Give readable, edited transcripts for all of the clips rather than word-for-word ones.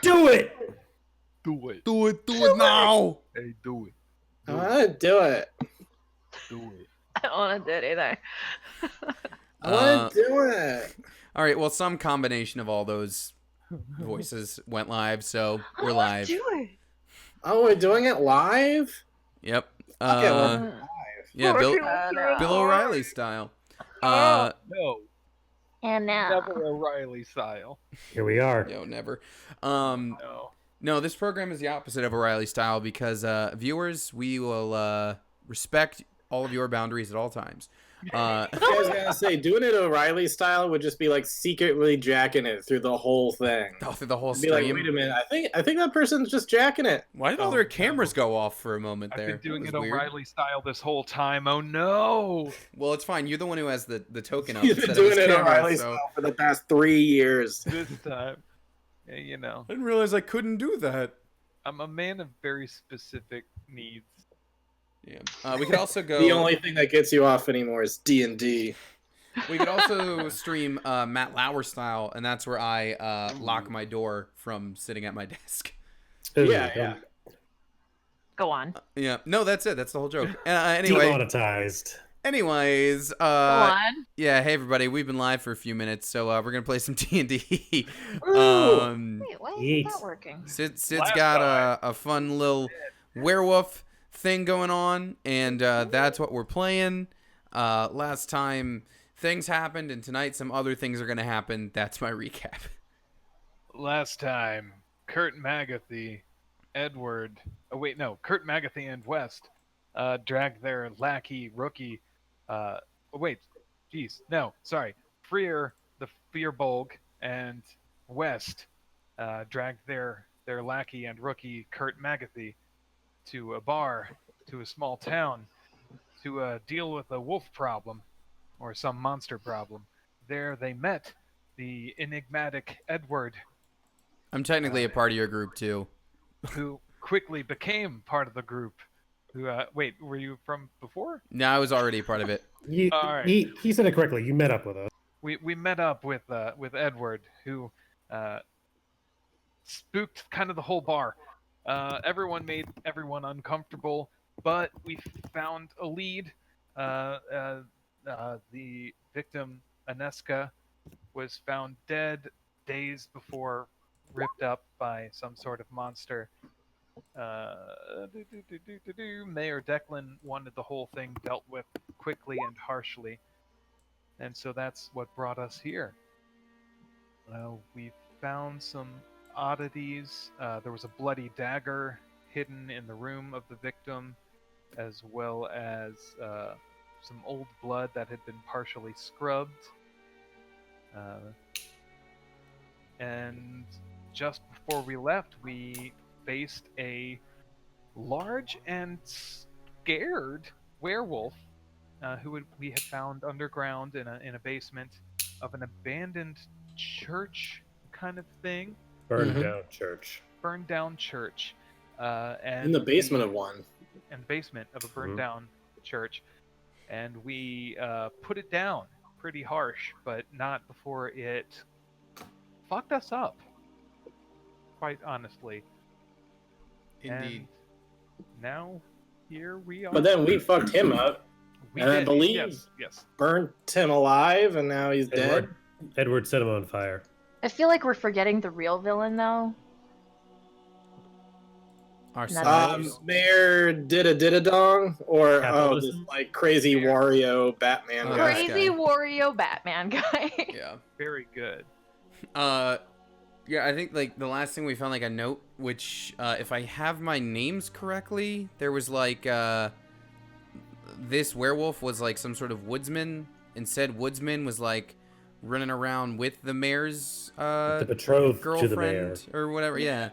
Do it! Do it. Do it now! Hey, do it. I want to do it. Do it. I don't want to do it either. I want to do it. All right, well, some combination of all those voices went live, so we're live. Do it. Oh, we're doing it live? Yep. Okay, we're live. Yeah, no. Bill O'Reilly style. No. And now. Never O'Reilly style. Here we are. No, never. No. No, this program is the opposite of O'Reilly style because viewers, we will respect all of your boundaries at all times. I was gonna say, doing it O'Reilly style would just be like secretly jacking it through the whole thing. Oh, through the whole It'd be like, stream. wait a minute, I think that person's just jacking it. Why did all their cameras go off for a moment I've there? been doing That it was weird. O'Reilly style this whole time. Oh no! Well, it's fine. You're the one who has the token up. You've been instead of doing his it camera, O'Reilly so- style for the past 3 years. This time, you know, I didn't realize I couldn't do that. I'm a man of very specific needs. Yeah. We could also go. The only thing that gets you off anymore is D&D. We could also stream Matt Lauer style, and that's where I lock my door from sitting at my desk. Ooh, Yeah. Go on. Yeah. No, that's it. That's the whole joke. Anyway. Demonetized. Anyways. Go on. Yeah. Hey everybody. We've been live for a few minutes, so we're gonna play some D&D. Wait, why Yeet. is that working? Sid's Last got a fun little werewolf thing going on, and that's what we're playing. Last time things happened, and tonight some other things are gonna happen. That's my recap. Last time, Kurt Magathy, Edward. Oh wait, no, Kurt Magathy and West dragged their lackey rookie. Oh wait, geez, no, sorry. Freer, the Fearbolg, and West dragged their lackey and rookie Kurt Magathy to a bar, to a small town, to deal with a wolf problem, or some monster problem. There they met the enigmatic Edward, I'm technically a part of your group too. who quickly became part of the group. Who, wait, were you from before? No, I was already a part of it. All right. He said it correctly. You met up with us. We met up with Edward, who spooked kind of the whole bar. Everyone made everyone uncomfortable, but we found a lead. The victim, Aneska, was found dead days before, ripped up by some sort of monster. Mayor Declan wanted the whole thing dealt with quickly and harshly, and so that's what brought us here. We found some oddities. There was a bloody dagger hidden in the room of the victim, as well as some old blood that had been partially scrubbed. And just before we left, we faced a large and scared werewolf who we had found underground in a basement of an abandoned church kind of thing. Burned down church. Burned down church. And In the basement of one. in the basement of a burned down church. And we put it down pretty harsh, but not before it fucked us up. Quite honestly. Indeed. And now, here we are. But then we fucked him up, We and I did, believe- yes. burnt him alive, and now he's dead. Edward set him on fire. I feel like we're forgetting the real villain, though. Ourselves. Mayor did-a-dong, or Capitalism? this like crazy Wario Batman Oh, guy. this Crazy guy. Wario Batman guy. Yeah. Very good. Yeah, I think like the last thing we found like a note, which if I have my names correctly, there was like this werewolf was like some sort of woodsman, and said woodsman was like running around with the mayor's The betrothed to the mayor. girlfriend or whatever. Yeah.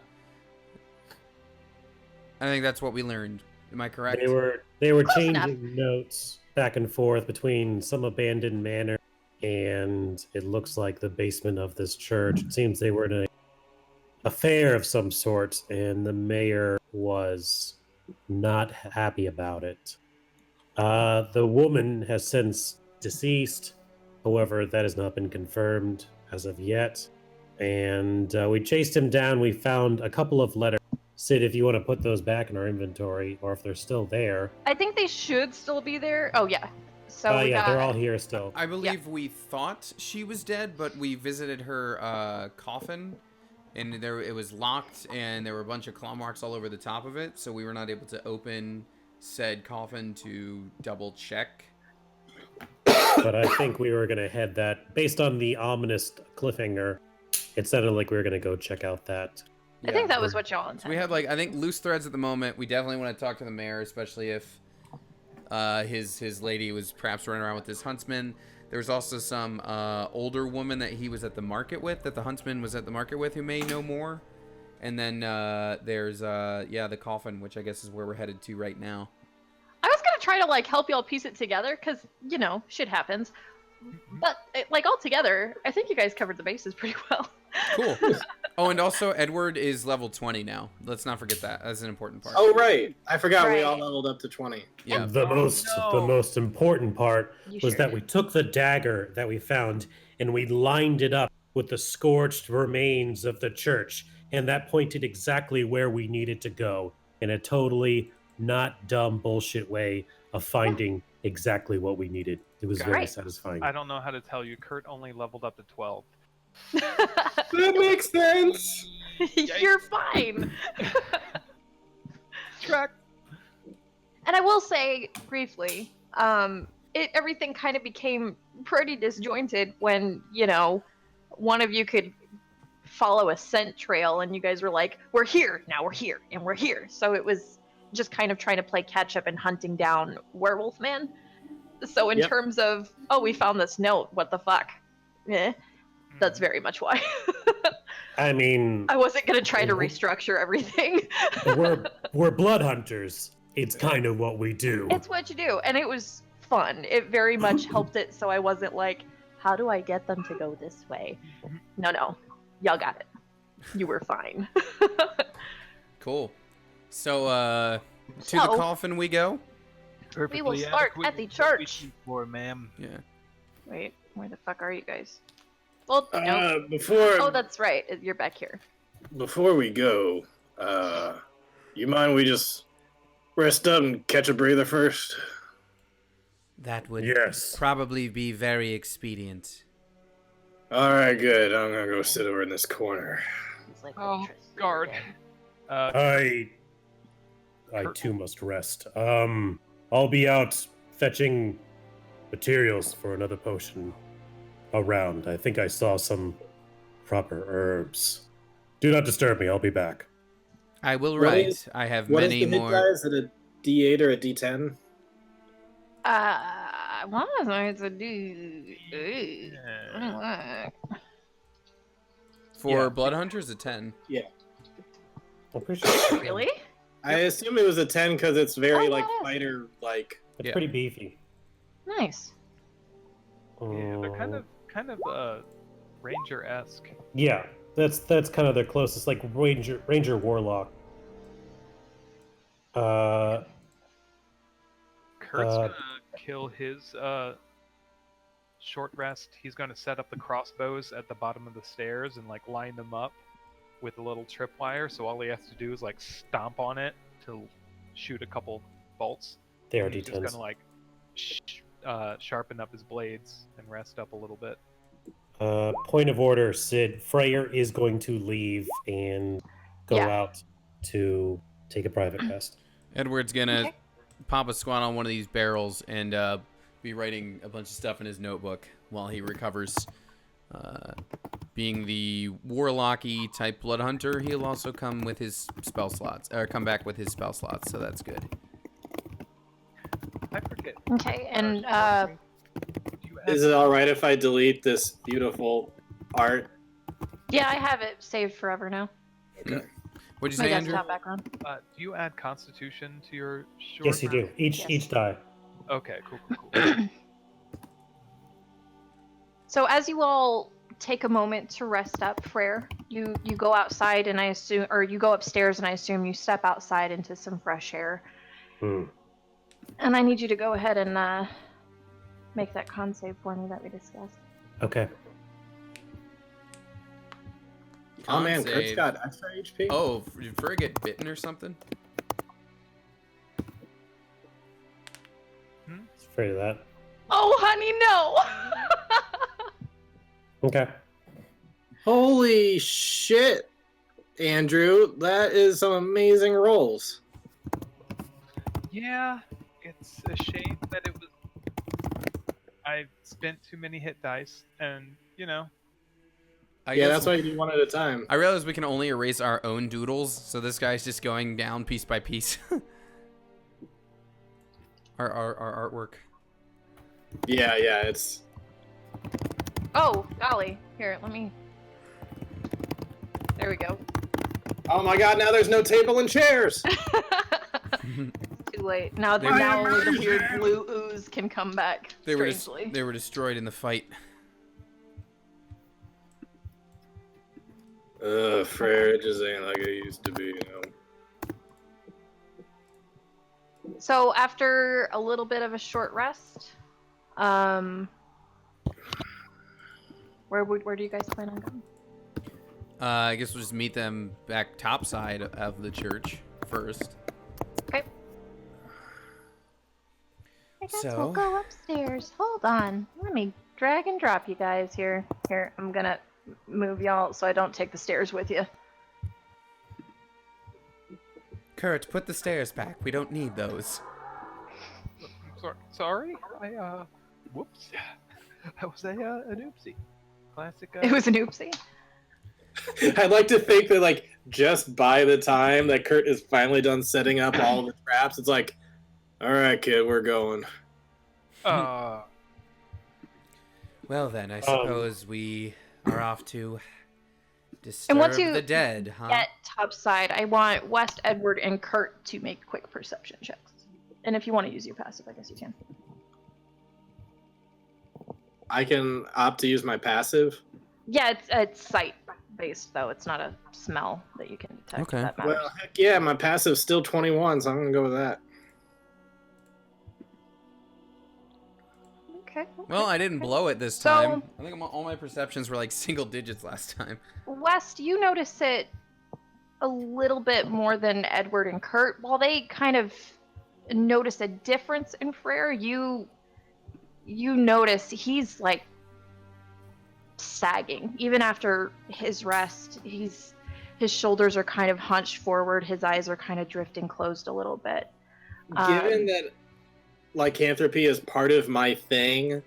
I think that's what we learned. Am I correct? They were Close changing enough. notes back and forth between some abandoned manor and it looks like the basement of this church. It seems they were in a fair of some sort, and the mayor was not happy about it. The woman has since deceased. However, that has not been confirmed as of yet. and we chased him down. We found a couple of letters. Sid, if you want to put those back in our inventory, or if they're still there. I think they should still be there. Oh yeah. So we Yeah, got. they're all here still. I believe we thought she was dead, but we visited her coffin, and it was locked, and there were a bunch of claw marks all over the top of it, so we were not able to open said coffin to double check. But I think we were going to head that, based on the ominous cliffhanger, it sounded like we were going to go check out that. I think that was what y'all intended. So we have, like, I think loose threads at the moment. We definitely want to talk to the mayor, especially if his lady was perhaps running around with this huntsman. There was also some older woman that he was at the market with, that the huntsman was at the market with, who may know more. And then there's the coffin, which I guess is where we're headed to right now. I was gonna try to like help y'all piece it together, cause you know shit happens. But like all together, I think you guys covered the bases pretty well. Cool. Oh, and also Edward is level 20 now. Let's not forget that. That's an important part. Oh right, I forgot we Right. all leveled up to 20. Yeah. The most important part You was sure that did. we took the dagger that we found and we lined it up with the scorched remains of the church, and that pointed exactly where we needed to go in a totally not dumb bullshit way of finding exactly what we needed. It was very Right. satisfying. I don't know how to tell you. Kurt only leveled up to 12. That makes sense. You're fine. Track. And I will say briefly, everything kind of became pretty disjointed when, you know, one of you could follow a scent trail and you guys were like, we're here, now we're here, and we're here. So it was just kind of trying to play catch up and hunting down Werewolf Man. So in Yep. terms of, oh, we found this note, what the fuck? That's very much why. I mean, I wasn't going to try to restructure everything. we're blood hunters. It's kind of what we do. It's what you do, and it was fun. It very much helped it, so I wasn't like, how do I get them to go this way? No, y'all got it. You were fine. Cool. So, to the coffin we go? Perfectly will start adequate at the and church. For ma'am. Yeah. Wait, where the fuck are you guys? Well, no. Before Oh, that's right. You're back here. before we go, you mind we just rest up and catch a breather first? That would Yes. probably be very expedient. All right, good. I'm gonna go sit over in this corner. He's like, Oh, interested guard. again. I too must rest. I'll be out fetching materials for another potion around. I think I saw some proper herbs. Do not disturb me. I'll be back. I will What write. is- I have What is many the hit more. die? Is it a D8 or a D10? I want to say it's a D. Yeah. For Yeah. blood hunters, a 10. I'm pretty sure. Really? I assume it was a 10 because it's very Oh, like yeah. fighter like. It's Yeah. pretty beefy. Nice. Yeah, they're kind of ranger-esque. Yeah, that's kind of their closest, like ranger warlock. Kurt's Uh, gonna kill his short rest. He's gonna set up the crossbows at the bottom of the stairs and like line them up with a little tripwire. So all he has to do is like stomp on it to shoot a couple bolts. They are And he's just D10s. gonna like sharpen up his blades and rest up a little bit. Point of order, Sid. Freyr is going to leave and go Yeah. out to take a private rest. Edward's gonna Okay. pop a squat on one of these barrels and be writing a bunch of stuff in his notebook while he recovers. Being the warlocky type blood hunter, he'll also come with his spell slots, or come back with his spell slots, so that's good. I forget. Okay, and Do you have- Is it all right if I delete this beautiful art? yeah, I have it saved forever now. Okay. What'd you My say, Andrew? desktop background. do you add Constitution to your short Yes, you do. rest? Each Yes. die. Okay, cool. So as you all take a moment to rest up, Freyr, you go outside and I assume, or you go upstairs and I assume you step outside into some fresh air. Hmm. And I need you to go ahead and make that con save for me that we discussed. Okay. Oh man, Con Kurt's save. got extra HP. Oh, did Frigga get bitten or something? I was afraid of that. Oh, honey, no. Okay. Holy shit, Andrew! That is some amazing rolls. Yeah, it's a shame that it was. I spent too many hit dice, and I Yeah, guess that's why you do one at a time. I realize we can only erase our own doodles, so this guy's just going down piece by piece. our artwork. Yeah, it's. Oh, golly. Here, let me. There we go. Oh my god! Now there's no table and chairs. Too late. Now, They- now only the weird blue ooze can come back. They were Strangely. they were destroyed in the fight. Frere, it just ain't like it used to be, So after a little bit of a short rest, where do you guys plan on going? I guess we'll just meet them back topside of the church first. Okay. I guess So- we'll go upstairs. Hold on. Let me drag and drop you guys here. Here, I'm gonna move y'all so I don't take the stairs with you. Kurt, put the stairs back. We don't need those. Sorry. Whoops. That was an oopsie. Classic. It was an oopsie. I'd like to think that, like, just by the time that Kurt is finally done setting up all the traps, it's like, all right, kid, we're going. Well then, I suppose we are off to disturb once you the dead, huh? Get topside. I want West, Edward, and Kurt to make quick perception checks. And if you want to use your passive, I guess you can. I can opt to use my passive. Yeah, it's sight based though. It's not a smell that you can detect. Okay. That matters. Well, heck yeah, my passive's still 21, so I'm gonna go with that. Okay. Well, I didn't blow it this So- time. I think all my perceptions were like single digits last time. West, you notice it a little bit more than Edward and Kurt. While they kind of notice a difference in Frere, you notice he's like sagging. Even after his rest, his shoulders are kind of hunched forward, his eyes are kind of drifting closed a little bit. Given that lycanthropy is part of my thing,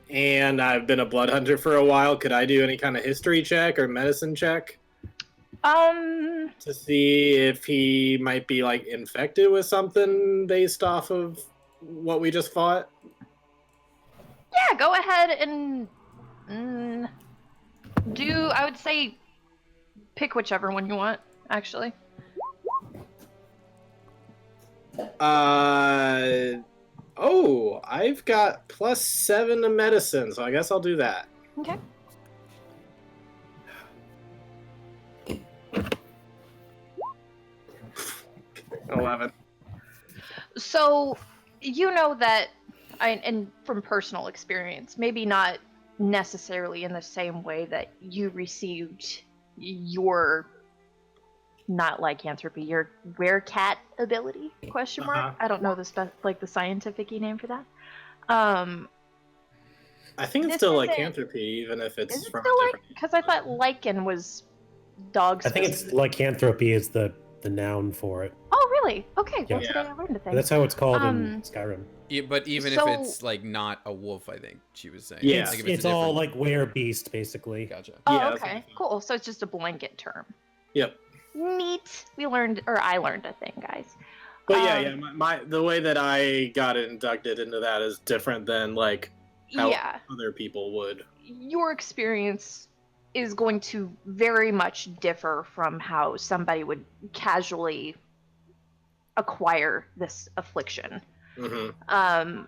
and I've been a blood hunter for a while, could I do any kind of history check or medicine check to see if he might be like infected with something based off of what we just fought? Yeah, go ahead and I would say pick whichever one you want, actually. I've got +7 to medicine, so I guess I'll do that. Okay. $11. So, you know that, and from personal experience, maybe not necessarily in the same way that you received your, not lycanthropy, your werecat ability, question mark? Uh-huh. I don't know the scientific name for that. I think it's This still isn't- lycanthropy, even if it's Is it from still a like, different... because I thought lichen was dog I think it's specific. lycanthropy is the noun for it. Oh, really? Okay, well, Yeah. today I learned a thing. That's how it's called in Um, Skyrim. Yeah, but even So- if it's like not a wolf, I think she was saying. Yeah. Like, if It's a all different- like were-beast, basically. Gotcha. Oh, Yeah, that's what okay, I thought. cool. So it's just a blanket term. Yep. Neat. I learned a thing, guys. But the way that I got inducted into that is different than like how Yeah, other people would. your experience is going to very much differ from how somebody would casually acquire this affliction. Mm-hmm.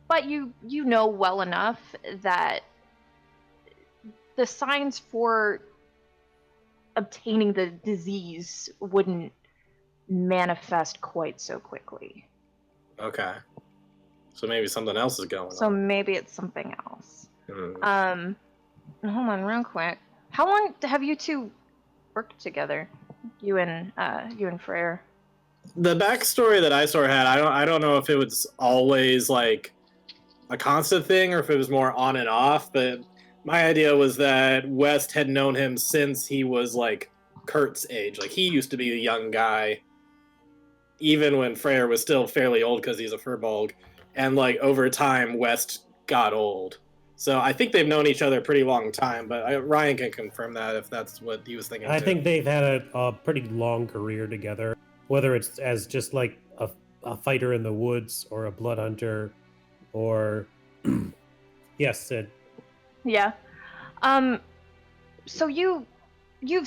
But you know well enough that the signs for obtaining the disease wouldn't manifest quite so quickly. Okay. So maybe something else is going So on. maybe it's something else. Mhm. Hold on real quick. How long have you two worked together? You and Freyr? The backstory that I sort of had, I don't know if it was always like a constant thing or if it was more on and off, but my idea was that West had known him since he was like Kurt's age. Like he used to be a young guy, even when Freyr was still fairly old because he's a furbolg, and like over time West got old. So I think they've known each other a pretty long time, but Ryan can confirm that if that's what he was thinking. I too. think they've had a pretty long career together, whether it's as just like a fighter in the woods or a blood hunter, or yes, Sid. Yeah. So you've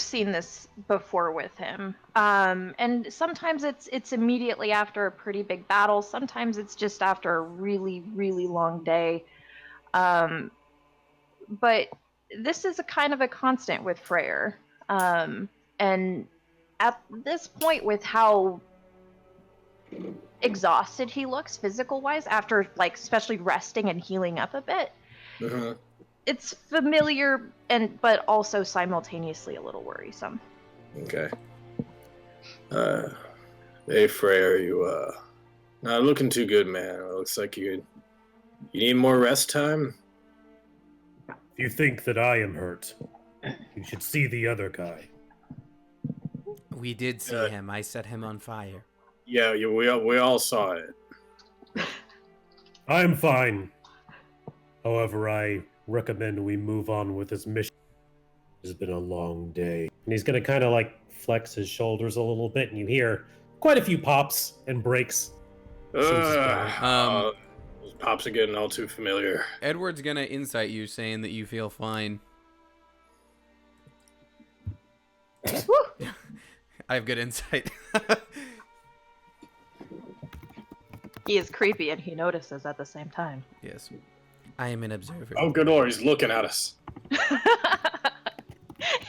seen this before with him, and sometimes it's immediately after a pretty big battle. Sometimes it's just after a really really long day. But this is a kind of a constant with Freyr. And at this point, with how exhausted he looks physical wise after like especially resting and healing up a bit, it's familiar but also simultaneously a little worrisome. Okay. Hey Freyr, you not looking too good, man. It looks like you need more rest time. If you think that I am hurt, you should see the other guy. We did see him. I set him on fire. Yeah, we all saw it. I'm fine. However, I recommend we move on with this mission. It's been a long day. And he's going to kind of like flex his shoulders a little bit, and you hear quite a few pops and breaks. Those pops are getting all too familiar. Edward's gonna insight you, saying that you feel fine. I have good insight. He is creepy and he notices at the same time. Yes. I am an observer. Oh, good lord, he's looking at us.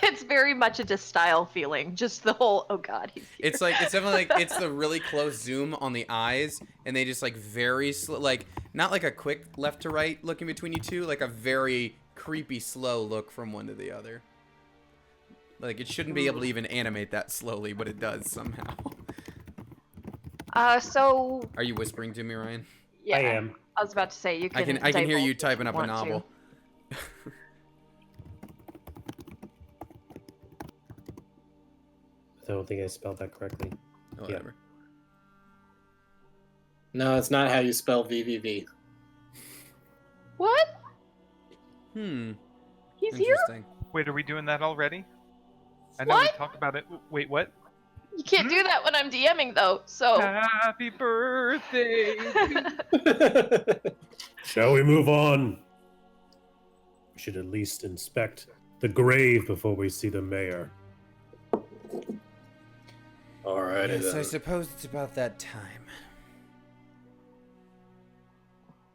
It's very much a just style feeling. Just the whole, oh god, he's here. It's like, it's definitely like, it's the really close zoom on the eyes, and they just like very slow, like, not like a quick left to right look in between you two, like a very creepy slow look from one to the other. Like, it shouldn't be able to even animate that slowly, but it does somehow. So... Are you whispering to me, Ryan? Yeah, I am. I was about to say, you can I can hear you divulge if typing up a want to. novel. I don't think I spelled that correctly. Oh, whatever. No, it's not how you spell VVV. What? Hmm. He's here? Interesting. Wait, are we doing that already? I know What? we talked about it. Wait, what? You can't do that when I'm DMing, though, so... Happy birthday! Shall we move on? We should at least inspect the grave before we see the mayor. Alrighty Yes, then. I suppose it's about that time.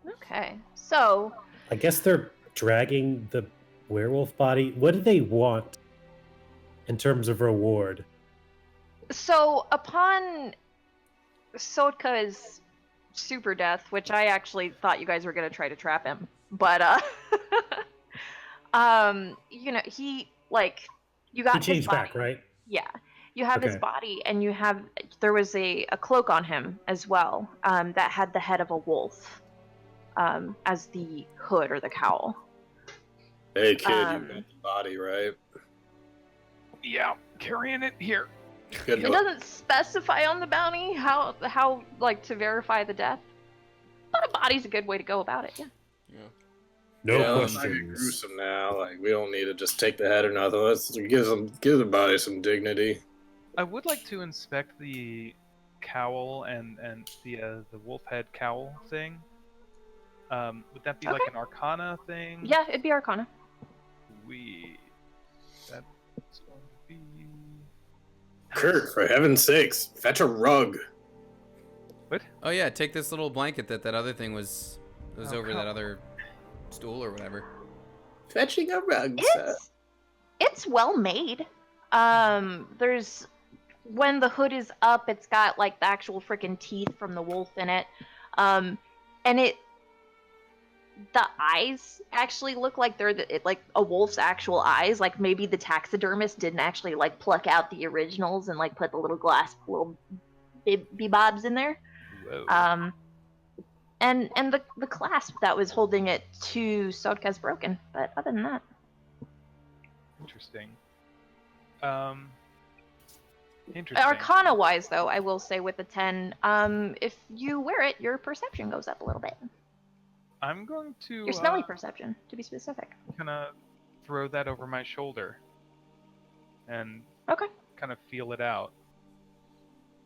Okay, so... I guess they're dragging the werewolf body. What do they want in terms of reward? So, upon Sotka's super death, which I actually thought you guys were going to try to trap him, but, you know, he, like, you got He his changed body. back, right? Yeah. You have his Okay. body, and you have, there was a cloak on him as well, that had the head of a wolf, as the hood or the cowl. Hey kid, you Um, got the body, right? Yeah, carrying it here. Good It luck. doesn't specify on the bounty how like to verify the death, but a body's a good way to go about it. Yeah. No Yeah, let's not get questions. gruesome now. Like we don't need to just take the head or nothing. Let's give the body some dignity. I would like to inspect the cowl and the wolf head cowl thing. Would that be like Okay. an Arcana thing? Yeah, it'd be Arcana. That's going to be. Kurt, for heaven's sakes, fetch a rug. What? Oh yeah, take this little blanket that other thing was Oh, over come that other stool or whatever. Fetching a rug, sir. It's well made. There's when the hood is up, it's got like the actual freaking teeth from the wolf in it. And the eyes actually look like they're like a wolf's actual eyes. Like maybe the taxidermist didn't actually like pluck out the originals and like put the little glass little bobs in there. Whoa. And the clasp that was holding it to Sotka's broken. But other than that, Interesting. Interesting. Arcana wise though, I will say with the 10, if you wear it, your perception goes up a little bit. I'm going to Your smelly perception, to be specific. kind of throw that over my shoulder and Okay. kind of feel it out.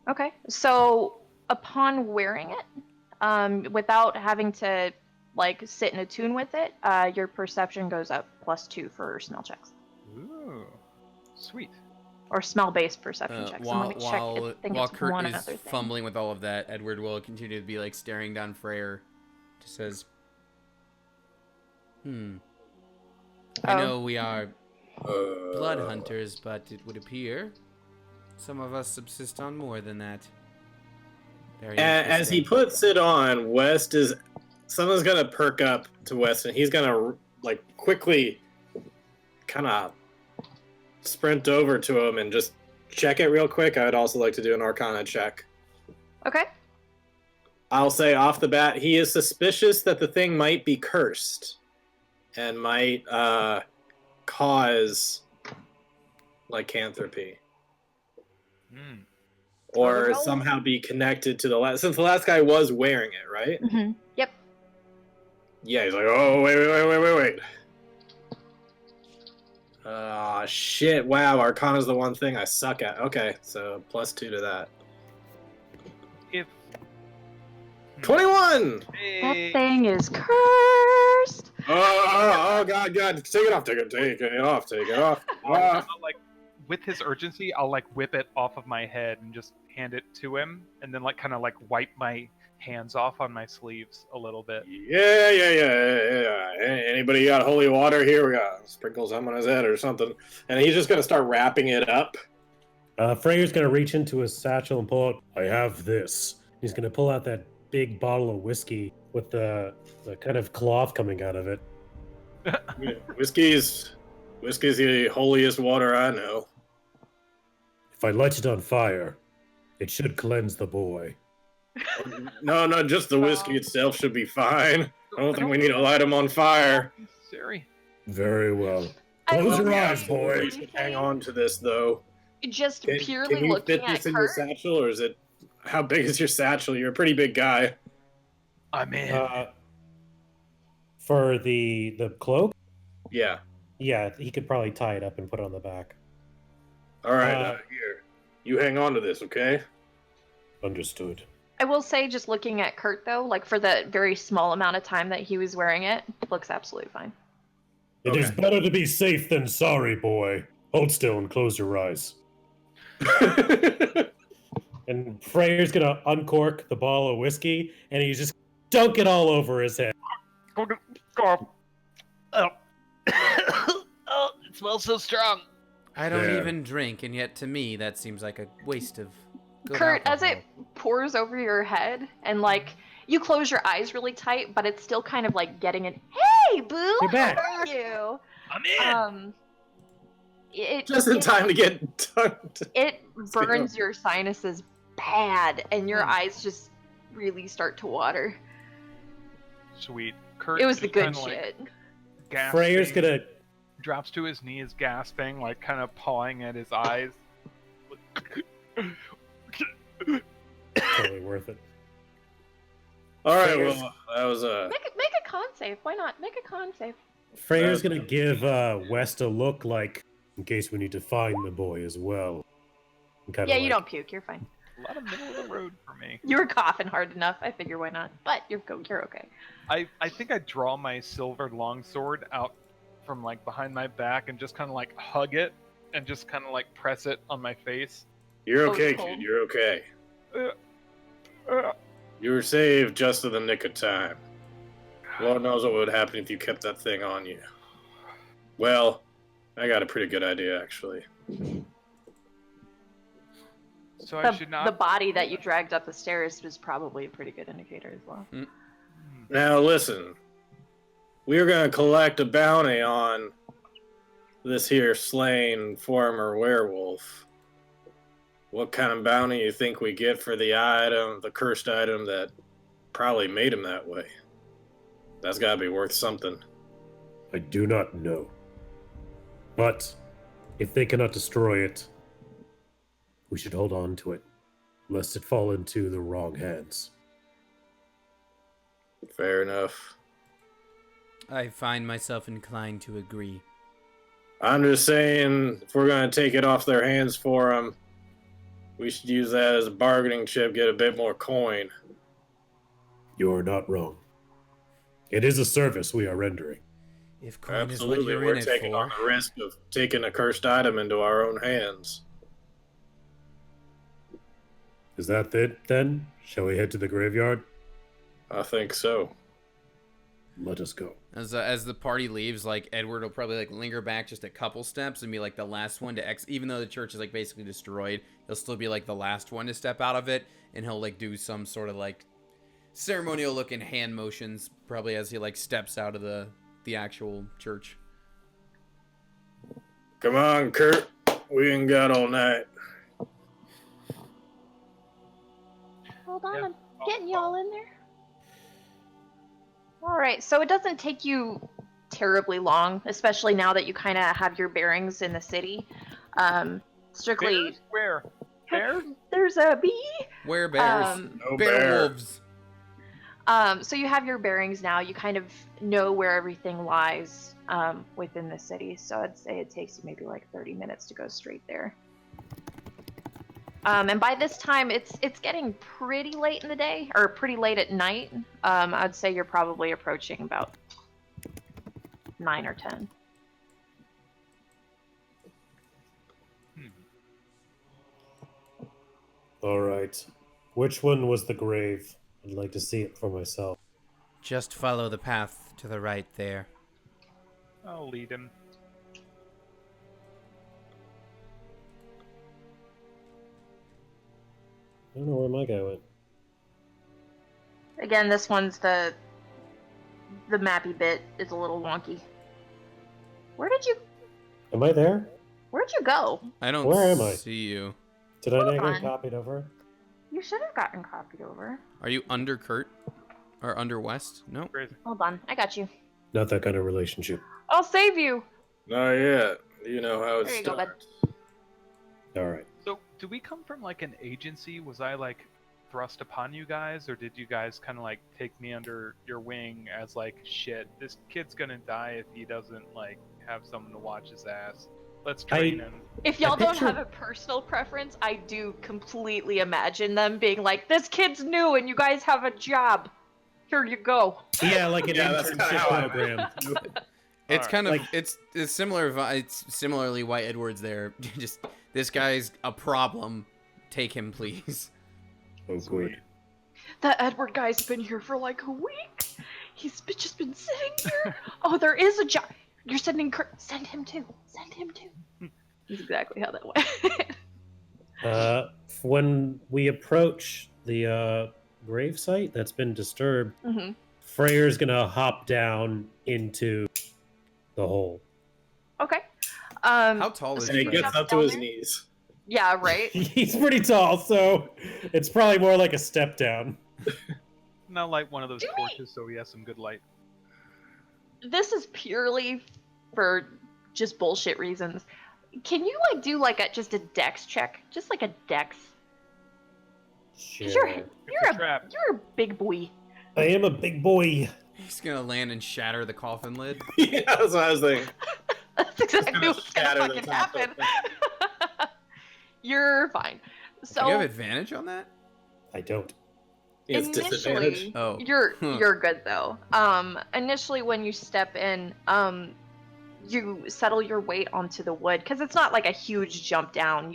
Okay. So upon wearing it, without having to like sit and attune with it, your perception goes up +2 for smell checks. Ooh, sweet. Or smell-based perception checks. And let me check. I think While it's Kurt one is other thing. fumbling with all of that, Edward will continue to be like staring down Freyr. Just says, I know we are blood hunters, but it would appear some of us subsist on more than that. Very As he interesting. puts it on, West is... Someone's gonna perk up to West, and he's gonna, like, quickly kind of sprint over to him and just check it real quick. I would also like to do an Arcana check. Okay. I'll say off the bat, he is suspicious that the thing might be cursed and might cause lycanthropy. Hmm. Or Well- somehow be connected to the last... Since the last guy was wearing it, right? Mm-hmm. Yep. Yeah, he's like, oh, wait. Shit, wow, Arcana's the one thing I suck at. Okay, so +2 to that. If 21! Hey, That thing is cursed. Oh, God, take it off. I'll, like with his urgency, I'll like whip it off of my head and just hand it to him, and then like kind of like wipe my hands off on my sleeves a little bit. Yeah. Anybody got holy water here? We got sprinkle some on his head or something. And he's just gonna start wrapping it up. Freyr's gonna reach into his satchel and pull out. I have this. He's gonna pull out that big bottle of whiskey with the kind of cloth coming out of it. Whiskey's the holiest water I know. If I light it on fire, it should cleanse the boy. No, just the whiskey itself should be fine. I don't think we need to light him on fire. Necessary. Very well. I Close will your say, eyes, boy. We should hang on to this, though. Just Can purely you looking fit at this in your Kurt. satchel, or is it... How big is your satchel? You're a pretty big guy. I'm in. For the cloak, Yeah. yeah, he could probably tie it up and put it on the back. All right, Uh, here. You hang on to this, okay? Understood. I will say, just looking at Kurt though, like for the very small amount of time that he was wearing it, looks absolutely fine. It is Okay. better to be safe than sorry, boy. Hold still and close your eyes. And Freyr's gonna uncork the bottle of whiskey, and he's just dunk it all over his head. Oh, it smells so strong. I don't There. even drink, and yet to me that seems like a waste of good Kurt, as alcohol. it pours over your head, and like you close your eyes really tight, but it's still kind of like getting in. Hey, boo! You're back. How are you? I'm in. It Just in time to get done. it burns your sinuses bad, and your eyes just really start to water. Sweet. Kurt It was the just good kinda, like, shit. gasping, Freyr's gonna drops to his knees, gasping, like kind of pawing at his eyes. totally worth it. All right, well, that was Make a con save. Why not? Make a con save. Freyr's gonna give West a look like, in case we need to find the boy as well. And Yeah, you don't puke. You're fine. A lot of middle of the road for me. You were coughing hard enough. I figure why not? But you're okay. I think I draw my silver longsword out from like behind my back and just kind of like hug it and just kind of like press it on my face. You're Oh, okay, it's cold. kid. You're okay. Uh, You were saved just in the nick of time. Lord knows what would happen if you kept that thing on you. Well, I got a pretty good idea, actually. So I should The not. body that you dragged up the stairs was probably a pretty good indicator as well. Now, listen. we're gonna collect a bounty on this here slain former werewolf. What kind of bounty you think we get for the item, the cursed item that probably made him that way? That's gotta be worth something. I do not know. But if they cannot destroy it, we should hold on to it, lest it fall into the wrong hands. Fair enough. I find myself inclined to agree. I'm just saying, if we're gonna take it off their hands for them, we should use that as a bargaining chip, get a bit more coin. You are not wrong. It is a service we are rendering. If coin is Absolutely, what you're we're in it taking for. on the risk of taking a cursed item into our own hands. Is that it, then? Shall we head to the graveyard? I think so. Let us go. As the party leaves, like Edward will probably like linger back just a couple steps and be like the last one to even though the church is like basically destroyed, he'll still be like the last one to step out of it, and he'll like do some sort of like ceremonial looking hand motions probably as he like steps out of the actual church. Come on, Kurt. We ain't got all night. Hold on, Yeah. I'm getting y'all in there. All right, so it doesn't take you terribly long, especially now that you kind of have your bearings in the city. Strictly, Bears? Where? Bears? there's a bee. Where bears? No Bear bear. wolves. So you have your bearings now. You kind of know where everything lies within the city. So I'd say it takes you maybe like 30 minutes to go straight there. And by this time, it's getting pretty late in the day, or pretty late at night. I'd say you're probably approaching about 9 or 10. All right. Which one was the grave? I'd like to see it for myself. Just follow the path to the right there. I'll lead him. I don't know where my guy went. Again, this one's the mappy bit is a little wonky. Where'd Am I there? you go? I don't Where am I? see you. Did I not Hold get on. copied over? You should have gotten copied over. Are you under Kurt? Or under West? No. Crazy. Hold on, I got you. Not that kind of relationship. I'll save you. Not yet. You know how it There you go, bud. starts. All right. So, do we come from like an agency? Was I like thrust upon you guys, or did you guys kind of like take me under your wing as like, shit, this kid's gonna die if he doesn't like have someone to watch his ass? Let's train him. If y'all don't picture- have a personal preference, I do completely imagine them being like, this kid's new and you guys have a job. Here you go. Yeah, like an Yeah, that's kinda internship how I program. It's Alright. kind of Like- it's similar. It's similarly why Edward's there. Just this guy's a problem. Take him, please. Oh, good. That Edward guy's been here for like a week. Just been sitting here. Oh, there is a job. You're sending Kurt. Send him too. Send him too. That's exactly how that went. When we approach the grave site that's been disturbed, hmm Freyr's gonna hop down into the hole. Okay. How tall is And he he? gets up to his knees. Yeah, right. He's pretty tall, so it's probably more like a step down. Not like one of those Do we- torches, so he has some good light. This is purely for just bullshit reasons. Can you like do like just a dex check? Just like a dex. 'Cause Sure. You're a trap. you're a big boy. I am a big boy. He's gonna land and shatter the coffin lid. Yeah, that's what I was thinking. That's exactly gonna what's gonna shatter the fucking top of happen. You're fine. Do you have So advantage on that? I don't. It's disadvantage. initially, Oh. you're good though. Initially when you step in, you settle your weight onto the wood because it's not like a huge jump down.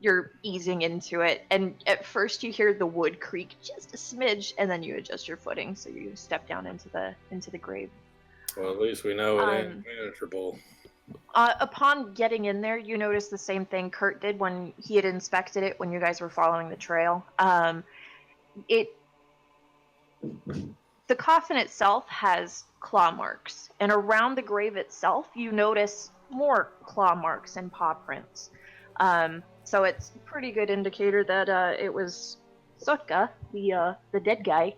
You're easing into it, and at first you hear the wood creak just a smidge, and then you adjust your footing, so you step down into the grave. Well, at least we know it ain't penetrable. Upon getting in there, you notice the same thing Kurt did when he had inspected it when you guys were following the trail. The the coffin itself has claw marks, and around the grave itself, you notice more claw marks and paw prints. So it's a pretty good indicator that it was Sotka, the dead guy.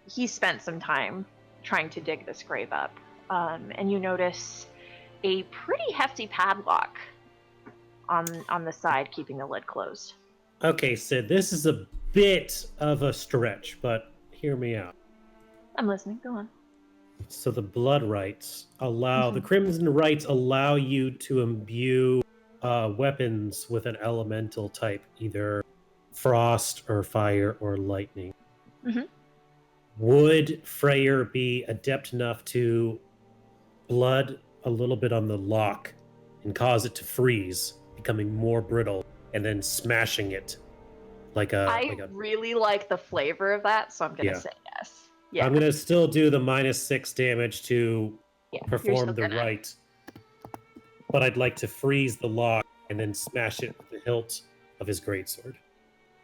He spent some time trying to dig this grave up, and you notice a pretty hefty padlock on the side, keeping the lid closed. Okay, Sid, this is a bit of a stretch, but hear me out. I'm listening. Go on. So the blood rites allow, the Mhm. crimson rites allow you to imbue weapons with an elemental type, either frost or fire or lightning. Mhm. Would Freyr be adept enough to blood a little bit on the lock and cause it to freeze, becoming more brittle, and then smashing it like I a really like the flavor of that, so I'm gonna Yeah. say yes. Yeah. I'm gonna still do the -6 damage to Yeah, you're perform still the gonna- rite, but I'd like to freeze the lock and then smash it with the hilt of his greatsword.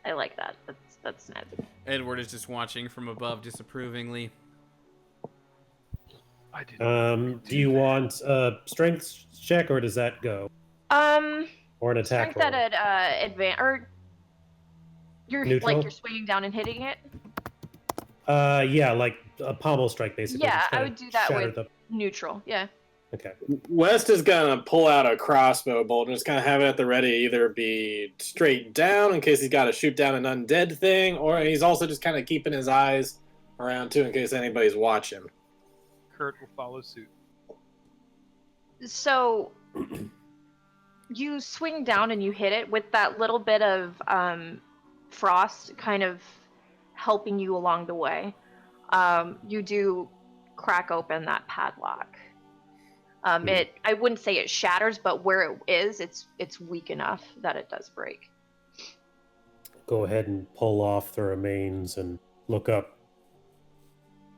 I like that. That's snazzy. Edward is just watching from above disapprovingly. I didn't. Do you want a strength check, or does that go, or an attack Strength roll? at advance, or you're Neutral? like you're swinging down and hitting it. Yeah, like a pommel strike, basically. Yeah, Just I kinda would do that shatter with the. neutral. Yeah. Okay. West is gonna pull out a crossbow bolt and just kind of have it at the ready, either be straight down in case he's got to shoot down an undead thing, or he's also just kind of keeping his eyes around too in case anybody's watching. Kurt will follow suit. So you swing down and you hit it with that little bit of frost kind of helping you along the way. You do crack open that padlock. I wouldn't say it shatters, but where it is, it's weak enough that it does break. Go ahead and pull off the remains and look up.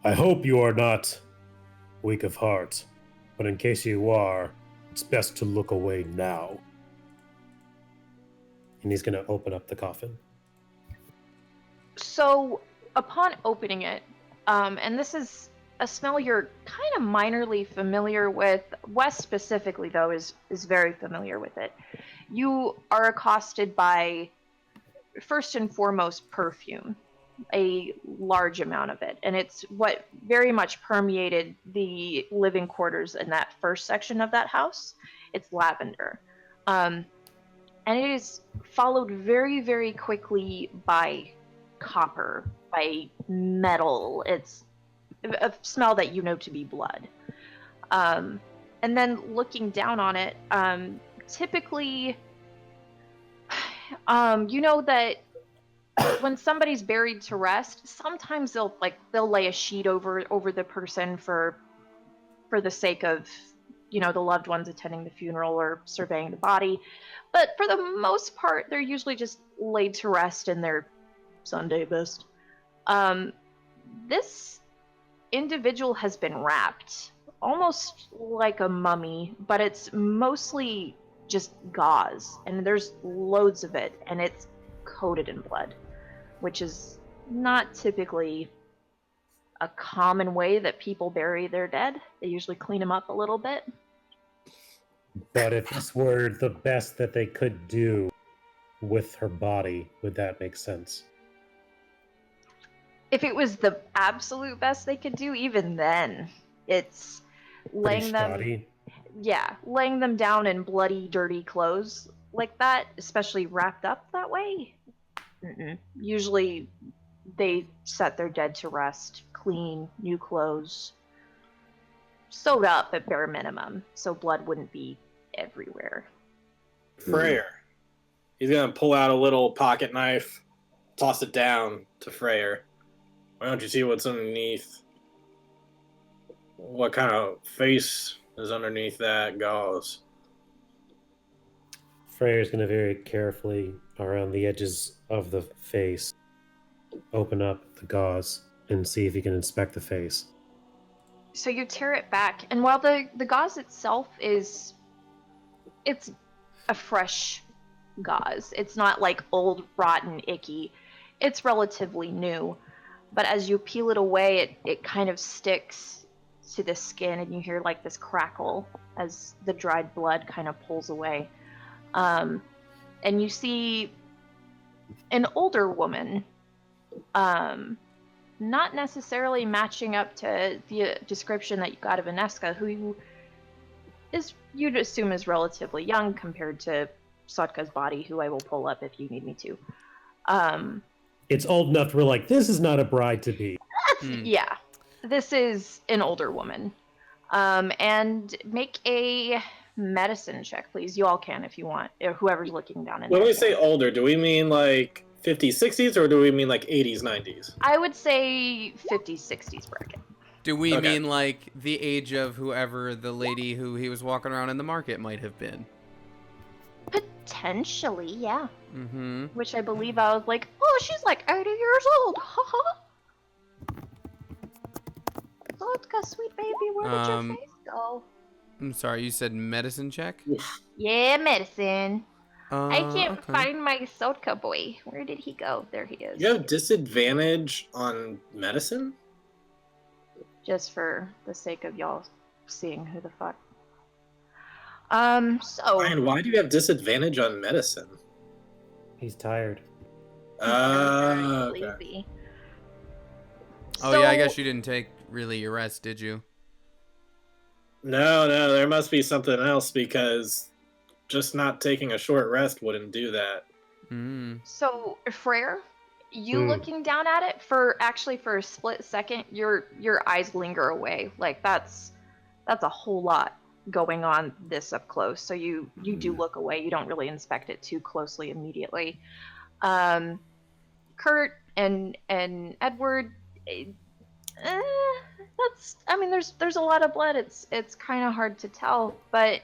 I hope you are not weak of heart, but in case you are, it's best to look away now. And he's going to open up the coffin. So upon opening it, and this is a smell you're kind of minorly familiar with. Wes specifically, though, is very familiar with it. You are accosted by, first and foremost, perfume, a large amount of it, and it's what very much permeated the living quarters in that first section of that house. It's lavender, and it is followed very, very quickly by copper, by metal. It's a smell that you know to be blood. And then looking down on it, typically, you know that when somebody's buried to rest, sometimes they'll lay a sheet over the person for the sake of, you know, the loved ones attending the funeral or surveying the body. But for the most part, they're usually just laid to rest in their Sunday best. This individual has been wrapped almost like a mummy, but it's mostly just gauze, and there's loads of it, and it's coated in blood, which is not typically a common way that people bury their dead. They usually clean them up a little bit. But if this were the best that they could do with her body, would that make sense? If it was the absolute best they could do, even then, it's laying them, shoddy. laying them down in bloody, dirty clothes like that, especially wrapped up that way. Usually, they set their dead to rest, clean, new clothes, sewed up at bare minimum, so blood wouldn't be everywhere. Freyr. He's gonna pull out a little pocket knife, toss it down to Freyr. Why don't you see what's underneath? What kind of face is underneath that gauze? Freyr's going to very carefully, around the edges of the face, open up the gauze and see if he can inspect the face. So you tear it back, and while the gauze itself it's a fresh gauze. It's not like old, rotten, icky. It's relatively new. but as you peel it away, it kind of sticks to the skin, and you hear like this crackle as the dried blood kind of pulls away. And you see an older woman, not necessarily matching up to the description that you got of Ineska, who is, you'd assume, is relatively young compared to Sotka's body, who I will pull up if you need me to. It's old enough to be like, this is not a bride to be. Yeah, this is an older woman. And make a medicine check, please. You all can if you want, or whoever's looking down in When we there. say older, do we mean like 50s, 60s, or do we mean like 80s, 90s? I would say 50s, 60s bracket. Do we Okay. mean like the age of whoever the lady who he was walking around in the market might have been? Potentially, yeah. Mm-hmm. Which I believe I was like, oh, she's like 80 years old. Haha. Sotka, sweet baby, where did your face go? I'm sorry, you said medicine check? Yeah, medicine. I can't okay. find my Sotka boy. Where did he go? There he is. You have disadvantage on medicine? Just for the sake of y'all seeing who the fuck. So Ryan, why do you have disadvantage on medicine? He's tired. very Okay. lazy. Oh yeah, I So- guess you didn't take really your rest, did you? No, there must be something else because just not taking a short rest wouldn't do that. Mm. So, Frere, you looking down at it for a split second, your eyes linger away. Like that's a whole lot going on this up close. So you do look away. You don't really inspect it too closely immediately. Kurt and Edward, there's a lot of blood. It's kind of hard to tell, but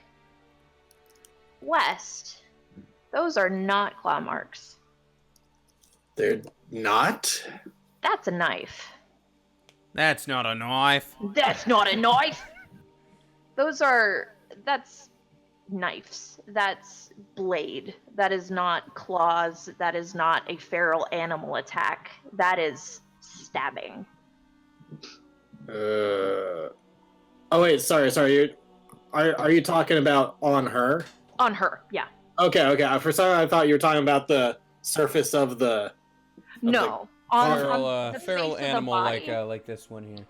West, those are not claw marks. They're not? That's a knife. That's not a knife. That's not a knife. That's knives. That's blade. That is not claws. That is not a feral animal attack. That is stabbing. Oh wait, sorry. Are you talking about on her? On her, yeah. Okay. For some reason, I thought you were talking about the surface of the. No. On Feral, the feral face of the animal body. like this one here.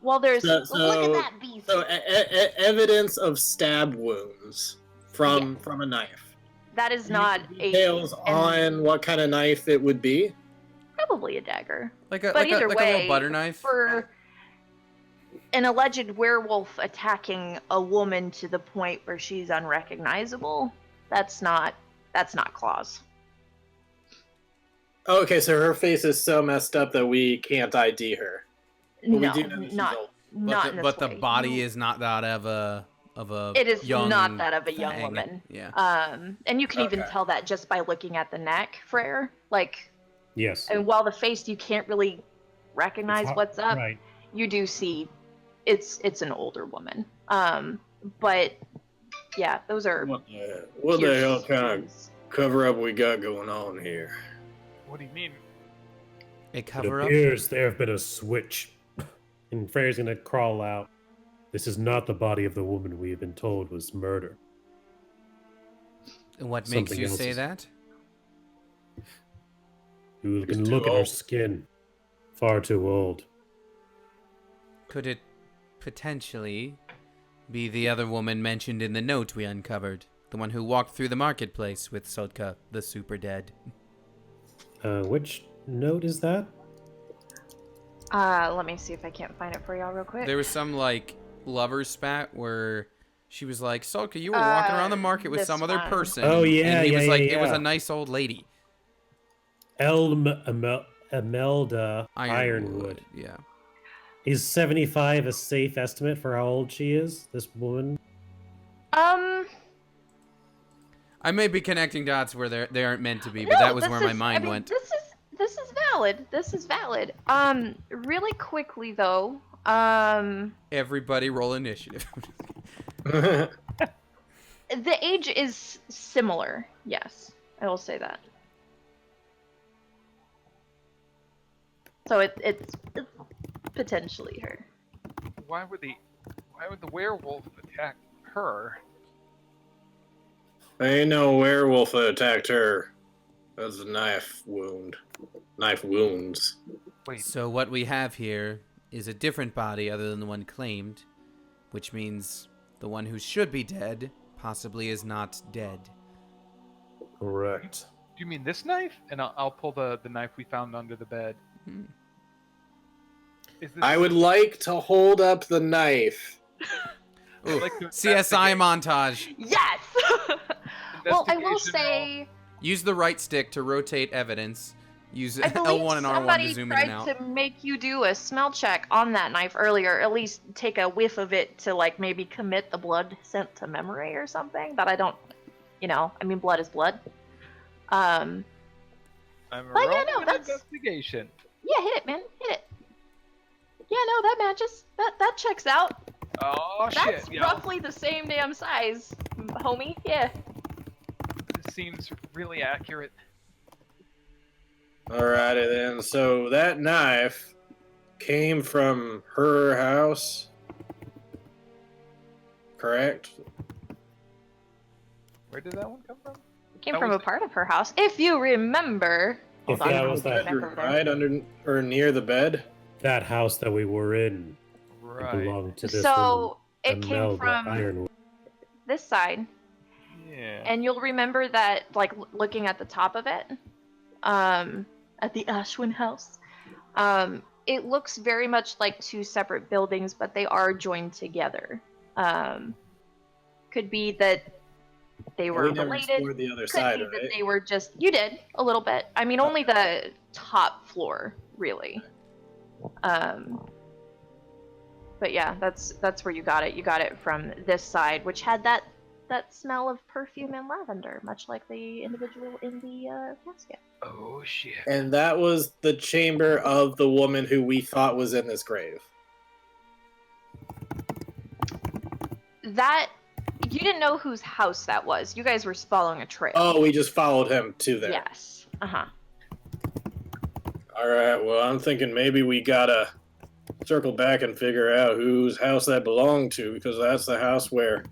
Well, there's So- look at that beast. So evidence of stab wounds from a knife. That is not a Details on what kind of knife it would be. probably a dagger. Like a But like, either a, like way, a little butter knife. For an alleged werewolf attacking a woman to the point where she's unrecognizable, that's not claws. Okay, so her face is so messed up that we can't ID her. But No, we do know that she's not old. not in this But the way. body is not that of a It is young not that of a young thing. woman. Yeah. And you can even Okay. tell that just by looking at the neck, Frere. Like, Yes. and while the face you can't really recognize what's up, Right. you do see it's an older woman. But yeah, those are What the hell kind of cover up we got going on here? What do you mean? A It cover up. appears there have been a switch. And Freyr's gonna crawl out. This is not the body of the woman we have been told was murdered. What makes Something you else say is- that? You She's can too look at her old. skin. Far too old. Could it potentially be the other woman mentioned in the note we uncovered? The one who walked through the marketplace with Sotka, the super dead. Which note is that? let me see if I can't find it for y'all real quick. There was some like lover spat where she was like, Sotka, you were walking around the market with this some other one. person. Oh, yeah, And he yeah, was yeah, like, it was yeah. a nice old lady. Imelda Ironwood. Yeah. Is 75 a safe estimate for how old she is? This woman? I may be connecting dots where they aren't meant to be, but that was where my mind went. This is valid. This is valid. Really quickly though, Everybody roll initiative. the age is similar. Yes, I will say that. So it's potentially her. Why would the werewolf attack her? Ain't no werewolf that attacked her. That's a knife wound. Knife wounds. Wait, So what we have here is a different body other than the one claimed, which means the one who should be dead possibly is not dead. Correct. do you mean this knife? And I'll pull the knife we found under the bed. Hmm. Is this? I would like to hold up the knife. Ooh, like to CSI investigate. montage. Yes. Well, I will Investigation say, Use the right stick to rotate evidence. Use I believe L1 and R1 to somebody zoom in and tried out. to make you do a smell check on that knife earlier, or at least take a whiff of it to like maybe commit the blood scent to memory or something. But I don't, I mean, blood is blood. I'm But yeah, rolling no, an that's- investigation. Yeah, hit it, man, hit it. Yeah, no, that matches. That checks out. Oh That's shit! Yeah, roughly the same damn size, homie. Yeah. this seems really accurate. Alrighty then. So that knife came from her house, correct? Where did that one come from? It came That from was a the- part of her house, if you remember. If Hold on, that I'll was that- remember that. Right under or near the bed. That house that we were in Right. belonged to this So woman, it came Imelda from Ironwood. this side, Yeah. and you'll remember that, like looking at the top of it, at the Ashwin house, it looks very much like two separate buildings, but they are joined together. Could be that they were we never related. explored the other Could side, be that right? they were just. You did a little bit. I mean, only the top floor, really. But yeah, that's where you got it. You got it from this side, which had that smell of perfume and lavender, much like the individual in the casket. Oh shit. And that was the chamber of the woman who we thought was in this grave. That you didn't know whose house that was. You guys were following a trail. Oh, we just followed him to there. Yes. Uh-huh. Alright, well, I'm thinking maybe we gotta circle back and figure out whose house that belonged to, because that's the house where.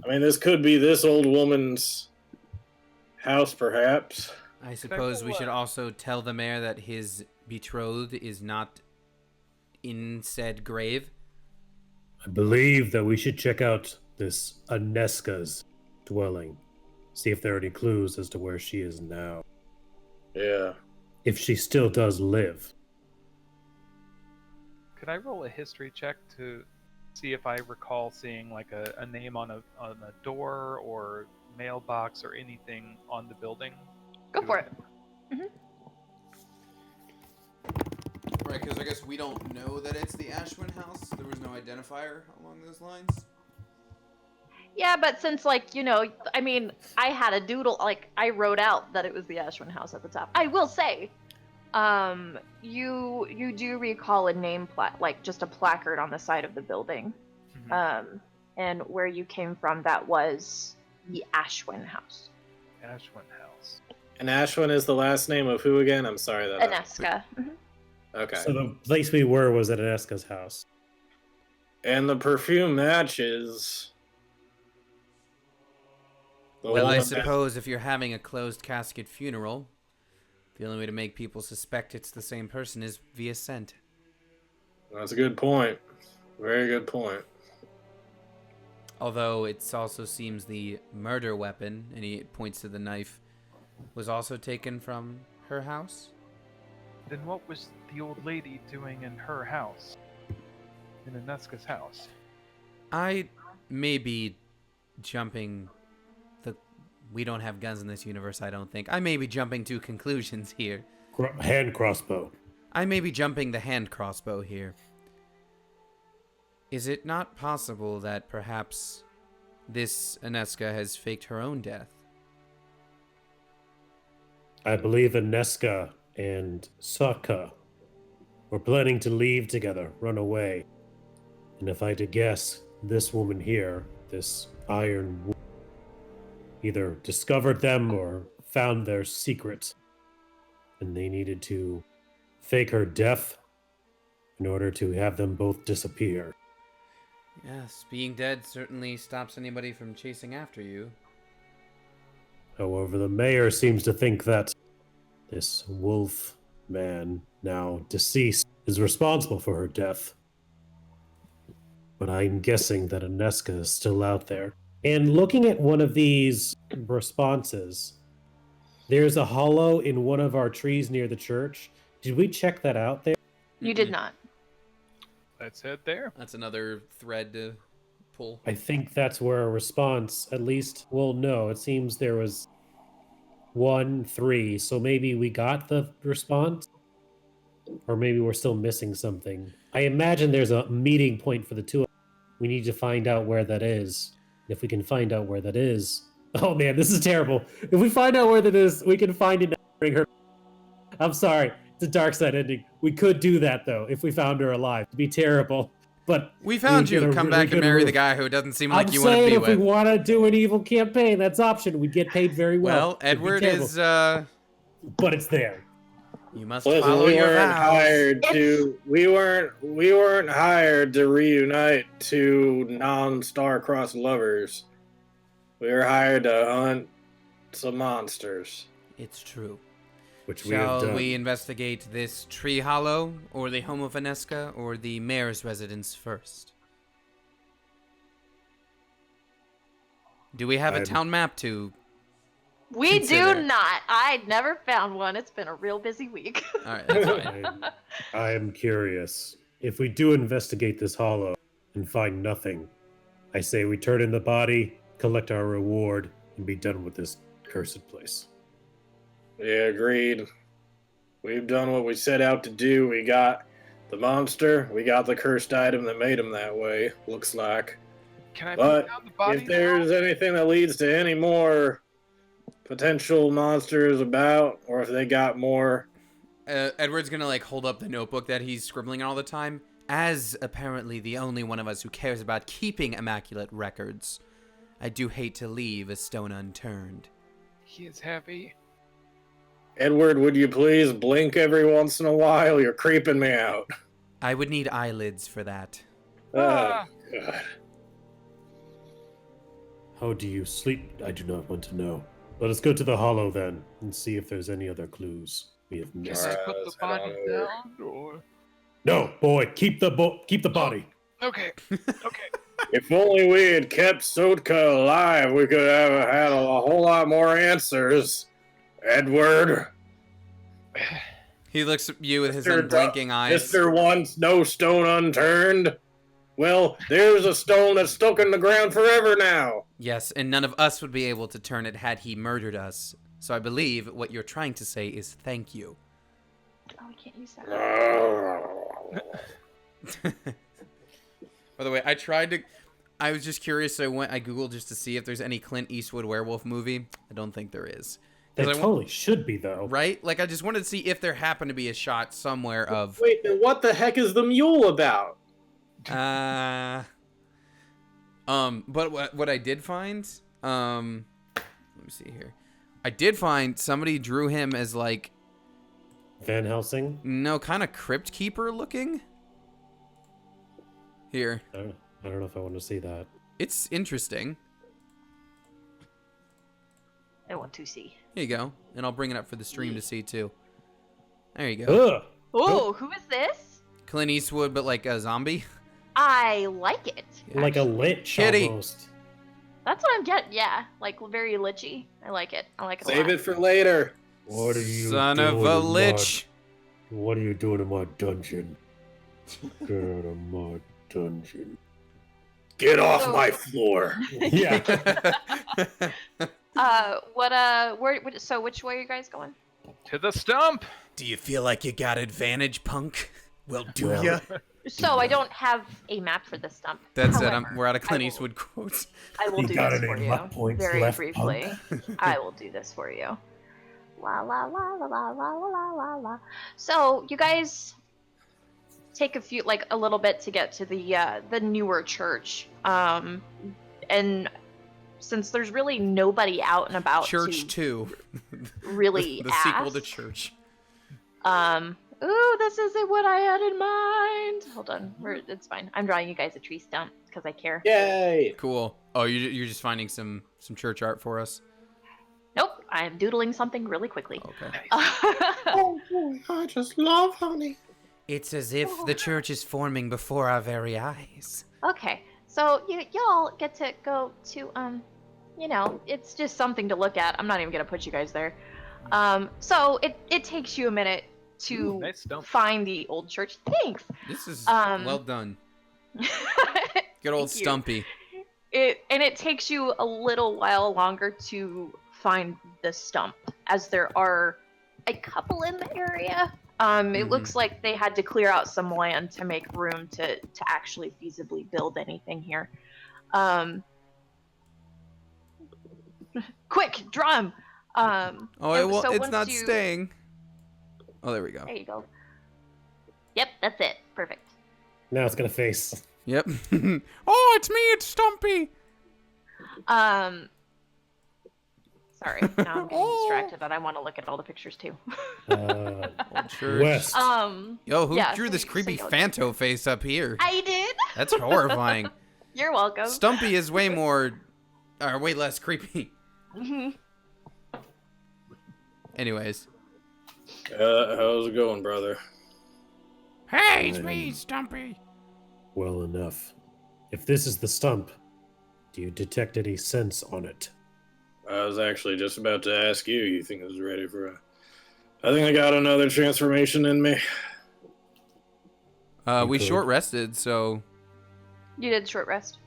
I mean, this could be this old woman's house, perhaps. I suppose we should also tell the mayor that his betrothed is not in said grave. I believe that we should check out this Aneska's dwelling. See if there are any clues as to where she is now. Yeah. If she still does live. Could I roll a history check to see if I recall seeing like a name on a door or mailbox or anything on the building? Go for it. Right, because I guess we don't know that it's the Ashwin house. There was no identifier along those lines. Yeah, but since, like, I mean, I had a doodle, like, I wrote out that it was the Ashwin house at the top. I will say, you do recall a name like just a placard on the side of the building. Mhm. And where you came from, that was the Ashwin house. Ashwin House. And Ashwin is the last name of who again? I'm sorry that. Aneska. Okay. So the place we were was at Aneska's house. And the perfume matches. the Well, I one that- suppose if you're having a closed casket funeral, the only way to make people suspect it's the same person is via scent. That's a good point. Very good point. Although it also seems the murder weapon, and he points to the knife, was also taken from her house. Then what was the old lady doing in her house? In Aneska's house? I may be jumping we don't have guns in this universe, I don't think. I may be jumping to conclusions here. Hand crossbow. I may be jumping the hand crossbow here. Is it not possible that perhaps this Aneska has faked her own death? I believe Aneska and Sokka were planning to leave together, run away. And if I had to guess, this woman here, this Iron Woman, either discovered them or found their secret, and they needed to fake her death in order to have them both disappear. Yes, being dead certainly stops anybody from chasing after you. However, the mayor seems to think that this wolf man, now deceased, is responsible for her death. But I'm guessing that Aneska is still out there. And looking at one of these responses, there's a hollow in one of our trees near the church. Did we check that out there? You did not. Let's head there. That's another thread to pull. I think that's where a response, at least, well, no, it seems there was 1, 3, so maybe we got the response? Or maybe we're still missing something. I imagine there's a meeting point for the two of them. We need to find out where that is. If we can find out where that is... Oh man, this is terrible. If we find out where that is, we can find it and bring her... I'm sorry, it's a dark side ending. We could do that, though, if we found her alive. It'd be terrible. But we found you. Come back and marry the guy who doesn't seem like you want to be if with. we want to do an evil campaign, that's option. We get paid very well. Well, Edward is... But it's there. You must Listen, follow your vows. We weren't hired to reunite two non-star-crossed lovers. We were hired to hunt some monsters. It's true. Which we have Shall done. we investigate this tree hollow, or the home of Aneska, or the mayor's residence first? Do we have a town map to... We Consider. do not. I never found one. It's been a real busy week. All right, that's fine. I am curious. If we do investigate this hollow and find nothing, I say we turn in the body, collect our reward, and be done with this cursed place. Yeah, agreed. We've done what we set out to do. We got the monster. We got the cursed item that made him that way, looks like. Can I But put down the body if there's now? anything that leads to any more potential monsters about, or if they got more... Edward's gonna, like, hold up the notebook that he's scribbling on all the time. As apparently the only one of us who cares about keeping immaculate records, I do hate to leave a stone unturned. He is happy. Edward, would you please blink every once in a while? You're creeping me out. I would need eyelids for that. Ah. Oh, God. How do you sleep? I do not want to know. Let us go to the hollow then, and see if there's any other clues we have Can missed. I Alright, put the let's head on body over. down? Or... No, boy, keep the body. Okay. Okay. If only we had kept Sotka alive, we could have had a whole lot more answers. Edward, He looks at you with his Mr. unblinking eyes. Mr. Once No Stone Unturned. Well, there's a stone that's stuck in the ground forever now. Yes, and none of us would be able to turn it had he murdered us. So I believe what you're trying to say is thank you. Oh, we can't use that. By the way, I was just curious, so I Googled just to see if there's any Clint Eastwood werewolf movie. I don't think there is. There 'Cause totally should be, though. Right? Like, I just wanted to see if there happened to be a shot somewhere of... Wait, then what the heck is the mule about? But what I did find, let me see here. I did find somebody drew him as, like... Van Helsing? No, kind of Crypt Keeper looking. Here. I don't know if I want to see that. It's interesting. I want to see. Here you go. And I'll bring it up for the stream to see, too. There you go. Ugh! Oh, who is this? Clint Eastwood, but like a zombie. I like it. Like a actually. lich, Kitty. almost. That's what I'm getting. Yeah, like very lichy. I like it. I like it. Save a lot. it for later. What are you Son of doing a in my- lich. What are you doing in my dungeon? Get out of my dungeon. Get off So- my floor. Yeah. So which way are you guys going? To the stump. Do you feel like you got advantage, punk? Well, do Well, ya? So I don't have a map for this stump. That's it. However, We're out of Clint I will- Eastwood quotes. I will You do got this any for you luck points very left, briefly. I will do this for you. La la la la la la la la la. So you guys take a little bit to get to the newer church, and since there's really nobody out and about Church to 2. really the ask, sequel to Church. Ooh, this isn't what I had in mind. Hold on, it's fine. I'm drawing you guys a tree stump because I care. Yay! Cool. Oh, you're just finding some church art for us? Nope, I'm doodling something really quickly. Okay. Oh, I just love honey. It's as if the church is forming before our very eyes. Okay, so y'all get to go to it's just something to look at. I'm not even gonna put you guys there. So it takes you a minute to Ooh, nice stump. find the old church. Thanks. This is well done. Good old Thank you. Stumpy. It takes you a little while longer to find the stump, as there are a couple in the area. It looks like they had to clear out some land to make room to actually feasibly build anything here. Quick, drum. It's not staying. Oh, there we go. There you go. Yep, that's it. Perfect. Now it's gonna face. Yep. Oh, it's me. It's Stumpy. Sorry, now I'm getting distracted and I want to look at all the pictures too. Old church. West. Yo, who yeah, drew this so creepy y'all- Phanto face up here? I did. That's horrifying. You're welcome. Stumpy is way less creepy. Anyways. How's it going, brother? Hey, it's me, Stumpy. Well enough. If this is the stump, do you detect any sense on it? I was actually just about to ask you. You think I was ready for a... I think I got another transformation in me. We could. short rested, so You did short rest.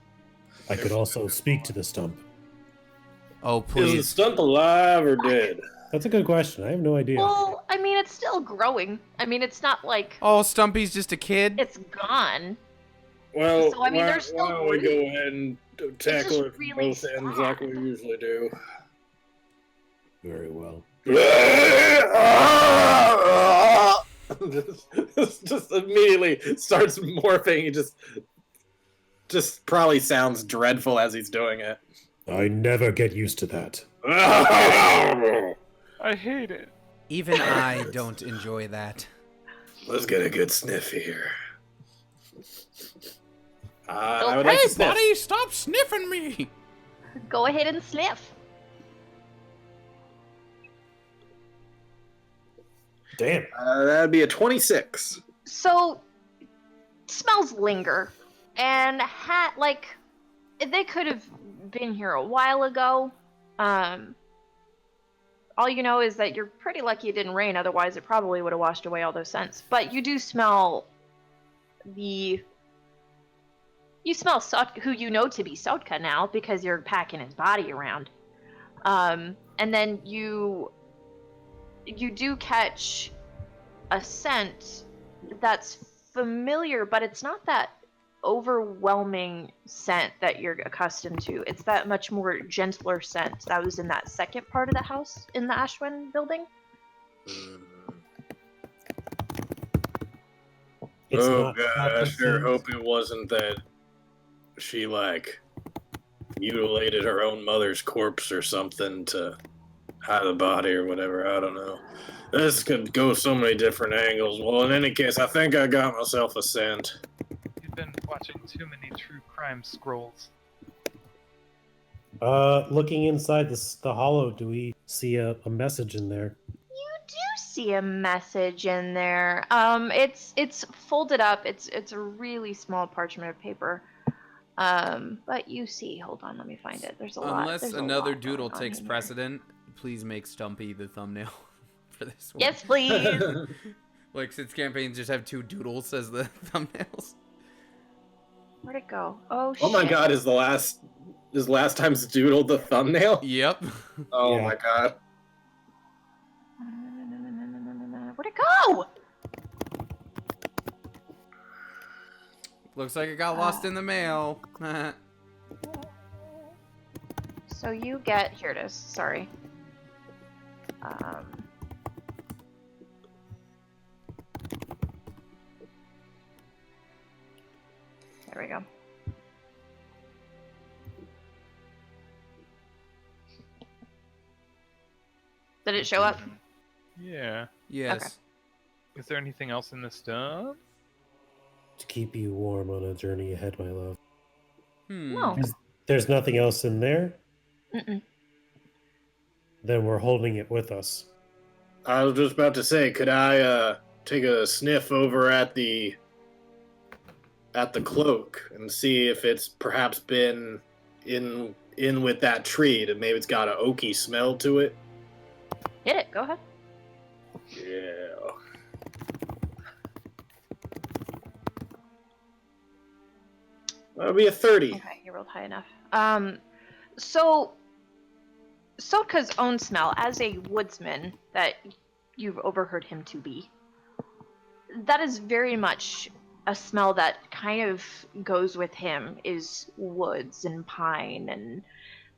I could also speak to the stump. oh Is the please. stump alive or dead? That's a good question. I have no idea. Well, I mean, it's still growing. I mean, it's not like Oh, Stumpy's just a kid. it's gone. Well, So, I mean, why, there's still why don't we room. go ahead and tackle just it from really both ends like we sad. usually do? Very well. just immediately starts morphing. He just probably sounds dreadful as he's doing it. I never get used to that. I hate it. Even I don't enjoy that. Let's get a good sniff here. Oh, I would like to sniff. stop sniffing me. Go ahead and sniff. Damn. That'd be a 26. So, smells linger, and they could have been here a while ago. All you know is that you're pretty lucky it didn't rain, otherwise it probably would have washed away all those scents. But you do smell you smell who you know to be Sotka now because you're packing his body around. And then you do catch a scent that's familiar, but it's not that overwhelming scent that you're accustomed to. It's that much more gentler scent that was in that second part of the house in the Ashwin building. It's Oh not god, I chocolate sure scent. hope it wasn't that she mutilated her own mother's corpse or something to hide the body or whatever. I don't know. This could go so many different angles. Well, in any case, I think I got myself a scent. You've been watching too many true crime scrolls. Looking inside the hollow, do we see a message in there? You do see a message in there. It's folded up. It's a really small parchment of paper. But you see, hold on, let me find it. There's a lot. Unless there's a another lot doodle going on takes in here. precedent, please make Stumpy the thumbnail for this one. Yes, please. Like, since campaigns just have 2 doodles as the thumbnails. Where'd it go? Oh shit. Oh my god, is last time's doodle the thumbnail? Yep. Oh Yeah. my god. Where'd it go? Looks like it got lost in the mail. So you get, here it is, sorry. There we go. Did it show up? Yeah. Yes. Okay. Is there anything else in the stuff? To keep you warm on a journey ahead, my love. No. There's nothing else in there? Mm-mm. Then we're holding it with us. I was just about to say, could I take a sniff over at the cloak and see if it's perhaps been in with that tree, that maybe it's got an oaky smell to it? Hit it. Go ahead. Yeah. That'll be a 30. Okay, you rolled high enough. So Sotka's own smell, as a woodsman that you've overheard him to be, that is very much a smell that kind of goes with him, is woods and pine and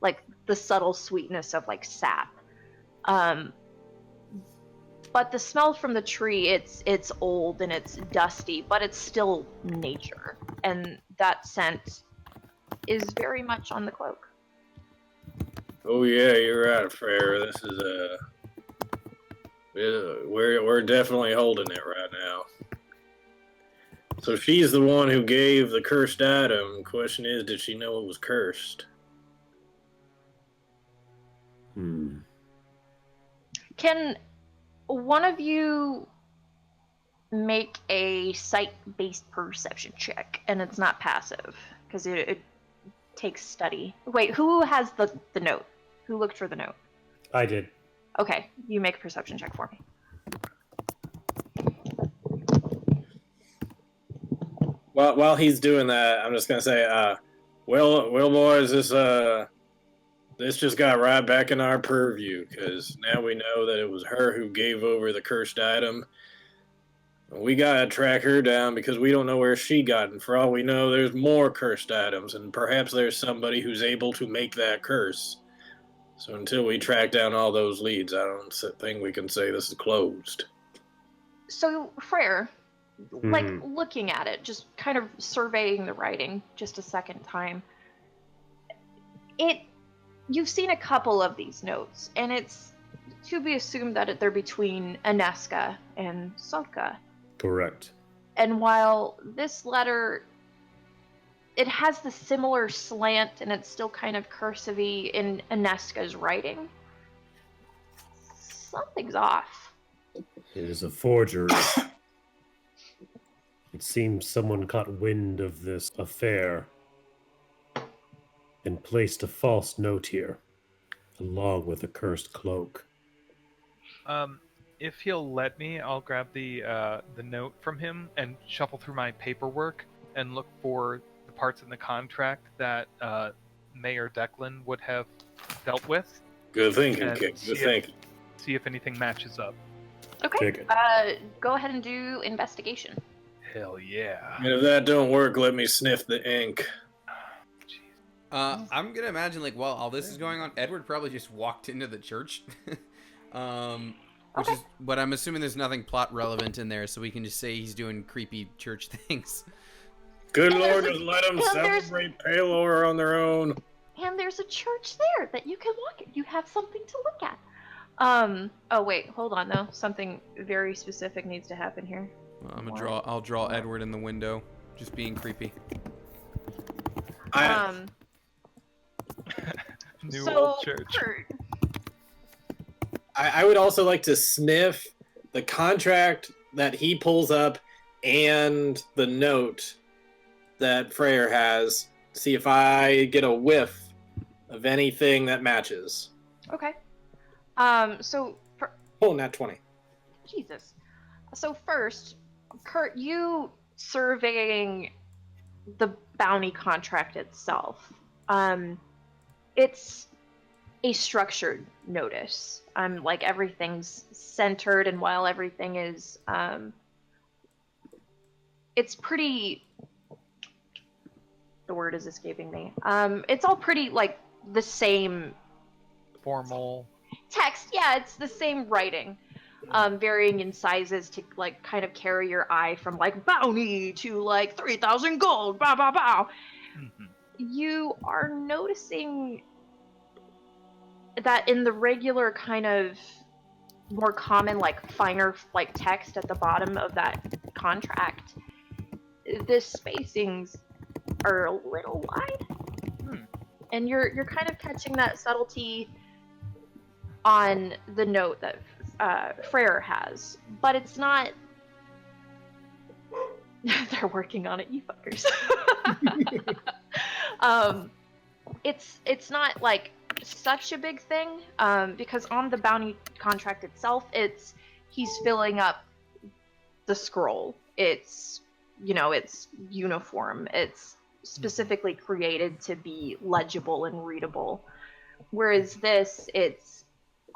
like the subtle sweetness of like sap. But the smell from the tree, it's old and it's dusty, but it's still nature, and that scent is very much on the cloak. Oh yeah, you're right, Frere. This is we're definitely holding it right now. So she's the one who gave the cursed item. Question is, did she know it was cursed? Can one of you make a sight-based perception check? And it's not passive, because it takes study. Wait, who has the note? Who looked for the note? I did. Okay, you make a perception check for me. While he's doing that, I'm just gonna say, well, boys, this just got right back in our purview, because now we know that it was her who gave over the cursed item. We gotta track her down because we don't know where she got, and for all we know, there's more cursed items, and perhaps there's somebody who's able to make that curse. So until we track down all those leads, I don't think we can say this is closed. So, Frere, like looking at it, just kind of surveying the writing just a second time, you've seen a couple of these notes, and it's to be assumed that they're between Aneska and Sotka. Correct. And while this letter, it has the similar slant and it's still kind of cursive-y in Aneska's writing, something's off. It is a forgery. It seems someone caught wind of this affair and placed a false note here, along with a cursed cloak. If he'll let me, I'll grab the note from him and shuffle through my paperwork and look for the parts in the contract that Mayor Declan would have dealt with. Good thinking, King. Good thinking. See if anything matches up. Okay. Go ahead and do investigation. Hell yeah. And if that don't work, let me sniff the ink. I'm gonna imagine, like, while all this is going on, Edward probably just walked into the church. Which is, but I'm assuming there's nothing plot relevant in there, so we can just say he's doing creepy church things. Good Lord, just let them celebrate Palor on their own. And there's a church there that you can walk in. You have something to look at. Oh wait, hold on though. Something very specific needs to happen here. Well, I'll draw Edward in the window, just being creepy. New old church. Kurt, I would also like to sniff the contract that he pulls up and the note that Frere has, see if I get a whiff of anything that matches. Okay. Nat 20. Jesus. So first, Kurt, you surveying the bounty contract itself. It's a structured notice. Like everything's centered, and while everything is, it's pretty. The word is escaping me. It's all pretty like the same. Formal. Text, yeah, it's the same writing, varying in sizes to like kind of carry your eye from like bounty to like 3,000 gold, bow bow bow. Mm-hmm. You are noticing that in the regular kind of more common, like finer, like text at the bottom of that contract, the spacings are a little wide, and you're kind of catching that subtlety on the note that Freyr has, but it's not. They're working on it, you fuckers. It's not like such a big thing, because on the bounty contract itself, he's filling up the scroll. It's it's uniform. It's specifically created to be legible and readable. Whereas this, it's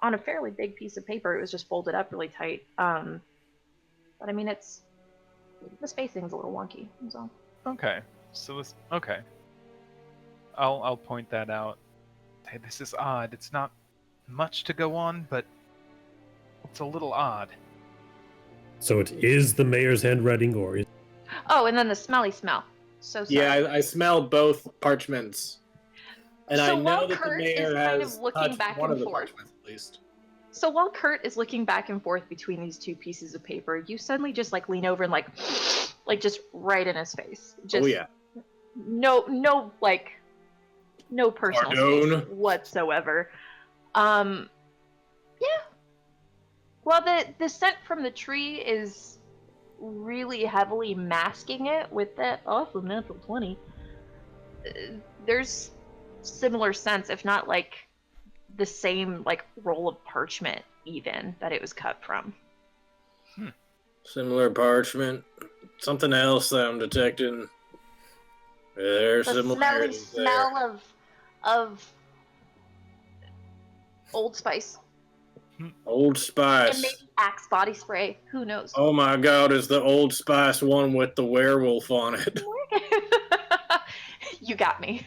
on a fairly big piece of paper. It was just folded up really tight. But I mean, the spacing's a little wonky. That's all. Okay. So this. Okay. I'll point that out. Hey, this is odd. It's not much to go on, but it's a little odd. So it is the mayor's handwriting, or is... Oh, and then the smelly smell. So sorry. Yeah, I smell both parchments, and So I while know that Kurt the mayor is kind has of looking touched back one and of the forth. parchments at least. So while Kurt is looking back and forth between these two pieces of paper, you suddenly just like lean over and like just right in his face. Just, Oh yeah. No personal Pardon? space whatsoever. Yeah. Well, the scent from the tree is really heavily masking it with that awesome natural 20. There's similar scents, if not like the same like roll of parchment even that it was cut from. Similar parchment. Something else that I'm detecting. There's The smelly similarities there. smell of Old Spice Old and Spice. maybe Axe body spray. Who knows? Oh my God! Is the Old Spice one with the werewolf on it? You got me.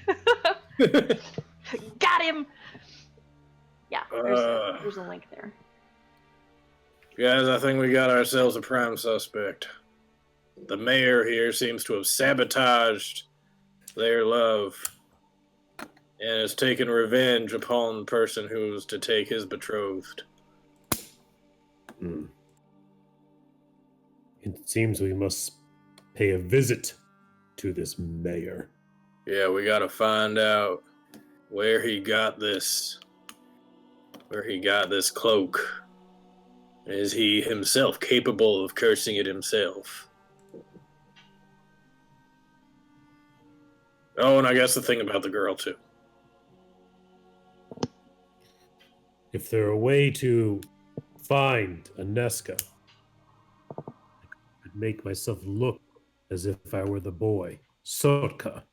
Got him. Yeah, there's a link there. Guys, I think we got ourselves a prime suspect. The mayor here seems to have sabotaged their love and has taken revenge upon the person who was to take his betrothed. It seems we must pay a visit to this mayor. Yeah, we gotta find out where he got this cloak. Is he himself capable of cursing it himself? Oh, and I guess the thing about the girl, too. If there were a way to find Aneska, I could make myself look as if I were the boy, Sotka.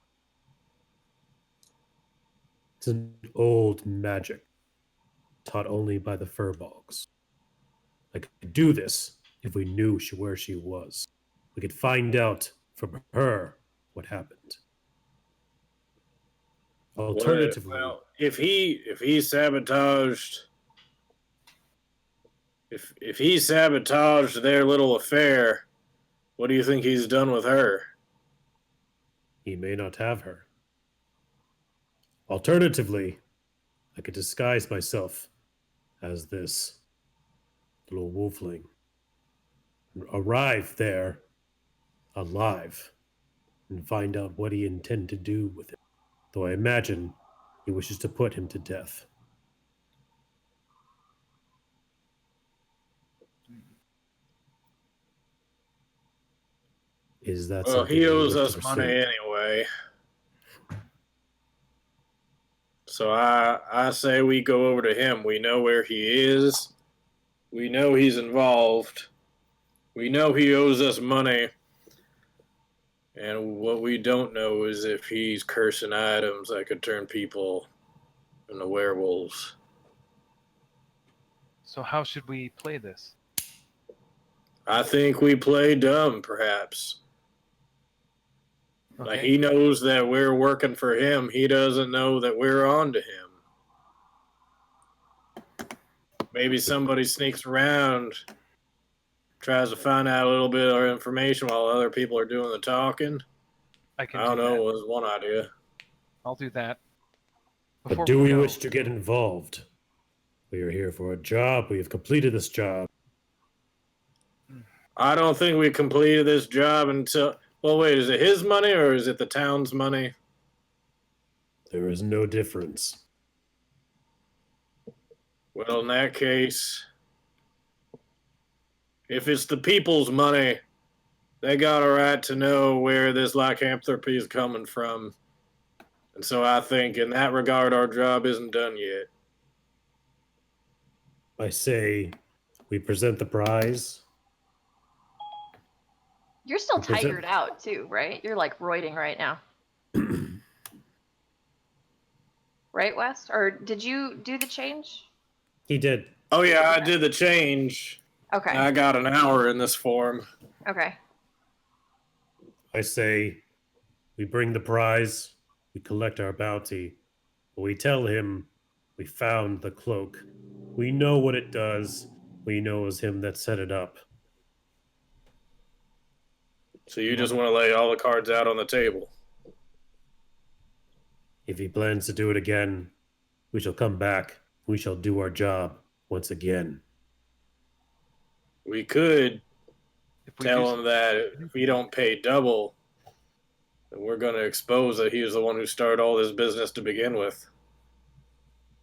It's an old magic, taught only by the furbolgs. I could do this if we knew where she was. We could find out from her what happened. Alternatively, well, if he sabotaged their little affair, what do you think he's done with her? he may not have her. Alternatively, I could disguise myself as this little wolfling, arrive there alive, and find out what he intended to do with it. Though I imagine he wishes to put him to death. Is that Well, something he you owes wish us to money pursue? anyway. So I say we go over to him. We know where he is. We know he's involved. We know he owes us money. And what we don't know is if he's cursing items that could turn people into werewolves. So how should we play this? I think we play dumb, perhaps. Okay. Like he knows that we're working for him. He doesn't know that we're on to him. Maybe somebody sneaks around, tries to find out a little bit of information while other people are doing the talking. I can I don't do know, that. was one idea. I'll do that. But Before do we go, wish to get involved? We are here for a job. We have completed this job. I don't think we completed this job until. Well, wait, is it his money or is it the town's money? There is no difference. Well, in that case, if it's the people's money, they got a right to know where this lycanthropy is coming from. And so I think in that regard, our job isn't done yet. I say we present the prize. You're still We present- tired out too, right? You're like roiding right now. Right, West? Or did you do the change? He did. Oh, yeah, I did the change. Okay. I got an hour in this form. Okay. I say we bring the prize, we collect our bounty, but we tell him we found the cloak. We know what it does. We know it was him that set it up. So you just want to lay all the cards out on the table. If he plans to do it again, we shall come back. We shall do our job once again. We could If we tell do him that if we don't pay double, then we're going to expose that he was the one who started all this business to begin with.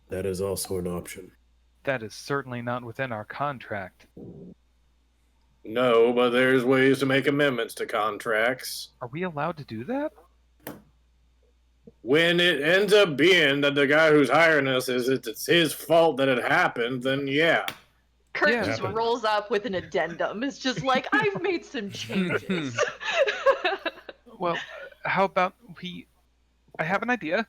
That is also an option. that is certainly not within our contract. No, but there's ways to make amendments to contracts. Are we allowed to do that? When it ends up being that the guy who's hiring us it's his fault that it happened, then yeah. Kurt Yeah. just rolls up with an addendum. It's just like, I've made some changes. Well, how about I have an idea.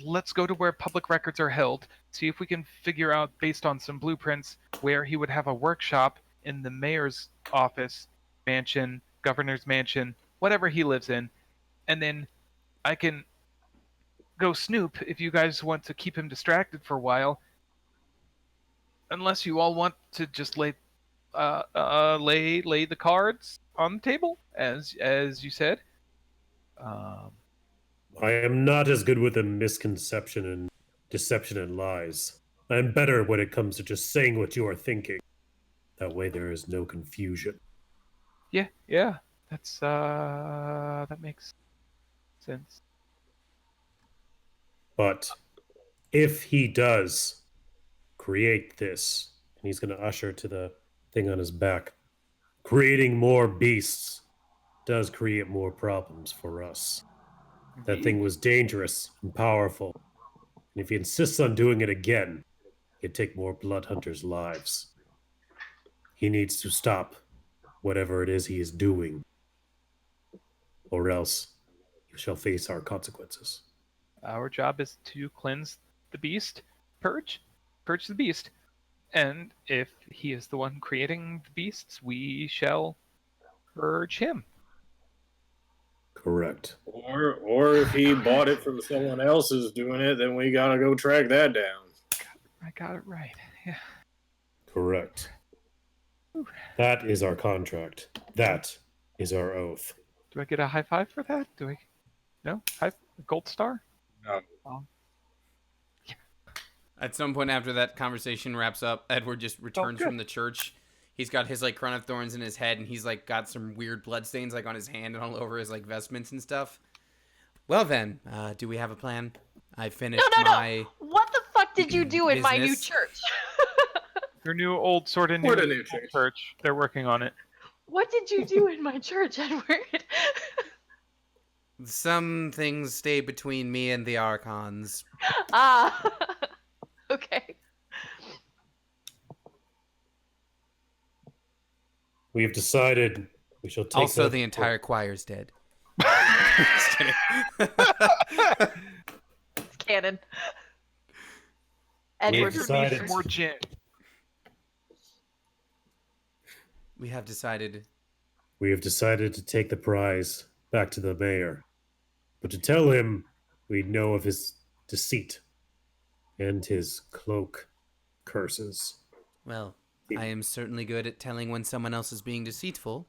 Let's go to where public records are held, see if we can figure out, based on some blueprints, where he would have a workshop in the mayor's office, mansion, governor's mansion, whatever he lives in, and then I can go snoop if you guys want to keep him distracted for a while. Unless you all want to just lay the cards on the table, as you said. I am not as good with a misconception and deception and lies. I am better when it comes to just saying what you are thinking. That way there is no confusion. Yeah, that's that makes sense. But if he does create this, and he's going to usher to the thing on his back, creating more beasts does create more problems for us. That thing was dangerous and powerful. And if he insists on doing it again, it'd take more blood hunters' lives. He needs to stop whatever it is he is doing, or else you shall face our consequences. Our job is to cleanse the beast, purge the beast, and if he is the one creating the beasts, we shall purge him. Correct. Or if he bought it from someone else who's doing it, then we gotta go track that down. I got it right. Yeah. Correct. That is our contract. That is our oath. Do I get a high five for that? Do I? No? Gold star? No. At some point after that conversation wraps up, Edward just returns good. from the church. He's got his like crown of thorns in his head, and he's like got some weird bloodstains like on his hand and all over his like vestments and stuff. Well then, do we have a plan? I finished my. What the fuck did you do in my new business. church? Your new old sort of What new a new church. church. They're working on it. What did you do in my church, Edward? Some things stay between me and the Archons. Ah. Okay. We have decided we shall take Also, that- the entire choir's dead. Just kidding. It's canon. We have Edward decided- Some more gin. We have decided. We have decided to take the prize back to the mayor, but to tell him we know of his deceit and his cloak curses. Well, I am certainly good at telling when someone else is being deceitful.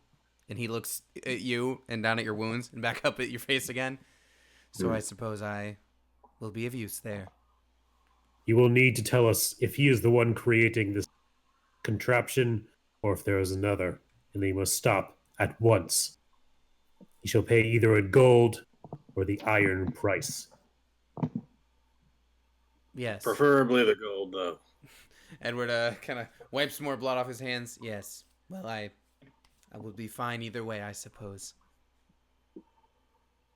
And he looks at you and down at your wounds and back up at your face again. So I suppose I will be of use there. You will need to tell us if he is the one creating this contraption or if there is another, and he must stop at once. He shall pay either in gold or the iron price. Yes. Preferably the gold, though. Edward kind of wipes more blood off his hands. Yes. Well, I will be fine either way, I suppose.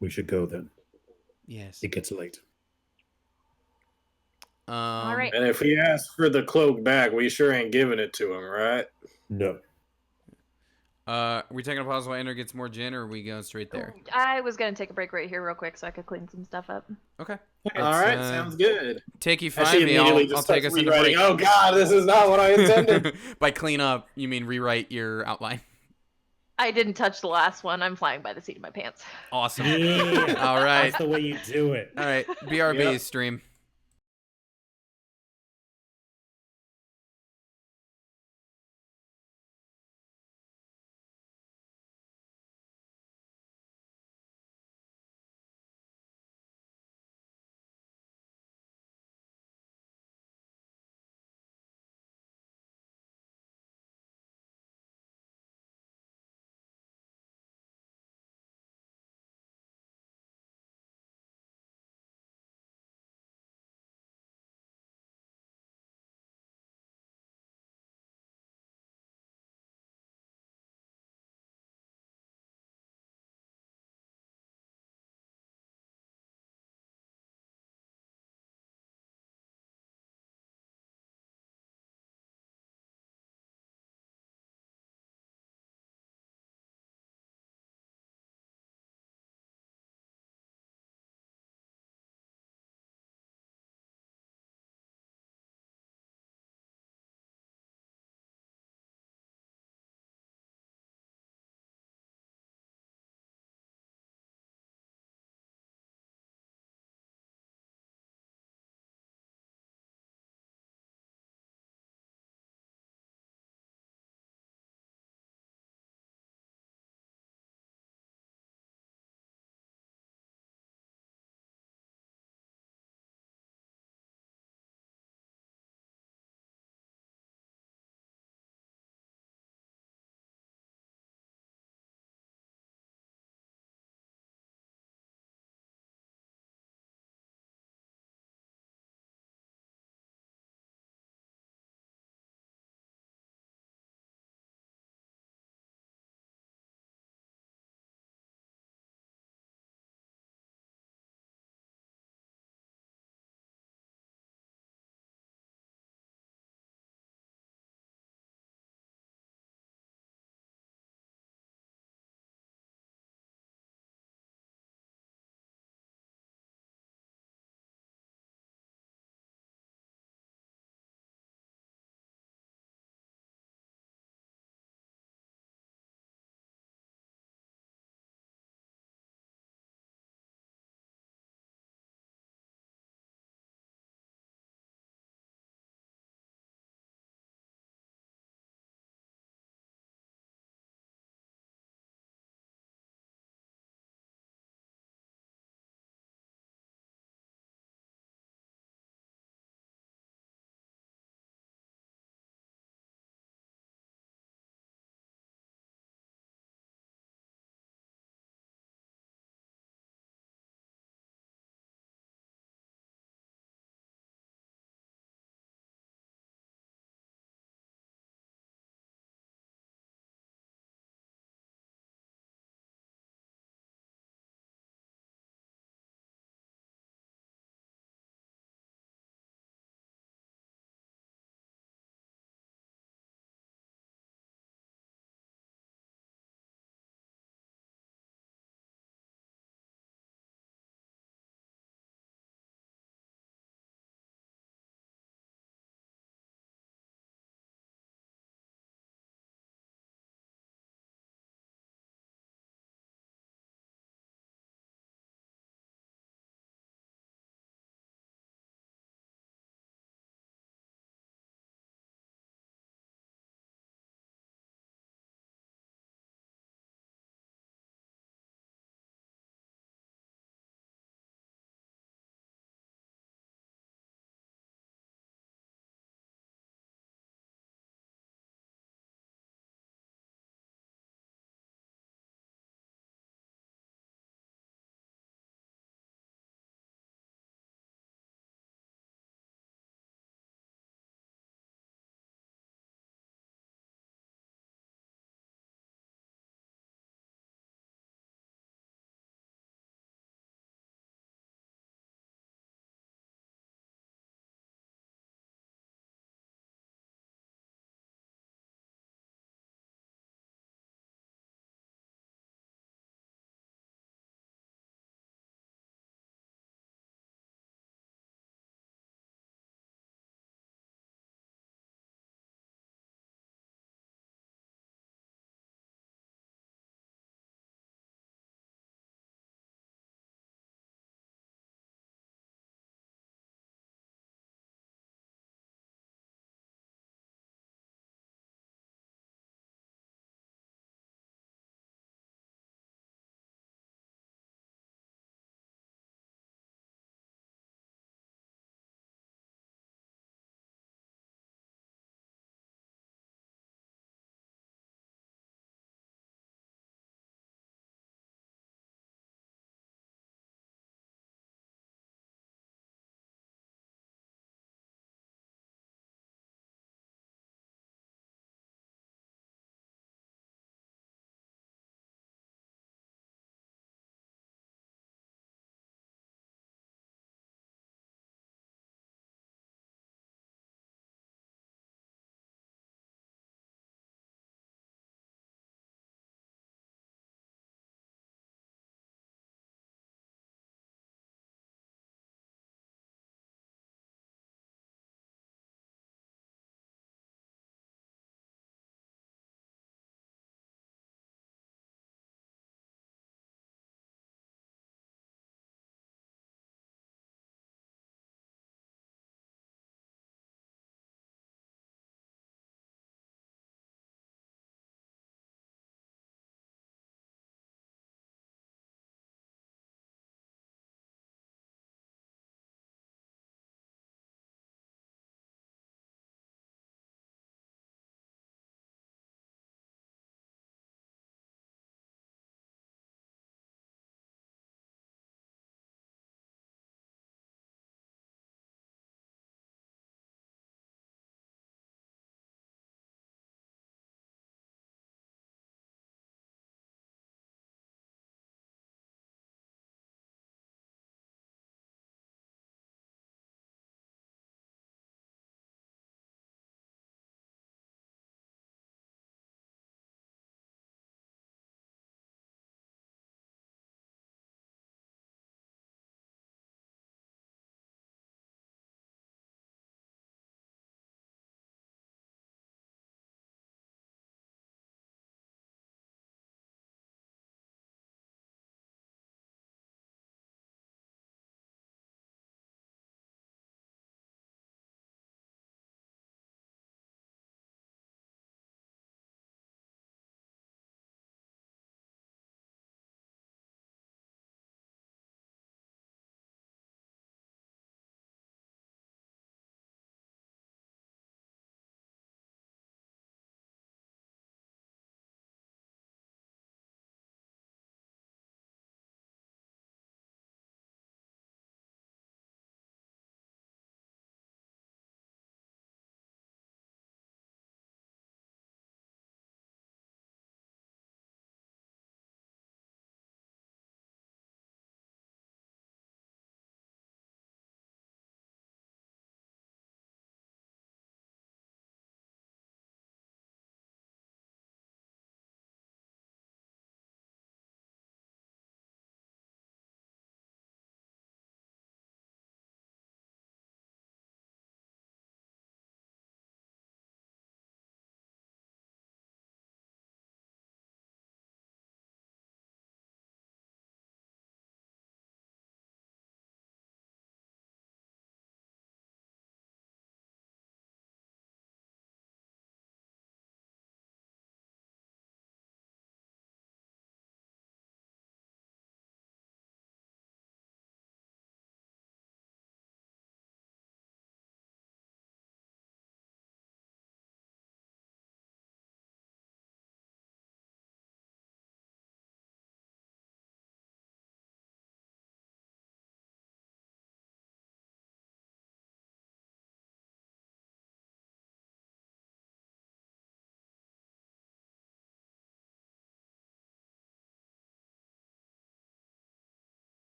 We should go then. Yes. It gets late. All right. And if he asks for the cloak back, we sure ain't giving it to him, right? No. Are we taking a pause while Andrew gets more gin, or are we going straight there? I was gonna take a break right here real quick so I could clean some stuff up. Okay. All right, sounds good. Take you As she 5. immediately I'll just take starts us into break. rewriting. Oh God, this is not what I intended. By clean up, you mean rewrite your outline. I didn't touch the last one. I'm flying by the seat of my pants. Awesome. Yeah. All right. That's the way you do it. All right. BRB Yep. stream.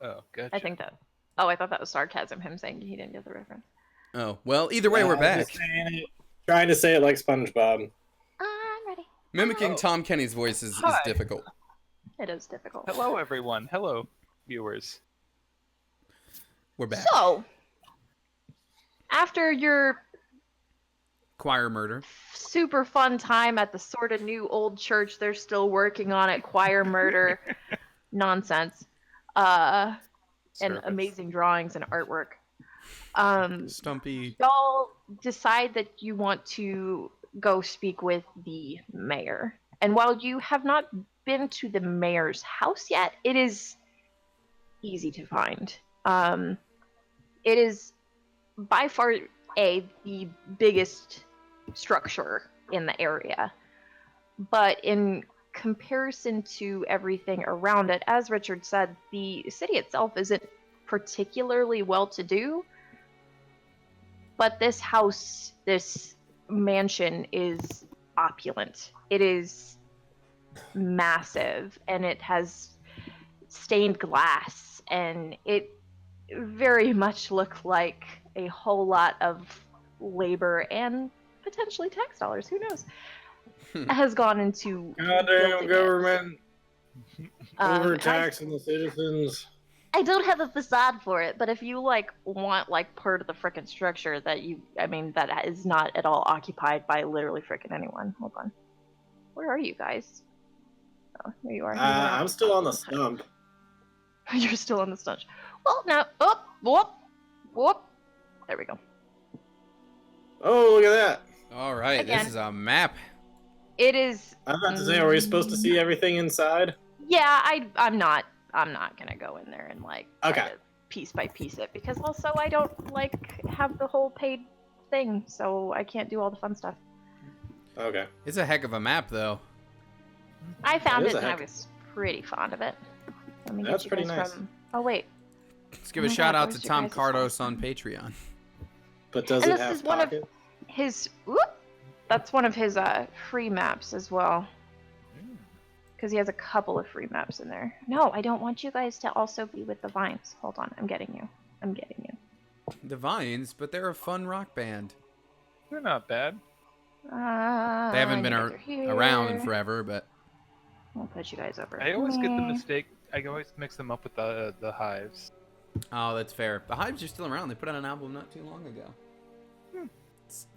Oh, gotcha. I think that. Oh, I thought that was sarcasm. Him saying he didn't get the reference. Oh, well, either way, we're I'm back. just saying it, trying to say it like SpongeBob. I'm ready. Mimicking Oh. Tom Kenny's voice is Hi. difficult. It is difficult. Hello, everyone. Hello, viewers. We're back. So, after your Choir murder. super fun time at the sort of new old church they're still working on it, choir murder nonsense, and Service. amazing drawings and artwork. Stumpy. Y'all decide that you want to go speak with the mayor. And while you have not been to the mayor's house yet, it is easy to find. It is by far the biggest structure in the area. But in comparison to everything around it, as Richard said, the city itself isn't particularly well-to-do. But this house, this mansion is opulent. It is massive, and it has stained glass, and it very much looked like a whole lot of labor and potentially tax dollars, who knows, has gone into Goddamn building it. government Um, overtaxing the citizens. I don't have a facade for it, but if you want part of the frickin' structure that that is not at all occupied by literally frickin' anyone. Hold on. Where are you guys? Oh, there you are. I'm still on the stump. You're still on the stump. Well, now, whoop. There we go. Oh, look at that. All right, Again. this is a map. It is. I was about to say, are we supposed to see everything inside? Yeah, I'm not gonna go in there and try Okay. to piece by piece it, because also I don't have the whole paid thing, so I can't do all the fun stuff. Okay. It's a heck of a map, though. I found That is it a and I heck- was pretty fond of it. Let me get That's you pretty guys nice. from. Oh wait, Let's give Oh a my shout God, out where's to your Tom guys' Cardos phone? on Patreon. But does And it this have is one of- pocket? his that's one of his free maps as well, because he has a couple of free maps in there. No, I don't want you guys to also be with the Vines. Hold on, I'm getting you. The Vines, but they're a fun rock band. They're not bad. They haven't been around in forever, but We'll put you guys over. I always get the me. mistake. I always mix them up with the Hives. oh, that's fair. The Hives are still around. They put out an album not too long ago.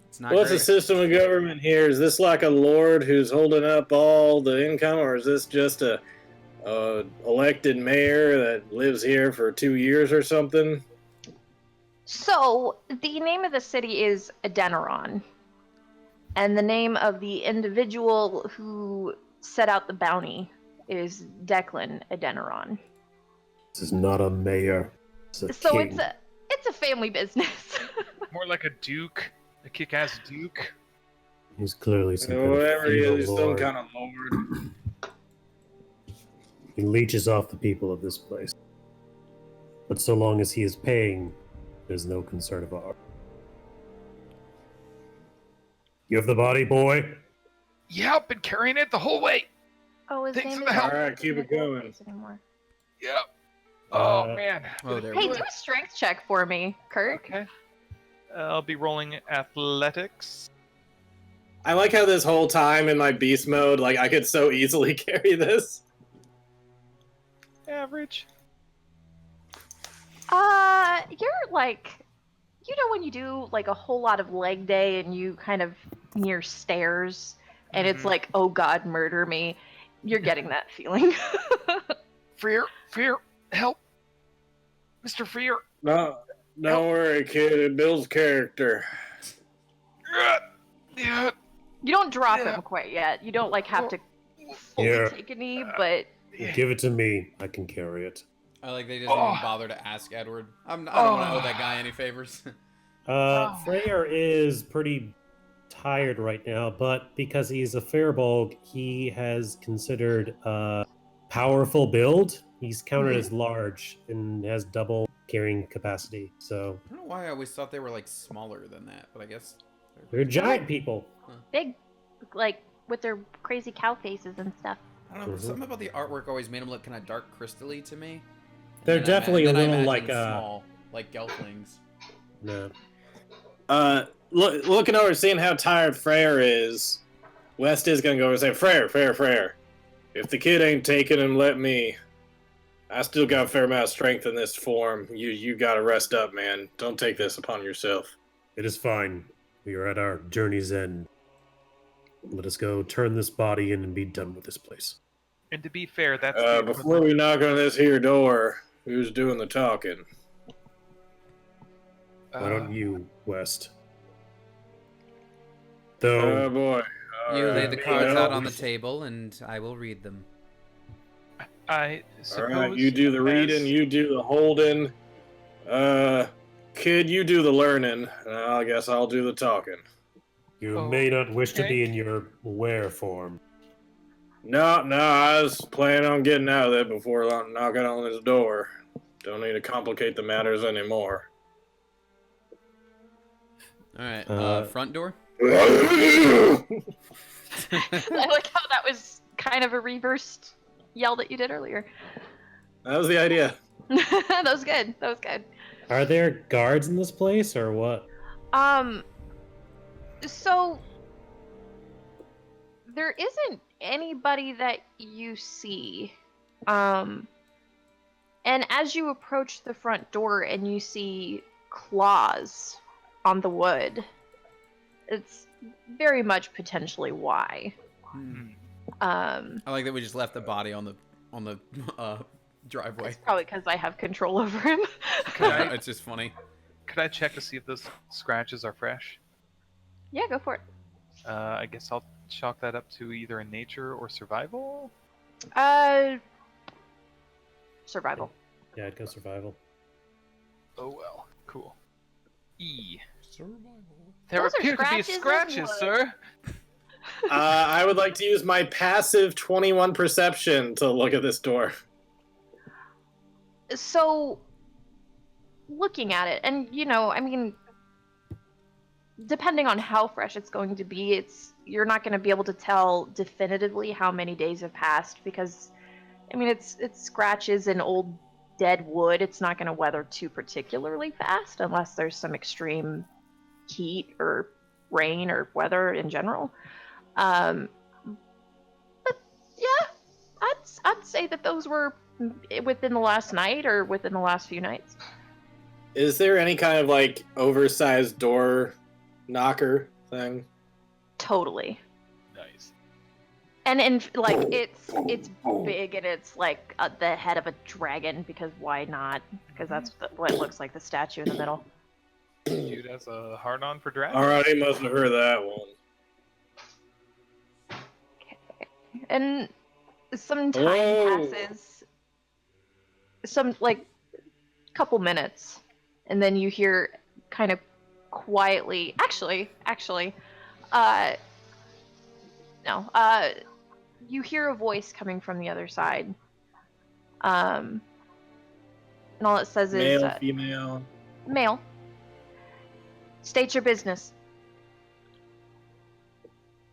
It's not What's the great. system of government here? Is this like a lord who's holding up all the income, or is this just a elected mayor that lives here for 2 years or something? So the name of the city is Adeniron, and the name of the individual who set out the bounty is Declan Adeniron. This is not a mayor. It's a So king. it's a family business. More like a duke, a kick-ass duke. He's clearly some kind of Whoever he feudal is, some lord. kind of lord. He leeches off the people of this place. But so long as he is paying, there's no concern of ours. You have the body, boy? Yeah, I've been carrying it the whole way. Oh, his Thanks name for is the help. not Alright, keep it Nicola going. Face anymore. Yep. Oh Uh, man. Oh, there Hey, we do go. a strength check for me, Kirk. Okay. I'll be rolling athletics. I like how this whole time in my beast mode, I could so easily carry this. Average. You're when you do a whole lot of leg day and you kind of near stairs and it's Mhm. oh God, murder me. You're getting that feeling. Freer, help, Mr. Freer. No, don't worry, kid. It builds character. Yeah. You don't drop Yeah. him quite yet. You don't have to fully Here. take a knee, but Give it to me. I can carry it. I like they just didn't even bother to ask Edward. I don't want to owe that guy any favors. Freyr is pretty tired right now, but because he's a Firbolg, he has considered powerful build. He's counted as large and has double carrying capacity. So I don't know why I always thought they were smaller than that, but I guess they're giant people. big, with their crazy cow faces and stuff. I don't know. Mhm. Something about the artwork always made them look kind of dark crystally to me. They're definitely a and then I little imagine like small, like gelflings. no. Looking over, seeing how tired Freyr is, West is gonna go over and say, Freyr. If the kid ain't taking him, let me. I still got a fair amount of strength in this form. You gotta rest up, man. Don't take this upon yourself. It is fine. We are at our journey's end. Let us go turn this body in and be done with this place. And to be fair, that's the Before we knock on this here door, who's doing the talking? Why don't you, West? Though, Boy. You lay the cards well, out on the table, and I will read them. I suppose. All right, you do the reading, you do the holding. Kid, you do the learning. I guess I'll do the talking. you may not wish to okay. be in your were form. No, I was planning on getting out of there before knocking on this door. Don't need to complicate the matters anymore. All right, front door. I like how that was kind of a reversed yell that you did earlier. That was the idea. That was good. Are there guards in this place or what? So there isn't anybody that you see. And as you approach the front door and you see claws on the wood, it's very much potentially why. I like that we just left the body on the driveway. It's probably because I have control over him. It's just funny. Could I check to see if those scratches are fresh? Yeah, go for it. I guess I'll chalk that up to either a nature or survival. Survival. Yeah, I'd go survival. Oh well, cool. E. Survival. There Those are appear to be scratches in scratches, wood. sir. I would like to use my passive 21 perception to look at this door. So, looking at it, and I mean, depending on how fresh it's going to be, you're not going to be able to tell definitively how many days have passed because, I mean, it's scratches in old dead wood. It's not going to weather too particularly fast unless there's some extreme heat or rain or weather in general. But yeah, I'd say that those were within the last night or within the last few nights. Is there any kind of like oversized door knocker thing? Totally. Nice. And like it's big and it's like the head of a dragon because why not? Because that's what it looks like, the statue in the middle. Dude has a hard-on for dragons. All right, he must have heard that one. Okay. And some time Hello? passes, some like couple minutes, and then you hear kind of quietly. Actually, no. You hear a voice coming from the other side. And all it says is Male, female. male. State your business.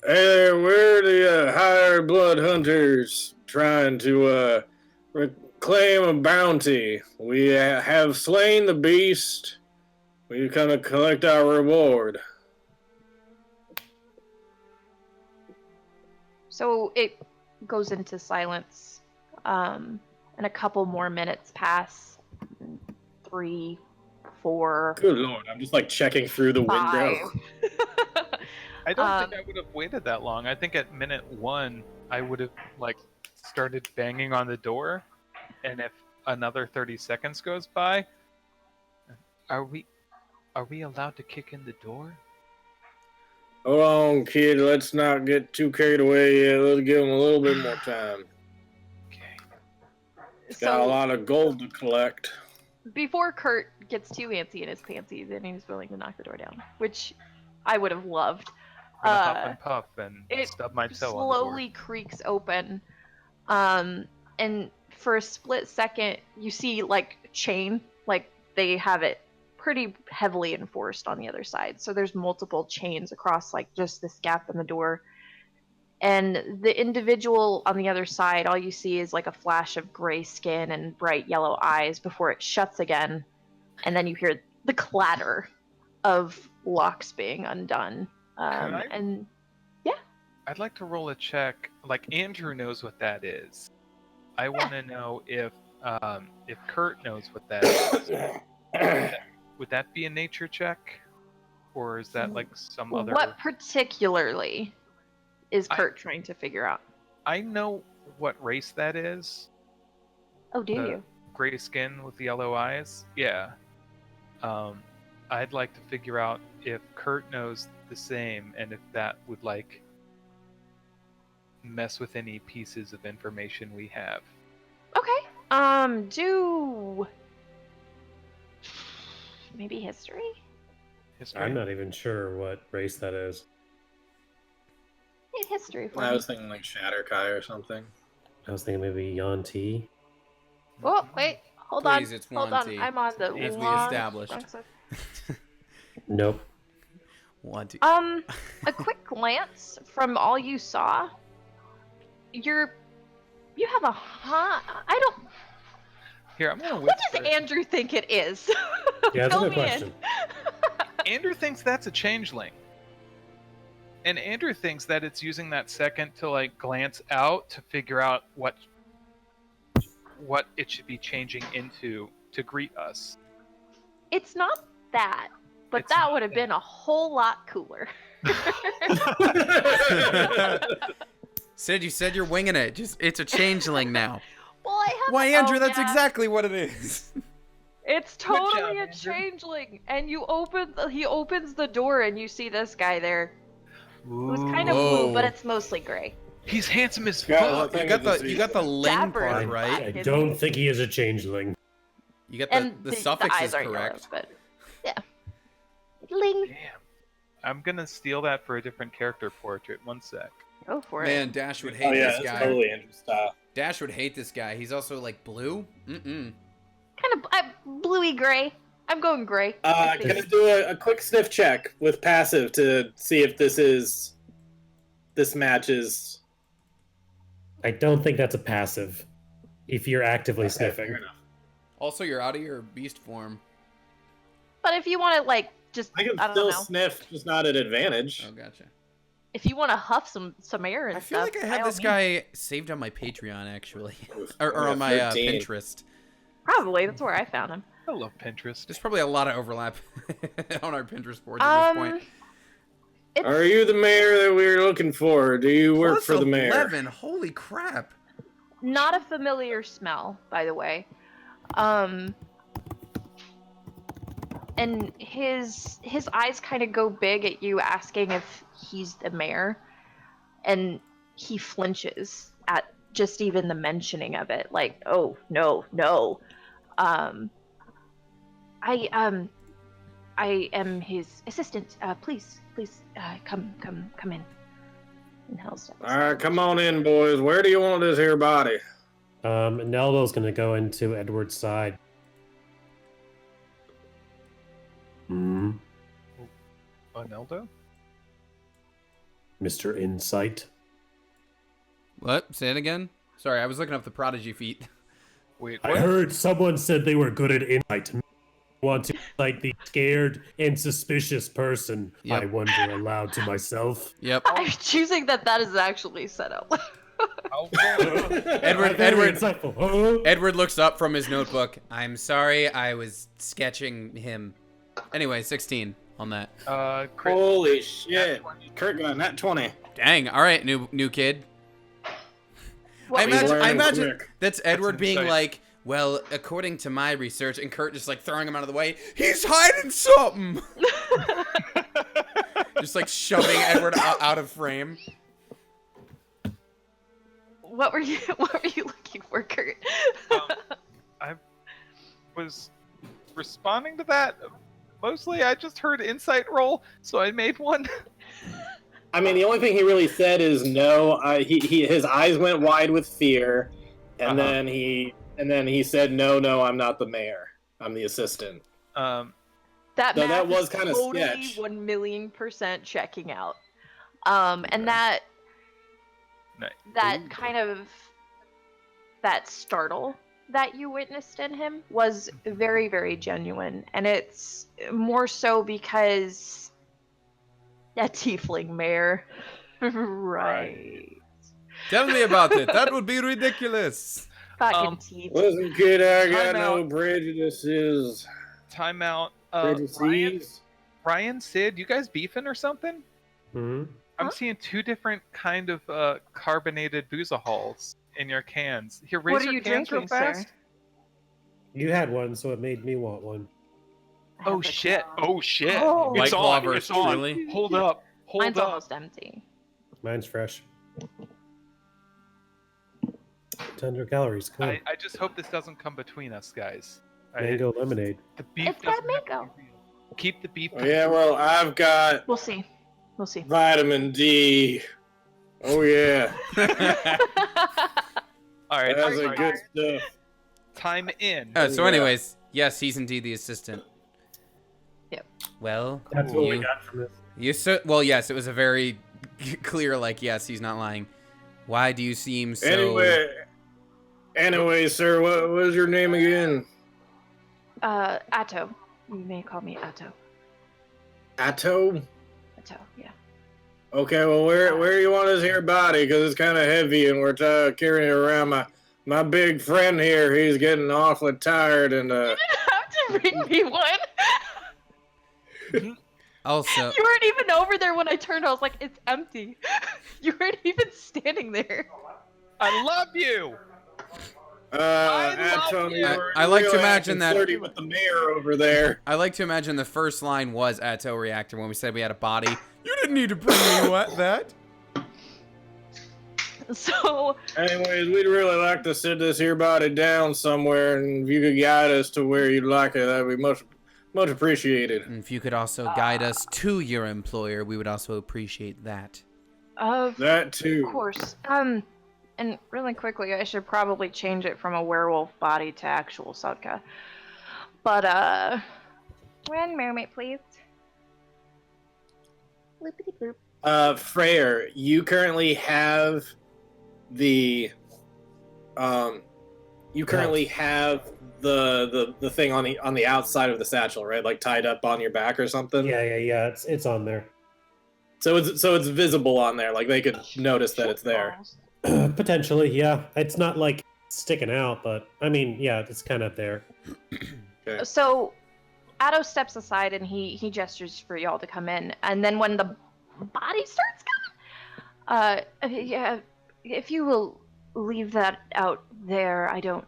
Hey there, we're the hired blood hunters trying to reclaim a bounty. We have slain the beast. We come to collect our reward. So it goes into silence, and a couple more minutes pass. 3, 4, Good lord, I'm just like checking through the window. 5. I don't think I would have waited that long. I think at minute 1, I would have like started banging on the door, and if another 30 seconds goes by, are we allowed to kick in the door? Hold on, kid. Let's not get too carried away yet. Let's give him a little bit more time. Okay. Got a So lot of gold to collect. before Kurt gets too antsy in his pantsies and he's willing to knock the door down, which I would have loved, I'm gonna huff and puff and it stub my toe slowly creaks open, and for a split second you see like chain, like they have it pretty heavily enforced on the other side, so there's multiple chains across like just this gap in the door, And the individual on the other side, all you see is like a flash of gray skin and bright yellow eyes before it shuts again. And then you hear the clatter of locks being undone. And I'd like to roll a check. Like Andrew knows what that is. I want to know if Kurt knows what that is. Would that be a nature check, or is that like some other? What particularly is Kurt trying to figure out? I know what race that is. Oh, do you? Gray skin with yellow eyes. Yeah. I'd like to figure out if Kurt knows the same, and if that would like mess with any pieces of information we have. Okay. Do maybe history? I'm not even sure what race that is. History for I me. was thinking like Shatterkai or something. I was thinking maybe Yanti. Oh, wait. Hold Please, on. it's Hold on. Wanty, I'm on the as we wrong established. side. Nope. Want to? A quick glance from all you saw. You have a I don't. Here, I'm gonna What whisper. does Andrew think it is? Yeah, that's a Fill good me question. Andrew thinks that's a changeling. And Andrew thinks that it's using that second to like glance out to figure out what it should be changing into to greet us. It's not that, but It's that not would have been a whole lot cooler. Sid, you said you're winging it. It's a changeling now. Well, I have. Why, Andrew? Oh, That's yeah. exactly what it is. It's Good job, totally a Andrew. changeling, and he opens the door, and you see this guy there. Who's kind of Whoa. blue, but it's mostly gray. He's handsome as Yeah, fuck. You got the ling Dapper. part I right. don't think he is a changeling. You got And the suffix eyes is aren't correct. yellow, but yeah. Ling. Damn. I'm gonna steal that for a different character portrait. One sec. Go for Man, it. Dash would hate Oh yeah, this that's guy. totally Andrew style. Dash would hate this guy. He's also like blue. Kind of bluey gray. I'm going gray. Gonna do a quick sniff check with passive to see if this matches. I don't think that's a passive. If you're actively Okay, fair sniffing. enough. Also, you're out of your beast form. But if you want to, like, just I can don't still know. sniff, just not at advantage. Oh, gotcha. If you want to huff some air and I feel stuff, like I by had all this means. guy saved on my Patreon actually, Oof, or on my 13. Pinterest. Probably that's where I found him. I love Pinterest. There's probably a lot of overlap on our Pinterest boards at this point. It's, Are you the mayor that we were looking for? Do you work Plus for the mayor? 11. Holy crap! not a familiar smell, by the way. And his eyes kind of go big at you, asking if he's the mayor, and he flinches at just even the mentioning of it. Like, oh no. I am his assistant. Please, come in. And he'll step All right, come on in, boys. Where do you want this here body? Neldo's going to go into Edward's side. Neldo? Mr. Insight. What? Say it again. Sorry, I was looking up the prodigy feat. Wait, I what? heard someone said they were good at insight. Want to like the scared and suspicious person. Yep. I wonder aloud to myself. Yep. I'm choosing that is actually set up. Edward- Very insightful. Huh? Edward looks up from his notebook. I'm sorry, I was sketching him. Anyway, 16 on that. Crit. Holy shit. Kurt got that 20. Dang. All right, new kid. What I were you- imagine learning quick. that's Edward being insight. like, well, according to my research, and Kurt just like throwing him out of the way. He's hiding something. Just like shoving Edward out of frame. What were you looking for, Kurt? I was responding to that. Mostly, I just heard insight roll, so I made one. I mean, the only thing he really said is no. His eyes went wide with fear, and then he said, "No, I'm not the mayor. I'm the assistant." That No, that math was is kinda totally sketch. 1,000,000% checking out. And that Nice. that kind of that startle that you witnessed in him was very, very genuine, and it's more so because that tiefling mayor, right? Tell me about it. That would be ridiculous. Fucking teeth. Listen, kid, I got Time no out. prejudices. Timeout. Prejudices? Ryan, Sid, you guys beefing or something? Hmm. I'm Huh? seeing two different kind of carbonated boozaholes in your cans. Here, raise What are your you cans real drinking, sir? fast. You had one, so it made me want one. I Oh have the shit! can. Oh shit! Oh. White It's Claw on! versus It's on! Truly. Hold up! Hold Mine's up! almost empty. Mine's fresh. 100 calories. Come on. I just hope this doesn't come between us, guys. Mango lemonade. The beef It's got doesn't have to be mango. real. Keep the beef. Oh, yeah, well, I've got We'll see. We'll see. vitamin D. Oh, yeah. All right. That's all a right. good stuff. Time in. So, Yeah. anyways, yes, he's indeed the assistant. Yep. Well, That's what we you, got from this. well, yes, it was a very clear, like, yes, he's not lying. Why do you seem so? Anyway, sir, what was your name again? Atto. You may call me Atto. Atto? Atto, yeah. Okay, well, where you want his here body? Because it's kind of heavy, and we're carrying it around. My big friend here, he's getting awfully tired, and You didn't have to bring me one. Also, You weren't even over there when I turned. I was like, it's empty. You weren't even standing there. I love you. Atto, I like to imagine that- flirty with the mayor over there. I like to imagine the first line was Atto reactor when we said we had a body. You didn't need to bring me that. So, Anyways, we'd really like to sit this here body down somewhere, and if you could guide us to where you'd like it, that'd be much appreciated. And if you could also guide us to your employer, we would also appreciate that. of That too. course. And really quickly, I should probably change it from a werewolf body to actual Sudka. But, one moment, please. Bloopity bloop. Freyr, you currently have the the thing on the outside of the satchel, right? Like tied up on your back or something. Yeah. It's on there. So it's visible on there. Like they could notice that it's there. Potentially, yeah. It's not like sticking out, but I mean, yeah, it's kind of there. Okay. So, Atto steps aside and he gestures for y'all to come in. And then when the body starts coming, yeah, if you will leave that out there, I don't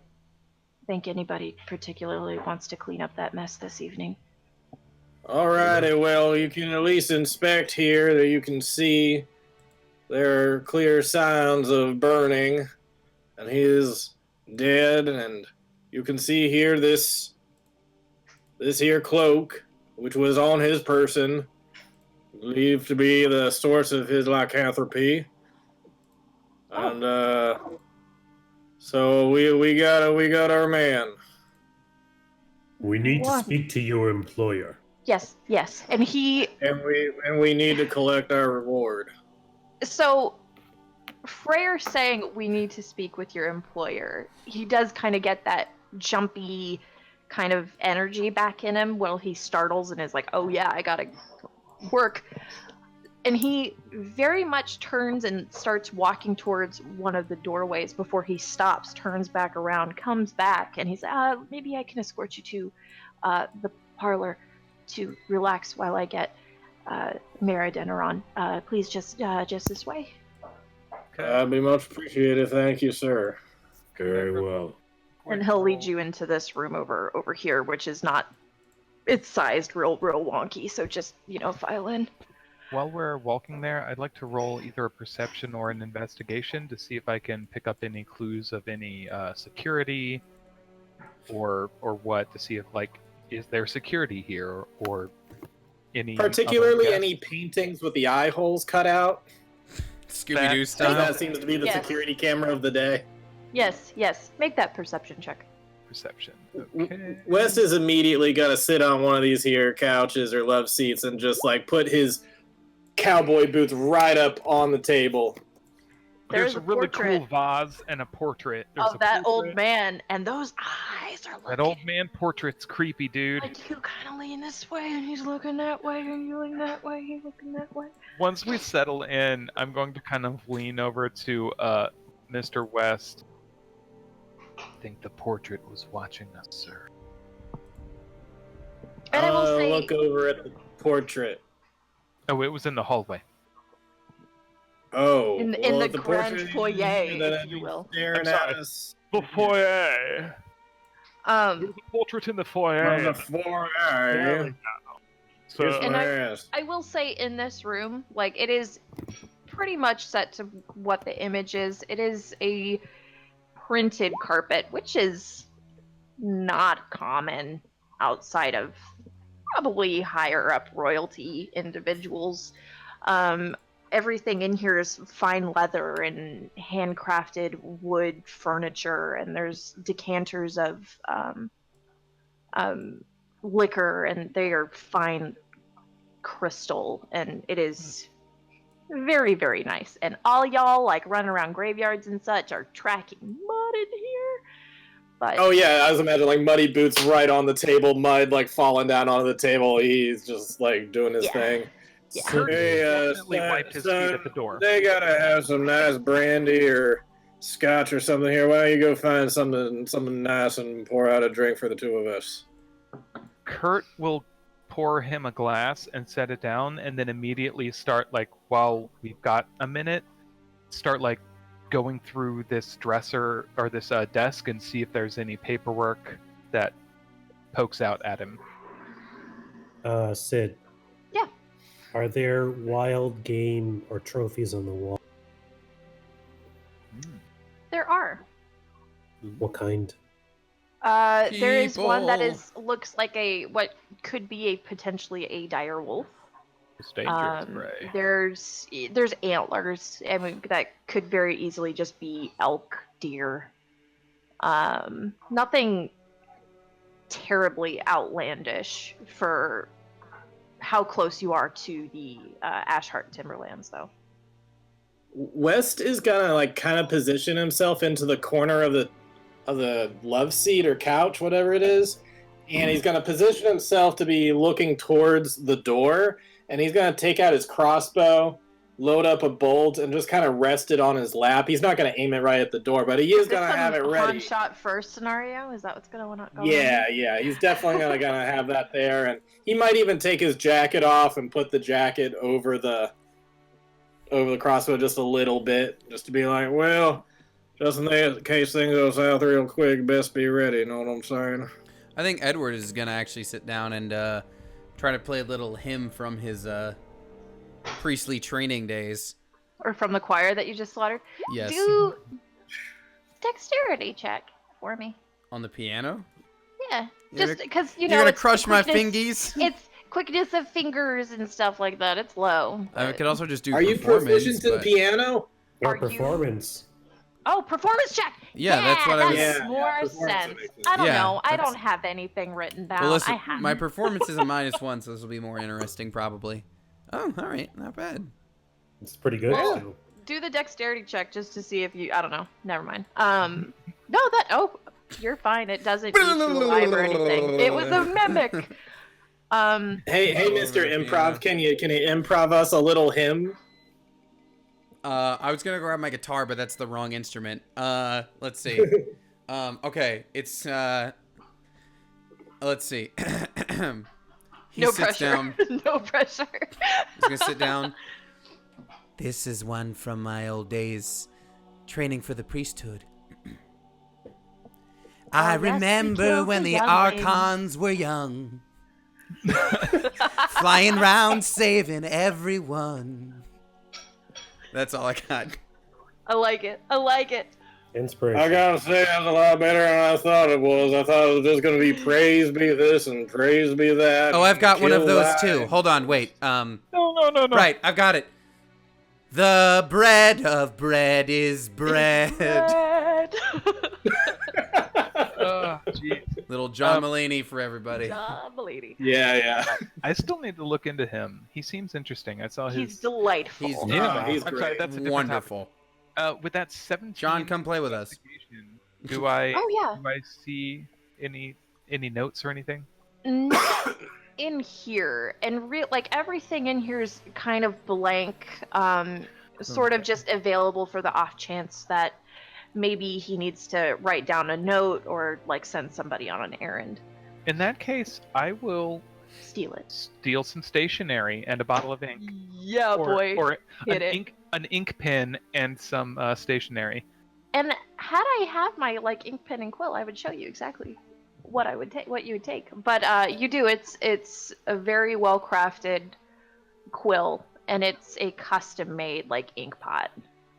think anybody particularly wants to clean up that mess this evening. Alrighty, well, you can at least inspect here that you can see there are clear signs of burning, and he is dead, and you can see here this here cloak, which was on his person, believed to be the source of his lycanthropy. And so we got our man. We need to What? speak to your employer. Yes. And And we need to collect our reward. so Freyr saying we need to speak with your employer. He does kind of get that jumpy kind of energy back in him while he startles and is like, "Oh yeah, I gotta work." And he very much turns and starts walking towards one of the doorways before he stops, turns back around, comes back, and he's, maybe I can escort you to the parlor to relax while I get Mara Deneron. Please just this way. That'd be much appreciated. Thank you, sir. Very well. And he'll lead you into this room over here, which is not, it's sized real wonky, so just, file in. While we're walking there, I'd like to roll either a perception or an investigation to see if I can pick up any clues of any security, or what, to see if is there security here or any Particularly other any guests? paintings with the eye holes cut out. Scooby-Doo Because style. that seems to be the Yes. security camera of the day. Yes. Make that perception check. Perception. Okay. Wes is immediately gonna sit on one of these here couches or love seats and just put his cowboy boots right up on the table. There's a really cool vase and a portrait. There's of that old man, and those eyes are looking. That old man portrait's creepy, dude. Like, you kind of lean this way, and he's looking that way, and you lean that way, he's looking that way. Once we settle in, I'm going to kind of lean over to Mr. West. I think the portrait was watching us, sir. And I will say, look over at the portrait. Oh, it was in the hallway. Oh, in the grand foyer, if you will. Staring at us. The foyer. There's a portrait in the foyer. The foyer. So, And I will say, in this room, like, it is pretty much set to what the image is. It is a printed carpet, which is not common outside of probably higher up royalty individuals. Everything in here is fine leather and handcrafted wood furniture, and there's decanters of liquor, and they are fine crystal, and it is very, very nice. And all y'all, like, running around graveyards and such are tracking mud in here. But oh yeah, I was imagining like muddy boots right on the table, mud like falling down onto the table. He's just like doing his thing. Yeah. Kurt Hey, definitely wiped his feet at the door. They gotta have some nice brandy or scotch or something here. Why don't you go find something nice and pour out a drink for the two of us? Kurt will pour him a glass and set it down, and then immediately start, like, while we've got a minute, start, like, going through this dresser or this desk and see if there's any paperwork that pokes out at him. Sid. Yeah. Are there wild game or trophies on the wall? there are. What kind? There is one that People. looks like what could be potentially a dire wolf. It's dangerous, Ray. There's antlers. I mean, that could very easily just be elk, deer. Nothing terribly outlandish for how close you are to the Ashheart Timberlands, though. West is gonna kind of position himself into the corner of the love seat or couch, whatever it is, and he's gonna position himself to be looking towards the door, and he's gonna take out his crossbow, load up a bolt, and just kind of rest it on his lap. He's not gonna aim it right at the door, but he is gonna have it ready. One shot first scenario? Is that what's gonna go on? Yeah, he's definitely gonna have that there, and he might even take his jacket off and put the jacket over the crossbow just a little bit, just to be like, well, just in case things go south real quick, best be ready. You know what I'm saying? I think Edward is gonna actually sit down and try to play a little hymn from his priestly training days. Or from the choir that you just slaughtered? Yes. Do dexterity check for me. On the piano. Yeah, You're just because You're gonna it's crush my quickness- fingies. It's quickness of fingers and stuff like that. It's low. I but- could also just do. Are you proficient in but- piano? Or Are you- performance? Oh, performance check. Yeah, that's what I was. That makes Yeah, more performance sense. makes sense. I don't Yeah, know. I that's- don't have anything written down. Well, listen, I have. my performance is a -1, so this will be more interesting, probably. Oh, all right, not bad. It's pretty good. Well, too. Do the dexterity check just to see if you. I don't know. Never mind. No, that. Oh, you're fine. It doesn't eat you alive or anything. It was a mimic. Hey, Mr. Improv, can you improv us a little hymn? I was gonna grab my guitar, but that's the wrong instrument. Let's see. Okay, it's let's see. He No sits pressure. down. No pressure. He's gonna sit down. This is one from my old days, training for the priesthood. I yes, we remember killed when the the younglings. archons were young, flying round saving everyone. That's all I got. I like it. I like it. Inspiration. I gotta say, that's a lot better than I thought it was. I thought it was just gonna be praise be this and praise be that. Oh, I've got one of kill those that. too. Hold on, wait. No. Right, I've got it. The bread of bread is bread. Bread. Geez. Little John Mulaney for everybody. Lady. Yeah. I still need to look into him. He seems interesting. I saw his. He's delightful. He's Yeah, he's I'm sorry, great. that's a different Wonderful. With that 17. John, come play with us. investigation, Do I Oh yeah. do I see any notes or anything? Not in here, and like everything in here is kind of blank. Sort of just available for the off chance that maybe he needs to write down a note or like send somebody on an errand. In that case, I will Steal it. steal some stationery and a bottle of ink, Yeah, boy. or Hit it. an ink pen and some stationery. And had I have my like ink pen and quill, I would show you exactly what I would take, what you would take. But you do. It's a very well crafted quill, and it's a custom made like ink pot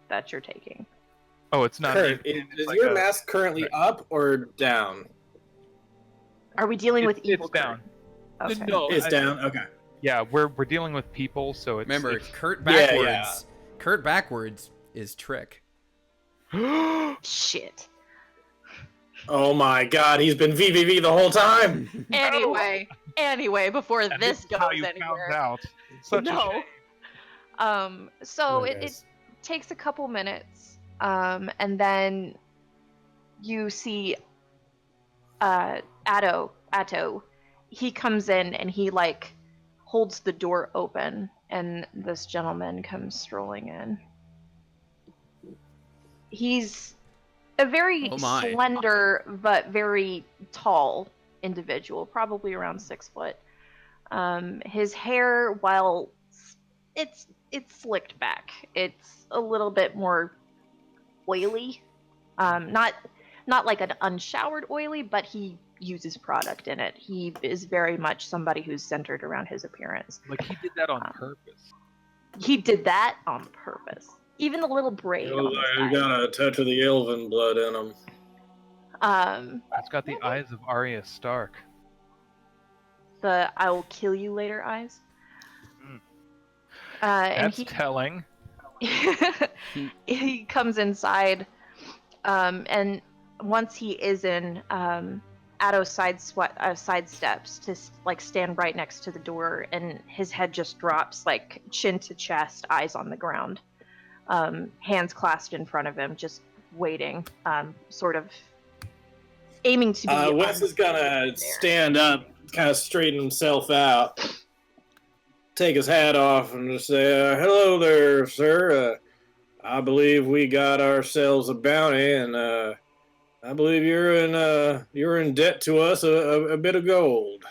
that you're taking. Oh, it's not. Kurt, ink pen, it's is like your a- mask currently up or down? Are we dealing with evil? It's down. Kurt? Okay. No, It's down. Okay. Yeah, we're dealing with people, so it's. Remember, it's... Kurt Yeah, backwards. yeah. Kurt backwards is trick. Shit. Oh my God, he's been VVV the whole time. Anyway, before And this is how goes you anywhere. found out. Such a No. shame. So Right, it guys. takes a couple minutes, and then you see Atto. He comes in and he like holds the door open, and this gentleman comes strolling in. He's a very Oh my. slender but very tall individual, probably around 6 foot. His hair, while it's slicked back, it's a little bit more oily. Not like an unshowered oily, but he uses product in it. He is very much somebody who's centered around his appearance. Like he did that on purpose. He did that on purpose. Even the little braid on the You side. got a touch of the elven blood in him. It's got the eyes of Arya Stark. The "I will kill you later" eyes. Mm. And That's telling. he comes inside, and once he is in, Atto sidesteps to like stand right next to the door, and his head just drops like chin to chest, eyes on the ground, hands clasped in front of him, just waiting, sort of aiming to be. Wes is gonna stand up, kind of straighten himself out, take his hat off, and just say, "Hello there, sir. I believe we got ourselves a bounty, and I believe you're in debt to us a bit of gold."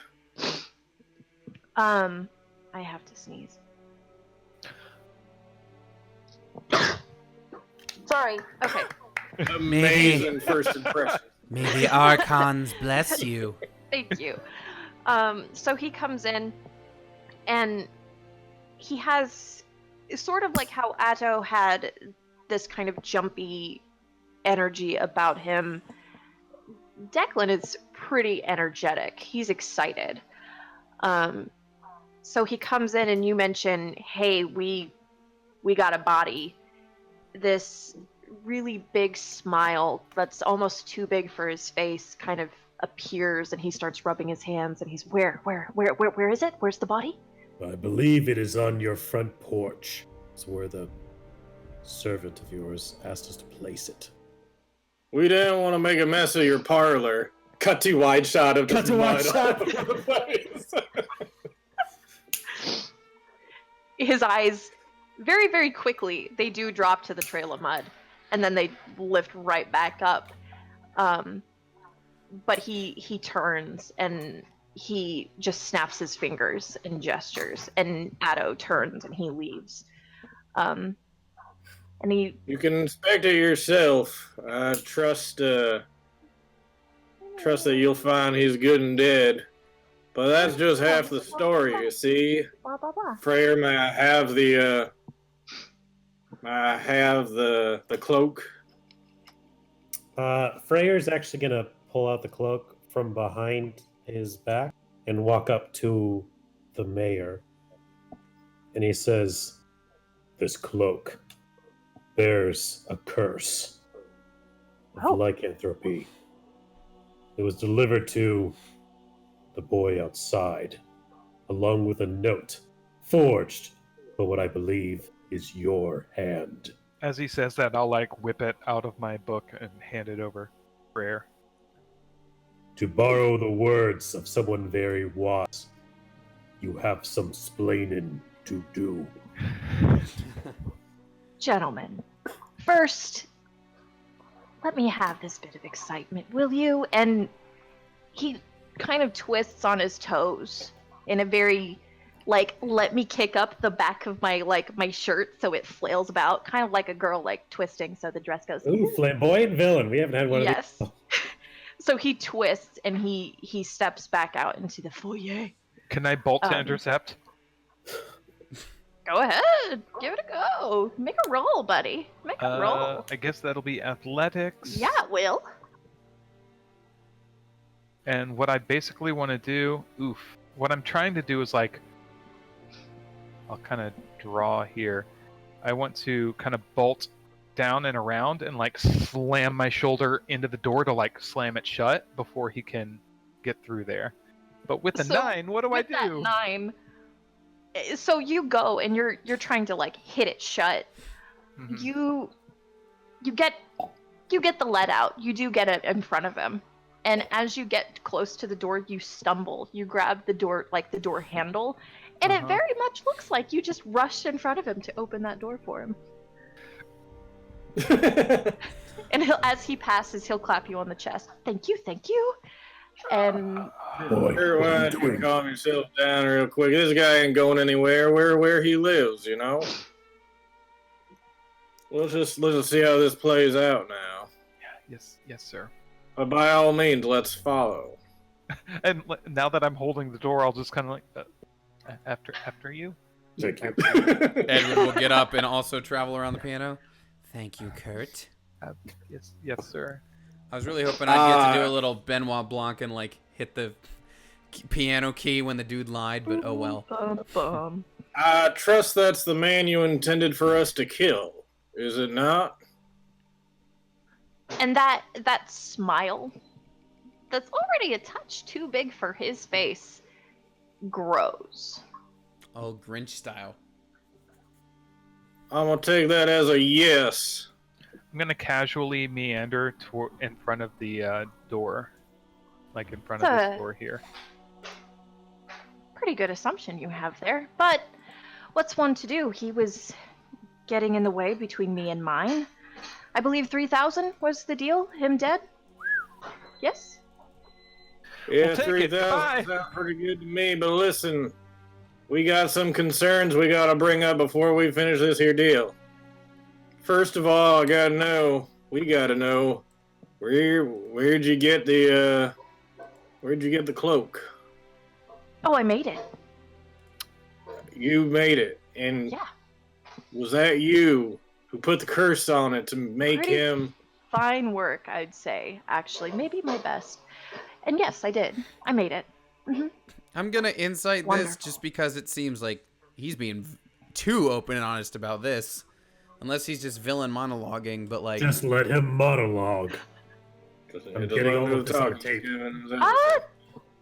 I have to sneeze. Sorry. Okay. Amazing first impression. May the archons bless you. Thank you. So he comes in, and he has sort of like how Atto had this kind of jumpy energy about him. Declan is pretty energetic. He's excited. So he comes in, and you mention, "Hey, we got a body." This really big smile that's almost too big for his face kind of appears, and he starts rubbing his hands, and he's, where is it? Where's the body? I believe it is on your front porch. It's where the servant of yours asked us to place it. We didn't want to make a mess of your parlor. Cut to wide shot of Cut to wide shot. all over the place. His eyes, very, very quickly, they do drop to the trail of mud, and then they lift right back up. But he turns, and he just snaps his fingers and gestures, and Atto turns, and he leaves. And he... You can inspect it yourself. I trust that you'll find he's good and dead. But that's just half the story, you see. Blah, blah, blah. Freyr, may I have the cloak? Freyr's actually gonna pull out the cloak from behind his back and walk up to the mayor. And he says, "This cloak bears a curse of lycanthropy. It was delivered to the boy outside, along with a note forged by what I believe is your hand." As he says that, I'll like whip it out of my book and hand it over. Prayer. To borrow the words of someone very wise, you have some splaining to do. Gentlemen, first, let me have this bit of excitement, will you? And he kind of twists on his toes in a very, like, let me kick up the back of my shirt so it flails about, kind of like a girl, like, twisting so the dress goes. Ooh, flamboyant villain. We haven't had one Yes. of these. So he twists and he steps back out into the foyer. Can I bolt to intercept? Go ahead, give it a go. Make a roll, buddy. Make a roll. I guess that'll be athletics. Yeah, it will. And what I basically want to do, what I'm trying to do is like, I'll kind of draw here. I want to kind of bolt down and around and like slam my shoulder into the door to like slam it shut before he can get through there. But with a 9, what do I With that do? 9, so you go and you're trying to like hit it shut. Mhm. You get the lead out. You do get it in front of him. And as you get close to the door, you stumble. You grab the door, like the door handle, and it very much looks like you just rushed in front of him to open that door for him. And as he passes, he'll clap you on the chest. Thank you, thank you. And Boy, Sure, what are why you don't you doing? calm yourself down real quick? This guy ain't going anywhere. Where he lives, you know. Let's just see how this plays out now. Yes, sir. But by all means, let's follow. And now that I'm holding the door, I'll just kind of like, after you. Thank you. Edward will get up and also travel around the piano. Thank you, Kurt. Yes, sir. I was really hoping I'd get to do a little Benoit Blanc and like hit the piano key when the dude lied, but oh well. bum. I trust that's the man you intended for us to kill, is it not? And that smile, that's already a touch too big for his face, grows. Oh, Grinch style. I'm gonna take that as a yes. I'm gonna casually meander in front of the door, like in front of this door here. Pretty good assumption you have there, but what's one to do? He was getting in the way between me and mine. I believe 3,000 was the deal. Him dead? Yes? Yeah, We'll take it. 3,000 Bye. sounds pretty good to me, but listen, we got some concerns we gotta bring up before we finish this here deal. First of all, we gotta know, where'd you get the cloak? Oh, I made it. You made it, and Yeah. was that you who put the curse on it to make Pretty him? Fine work, I'd say. Actually, maybe my best. And yes, I did. I made it. I'm gonna insight this Wonderful. just because it seems like he's being too open and honest about this. Unless he's just villain monologuing, but like... Just let him monologue. I'm getting all of this on talk. tape.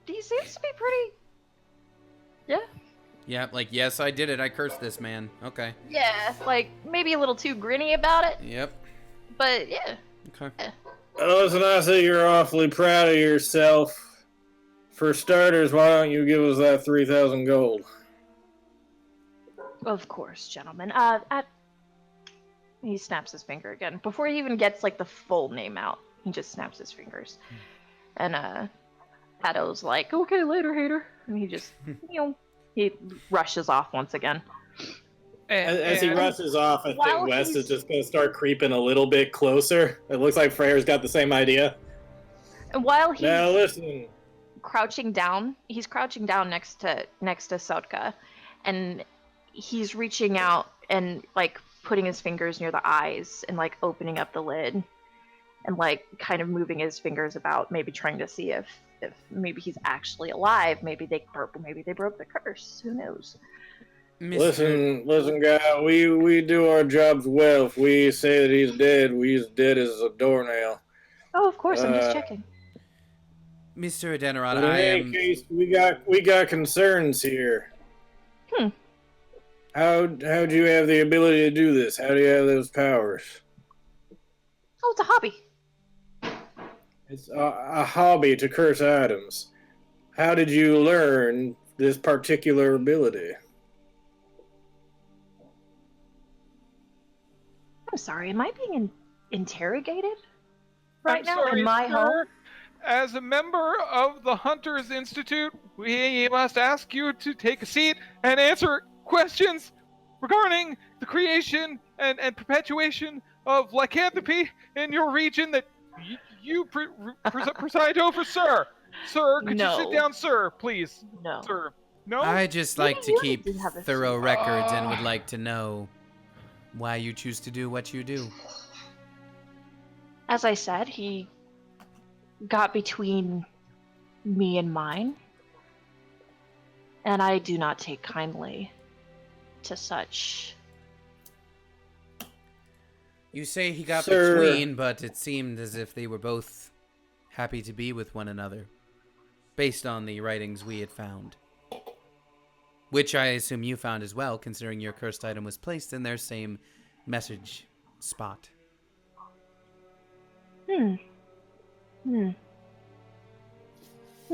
He seems to be pretty. Yeah. Yeah, like, yes, I did it. I cursed this man. Okay. Yeah, like maybe a little too grinny about it, Yep. but yeah. Okay. Listen, I say you're awfully proud of yourself. For starters, why don't you give us that 3,000 gold? Of course, gentlemen. He snaps his finger again. Before he even gets like the full name out, he just snaps his fingers. And Addo's like, okay, later, hater. And he just, he rushes off once again. As he rushes off, I While think Wes he's- is just going to start creeping a little bit closer. It looks like Freyr's got the same idea. And while he's Now listen, crouching down, he's crouching down next to Sotka, and he's reaching out and like putting his fingers near the eyes and like opening up the lid and like kind of moving his fingers about, maybe trying to see if maybe he's actually alive. Maybe they broke the curse. Who knows? listen, guy. We do our jobs well. If we say that he's dead, he's dead as a doornail. Oh, of course. I'm just checking. Mr. Adenarod, But in I any am... case, we got concerns here. How'd you have the ability to do this? How do you have those powers? Oh, it's a hobby. It's a hobby to curse items. How did you learn this particular ability? I'm sorry, am I being interrogated right I'm now sorry, in my sir. home? As a member of the Hunters Institute, we must ask you to take a seat and answer questions regarding the creation and perpetuation of lycanthropy in your region that you preside over, sir. Sir, could you sit No. down, sir, please? No. Sir. No? I just Maybe like to you keep need to have a thorough seat. records and would like to know why you choose to do what you do. As I said, he got between me and mine, and I do not take kindly to such. You say he got Sir. between, but it seemed as if they were both happy to be with one another, based on the writings we had found. Which I assume you found as well, considering your cursed item was placed in their same message spot. No,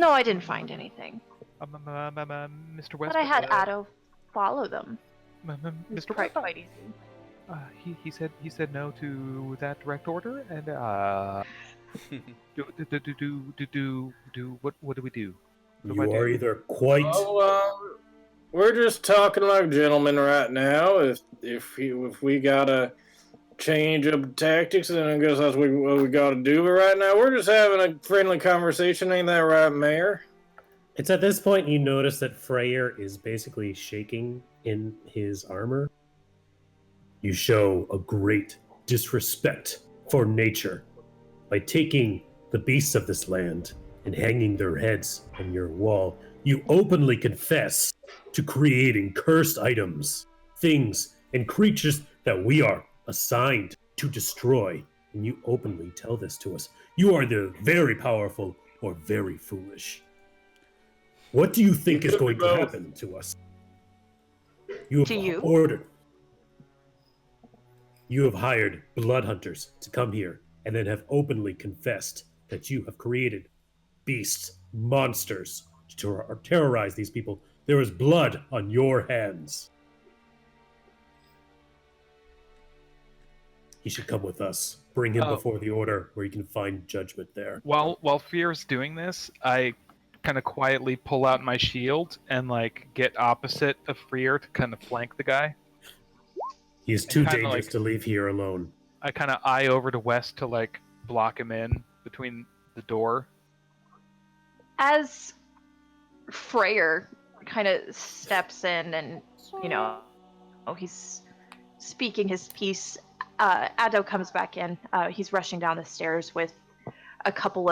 I didn't find anything. Mr. West. But I had Addo follow them. It was Mr. quite West. easy. He said no to that direct order, and what do we do? What do I You do? are either quite. Oh, we're just talking like gentlemen right now. If we gotta change up tactics, then I guess that's what we gotta do. But right now, we're just having a friendly conversation. Ain't that right, Mayor? It's at this point you notice that Freyr is basically shaking in his armor. You show a great disrespect for nature by taking the beasts of this land and hanging their heads on your wall. You openly confess to creating cursed items, things, and creatures that we are assigned to destroy. And you openly tell this to us. You are either very powerful or very foolish. What do you think is going to happen to us? You have ordered. You have hired blood hunters to come here and then have openly confessed that you have created beasts, monsters to terrorize these people. There is blood on your hands. He should come with us. Bring him before the order where you can find judgment there. While Fear's doing this, I kind of quietly pull out my shield and get opposite of Fear to kind of flank the guy. He is too dangerous to leave here alone. I kind of eye over to West to block him in between the door. As Freyr kind of steps in and, he's speaking his piece, Addo comes back in. He's rushing down the stairs with a couple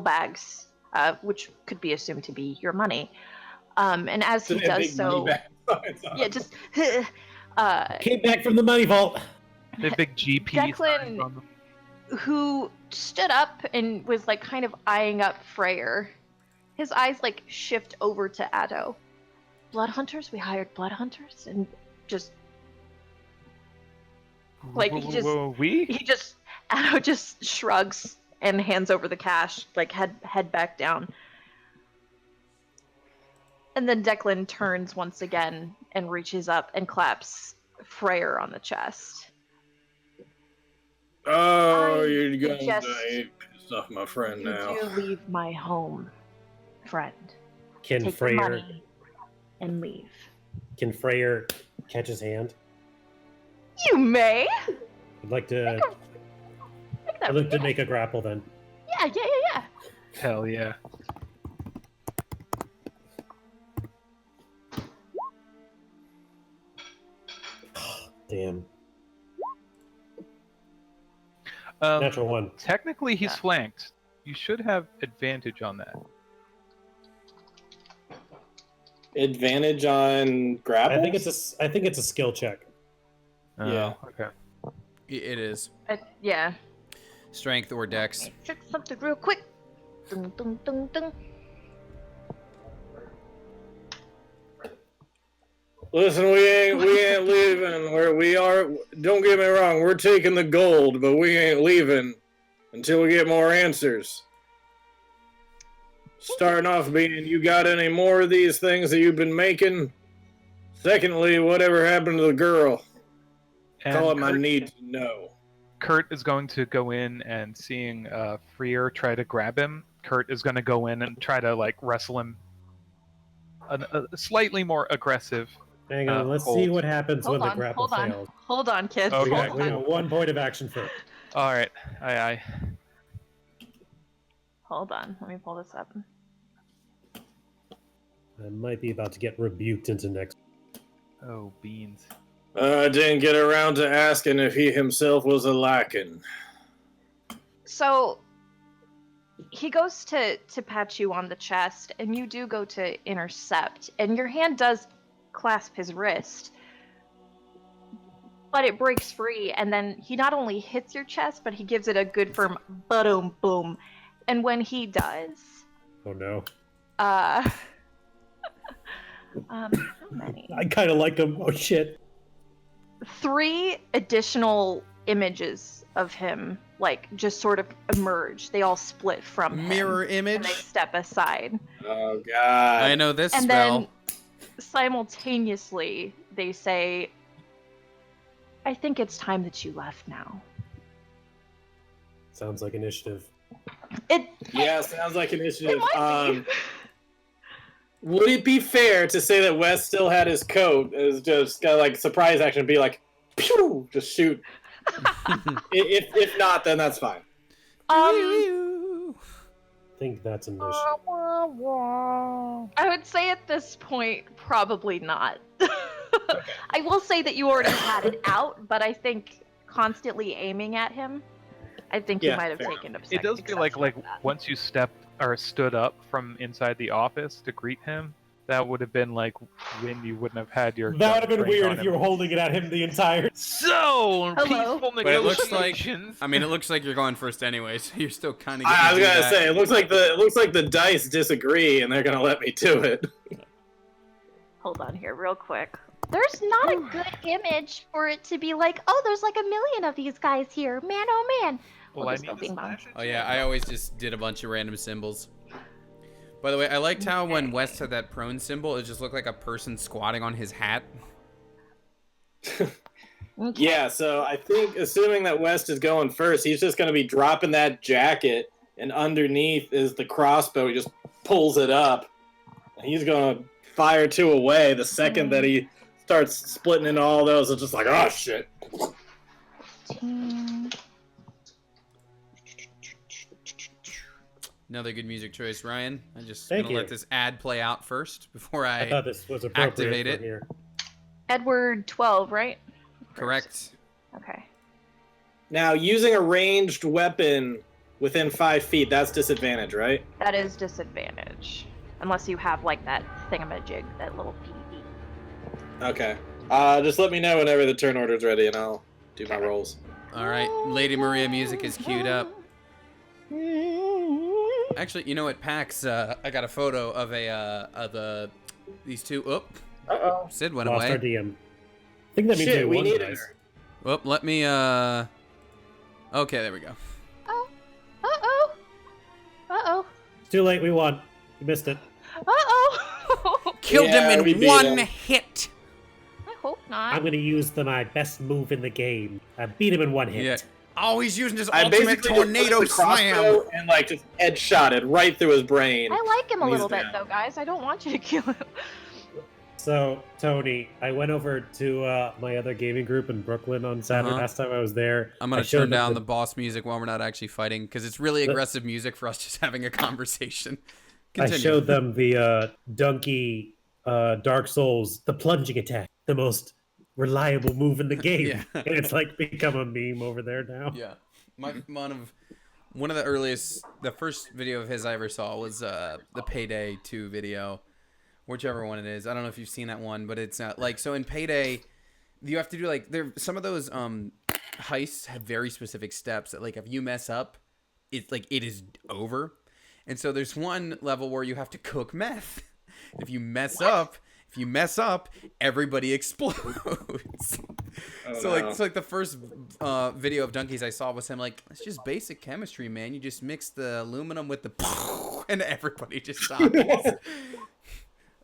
bags, which could be assumed to be your money. And as he does so, yeah, just came back from the money vault. The big GP. Declan, who stood up and was kind of eyeing up Freyr, his eyes shift over to Addo. Blood hunters? We hired blood hunters, and just Addo just shrugs and hands over the cash, head back down. And then Declan turns once again and reaches up and claps Freyr on the chest. Oh, you're going to piss off my friend now. You leave my home, friend. Can Take Freyr the money and leave. Can Freyr catch his hand? You may. I'd like to. I'd like to make a grapple then. Yeah. Hell yeah. Damn. Natural one. Technically, he's flanked. You should have advantage on that. Advantage on grapple? I think it's a skill check. Yeah. Okay. It is. Yeah. Strength or dex. Fix something real quick. Dun, dun, dun, dun. Listen, we ain't leaving where we are. Don't get me wrong, we're taking the gold, but we ain't leaving until we get more answers. Starting off being, you got any more of these things that you've been making? Secondly, whatever happened to the girl? And Call it my Kurt, need to know. Kurt is going to go in and seeing Freer try to grab him. Kurt is going to go in and try to like wrestle him. A slightly more aggressive. Hang on, let's hold. see what happens when Hold the on, grapple hold on, fails. hold on, kids. Okay. We Hold got on. 1 point of action for it. All right, aye. Hold on, let me pull this up. I might be about to get rebuked into next. Oh, beans. I didn't get around to asking if he himself was a Lycan. So he goes to pat you on the chest, and you do go to intercept, and your hand does clasp his wrist, but it breaks free, and then he not only hits your chest, but he gives it a good firm boom boom. And when he does, Oh no. how many? I kind of like him. Oh shit. 3 additional images of him, like, just sort of emerge. They all split from him. Mirror And image. they step aside. Oh, God. I know this And spell. then simultaneously, they say, I think it's time that you left now. Sounds like initiative. Yeah, sounds like initiative. It might be. Would it be fair to say that Wes still had his coat? Is just got like surprise action, be like, pew, just shoot. if not, then that's fine. I think that's initiative. I would say at this point, probably not. I will say that you already had it out, but I think constantly aiming at him, I think you Yeah, might have fair taken It does feel like exception to that. once you stepped or stood up from inside the office to greet him, that would have been like when you wouldn't have had your. That would have been gun weird trained if on you were him. holding it at him the entire. So Hello? peaceful But it looks like- negotiations. I mean, it looks like you're going first anyway, so you're still kind of. I was gonna say, it looks like the dice disagree, and they're gonna let me do it. Hold on here, real quick. There's not a good image for it to be like, oh, there's like 1,000,000 of these guys here. Man, oh man. Well, We'll I just go need to bing bong. smash it. Oh yeah, I always just did a bunch of random symbols. By the way, I liked how when West had that prone symbol, it just looked like a person squatting on his hat. Okay. Yeah, so I think, assuming that West is going first, he's just gonna be dropping that jacket, and underneath is the crossbow. He just pulls it up, and he's gonna fire 2 away. The second that he starts splitting into all those, it's just like, oh shit. 15. Another good music choice, Ryan. I'm just Thank gonna you. let this ad play out first before I I thought this was appropriate activate for it. here. Edward 12, right? correct. Okay. Now, using a ranged weapon within 5 feet, that's disadvantage, right? That is disadvantage. Unless you have like that thingamajig, that little PvP. Okay. Just let me know whenever the turn order's ready, and I'll do my rolls. All right, Lady Maria music is queued up. Actually, you know what, Pax? I got a photo of these two. Oop, Uh-oh. Sid went Lost our away. DM. I think that means Shit, we won, needed guys. her. Oop, let me. Okay, there we go. Oh. Uh-oh. Uh-oh. It's too late. We won. You missed it. Uh-oh. Killed Yeah, him we in beat one him. hit. I hope not. I'm gonna use my best move in the game. I beat him in 1 hit. Yeah. Oh, he's using his I ultimate basically just tornado took the crossbow slam. and like just headshot it right through his brain. I like him a He's little bit down. though, guys. I don't want you to kill him. So, Tony, I went over to my other gaming group in Brooklyn on Saturday. Uh-huh. Last time I was there. I'm gonna I showed turn them down the boss music while we're not actually fighting because it's really aggressive music for us just having a conversation. I Continue. showed them the Donkey Dark Souls, the plunging attack, the most reliable move in the game. Yeah. And it's like become a meme over there now. Yeah, one of the earliest, the first video of his I ever saw was the Payday 2 video, whichever one it is. I don't know if you've seen that one, but it's like, so in Payday, you have to do like some of those heists have very specific steps that like if you mess up, it's like it is over. And so there's one level where you have to cook meth. If you mess up, If you mess up, everybody explodes. Oh, So no. like the first video of Donkeys I saw was him like, it's just basic chemistry, man. You just mix the aluminum with the and everybody just dies.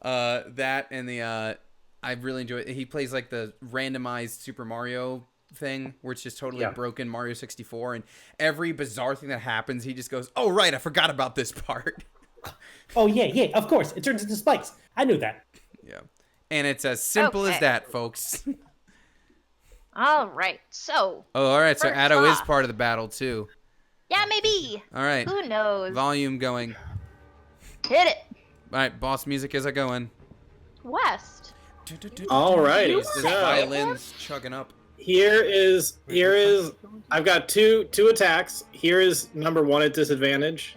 That and the I really enjoy it. He plays like the randomized Super Mario thing where it's just totally broken Mario 64, and every bizarre thing that happens, he just goes, "Oh right, I forgot about this part." Oh yeah, of course. It turns into spikes. I knew that. Yeah. And it's as simple as Okay. that, folks. All right. So. Oh, all right. So First Addo is off. part of the battle too. Yeah, maybe. All right. Who knows? Volume going. Hit it. All right, boss music is going. West. Alrighty, You This so violins chugging up. here is I've got two attacks. Here is number 1 at disadvantage.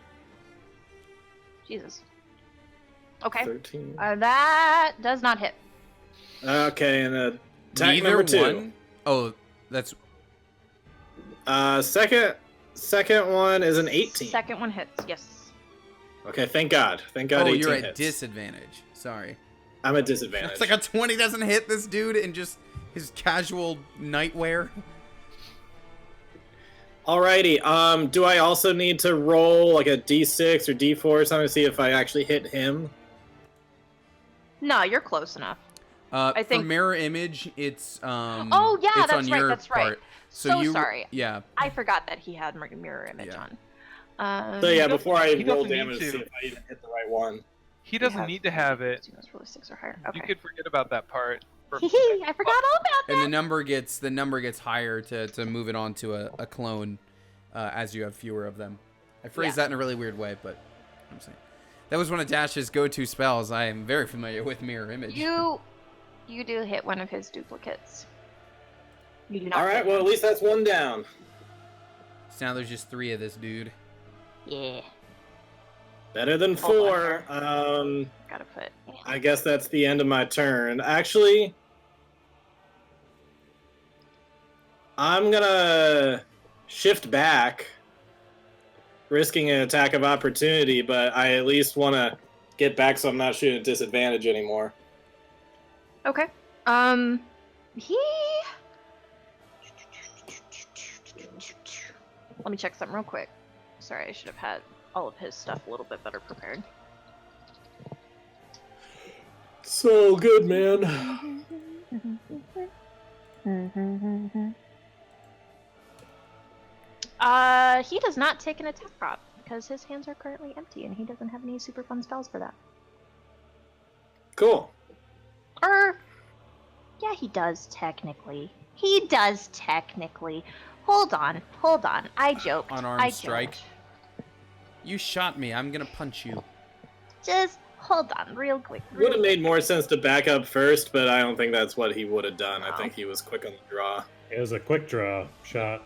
Jesus. Okay. 13. That does not hit. Okay, and attack Neither number 2. one. Oh, that's Second one is an 18. Second one hits. Yes. Okay, thank God. Thank God 18 you're at hits. disadvantage. Sorry. I'm at disadvantage. It's like a 20 doesn't hit this dude in just his casual nightwear. Alrighty, do I also need to roll like a d6 or d4 or something to see if I actually hit him? No, you're close enough. For think- mirror image, it's Oh yeah, it's that's on right. your That's right. part. So you, sorry. Yeah. I forgot that he had mirror image Yeah. on. So yeah, before I he roll doesn't need damage to to. see if I even hit the right one. He doesn't need to have it. Let's roll a 6 or higher. You Okay. could forget about that part. I forgot all about that. And the number gets higher to move it on to a clone as you have fewer of them. I phrased that in a really weird way, but I'm saying that was one of Dash's go-to spells. I am very familiar with mirror image. You do hit one of his duplicates. You do not. Alright, hit well at him. least that's one down. So now there's just 3 of this dude. Yeah. Better than Hold 4. Gotta put. I guess that's the end of my turn. Actually, I'm gonna shift back, risking an attack of opportunity, but I at least want to get back so I'm not shooting at disadvantage anymore. Okay. He. Let me check something real quick. Sorry, I should have had all of his stuff a little bit better prepared. So good, man. He does not take an attack prop because his hands are currently empty and he doesn't have any super fun spells for that. Cool. Yeah, he does technically. He does technically. Hold on. I joked. Unarmed I strike. joked. You shot me. I'm gonna punch you. Just hold on, real quick. Would have made more sense to back up first, but I don't think that's what he would have done. I Wow. think he was quick on the draw. It was a quick draw shot.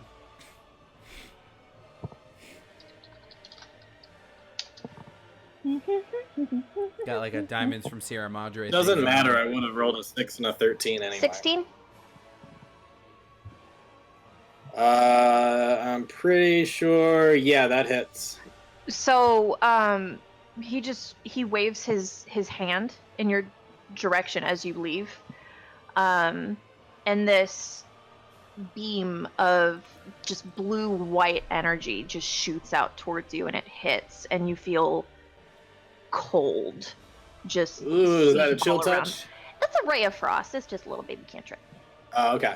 Got like a diamonds from Sierra Madre. Doesn't thing going matter. on. I would have rolled a 6 and a 13 anyway. 16? I'm pretty sure. Yeah, that hits. So, he waves his hand in your direction as you leave. And this beam of just blue-white energy just shoots out towards you and it hits and you feel cold. Just Ooh, is that a seep chill all around. touch? That's a ray of frost. It's just a little baby cantrip. Oh, okay.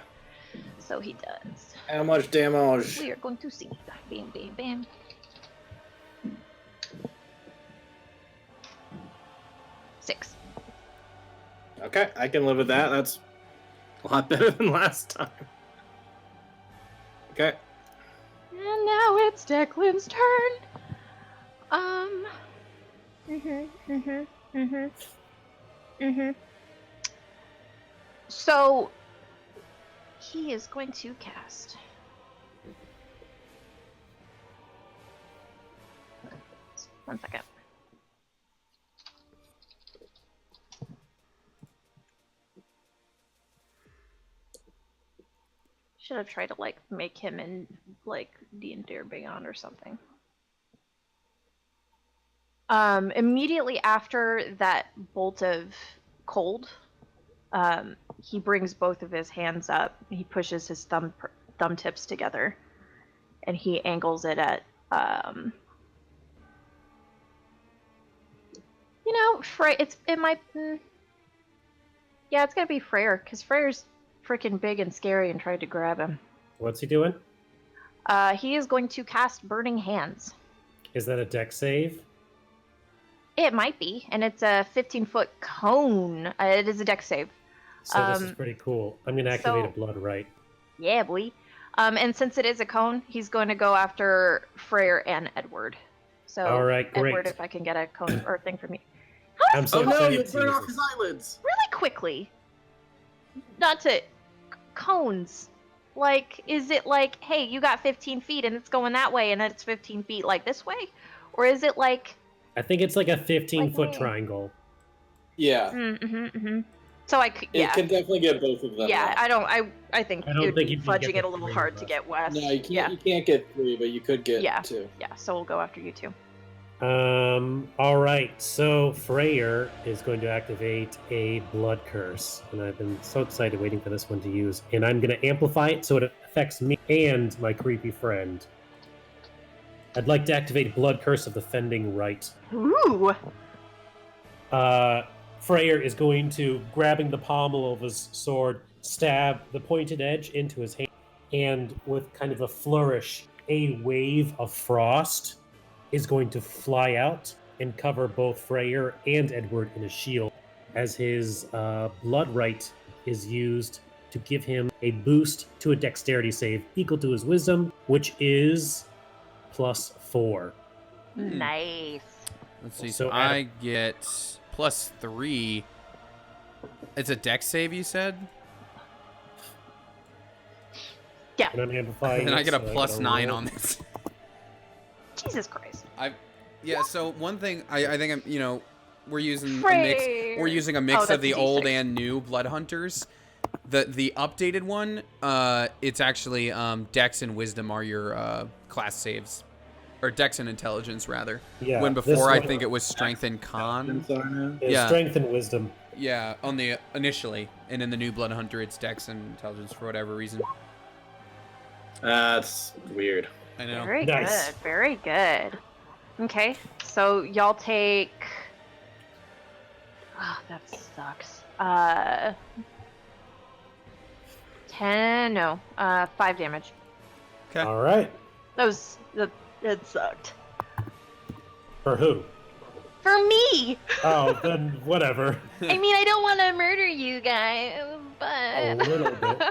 So he does. How much damage? We are going to see. Bam, bam, bam. Six. Okay, I can live with that. That's a lot better than last time. Okay. And now it's Declan's turn. So he is going to cast. One second. Should have tried to make him in D&D or Beyond or something. Immediately after that bolt of cold. He brings both of his hands up. He pushes his thumb tips together, and he angles it at yeah, it's gonna be Freyr, because Freyr's freaking big and scary and tried to grab him. What's he doing? He is going to cast Burning Hands. Is that a deck save? It might be, and it's a 15-foot cone. It is a dex save. So this is pretty cool. I'm going to activate a blood right. Yeah, boy. And since it is a cone, he's going to go after Freyr and Edward. So, all right, great. Edward, if I can get a cone or thing from you. I'm so Oh no, excited you'll to burn use off this. his eyelids. Really quickly. Not to... Cones. Like, is it like, hey, you got 15 feet and it's going that way and then it's 15 feet like this way? Or is it like... I think it's like a 15-foot Like, triangle. Yeah. So I could, It can definitely get both of them. Yeah, out. I think I don't it would think be you can fudging get it a the little three hard of to us. get West. No, you can't. Yeah. You can't get 3, but you could get Yeah. 2. Yeah, so we'll go after you two. All right, so Freyr is going to activate a blood curse, and I've been so excited waiting for this one to use, and I'm going to amplify it so it affects me and my creepy friend. I'd like to activate Blood Curse of the Fending Right. Ooh! Freyr is going to, grabbing the pommel of his sword, stab the pointed edge into his hand, and with kind of a flourish, a wave of frost is going to fly out and cover both Freyr and Edward in a shield, as his blood right is used to give him a boost to a dexterity save equal to his wisdom, which is +4. Nice. Let's see. So So I get +3. It's a dex save, you said? Yeah. And I'm amplifying And I it, get a so +9 roll. on this. Jesus Christ. Yeah, so one thing I think we're using a mix. Freyr. We're using a Oh, mix that's of the a old D6. and new blood hunters. The updated one, it's actually Dex and Wisdom are your class saves, or Dex and Intelligence rather. Yeah, when this before I one think it was Strength and Con. is Yeah. strength and wisdom. Yeah, on the initially, and in the new blood hunter, it's Dex and Intelligence for whatever reason. That's weird. I know. Very Nice. good. Very good. Okay, so y'all take... Oh, that sucks. 5 damage. Okay. All right. It sucked. For who? For me! Oh, then whatever. I mean, I don't want to murder you guys, but... A little bit.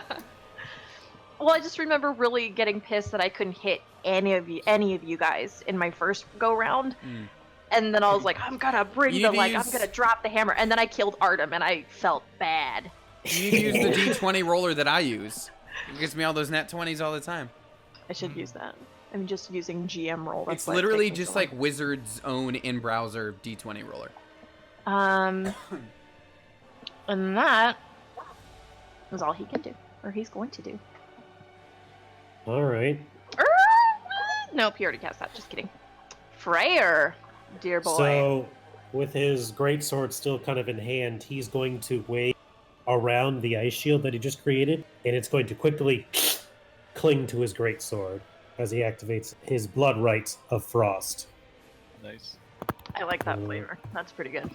Well, I just remember really getting pissed that I couldn't hit any of you guys in my first go round. Mm. And then I was like, I'm gonna bring You the, need to like, use- I'm gonna drop the hammer. And then I killed Artem, and I felt bad. You need to use the D20 roller that I use. It gives me all those nat 20s all the time. I should use that. I'm just using GM roll. That's It's why literally takes me just so like Wizard's own in-browser D20 roller. long. And that is all he can do, or he's going to do. All right. Nope, he already cast that. Just kidding. Freyr, dear boy. So, with his greatsword still kind of in hand, he's going to wave around the ice shield that he just created, and it's going to quickly cling to his greatsword as he activates his blood rites of frost. Nice. I like that flavor. That's pretty good.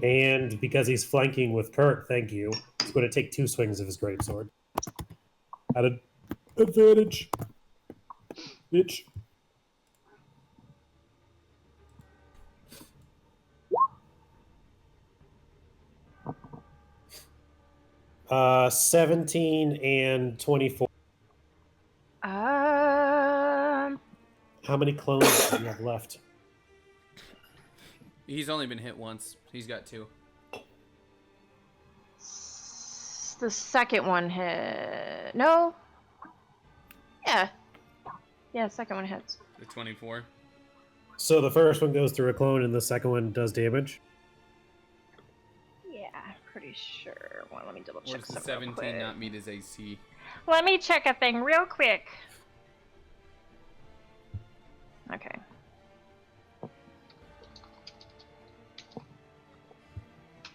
And because he's flanking with Kurt, thank you, he's going to take 2 swings of his greatsword. At an advantage. Bitch. Uh, 17 and 24. How many clones do you have left? He's only been hit once. He's got 2. The second one hit. No. Yeah. Yeah, second one hits. The 24. So the first one goes through a clone and the second one does damage? Yeah, pretty sure. Well, let me double Or check does the something real 17 quick. not meet his AC? Let me check a thing real quick. Okay.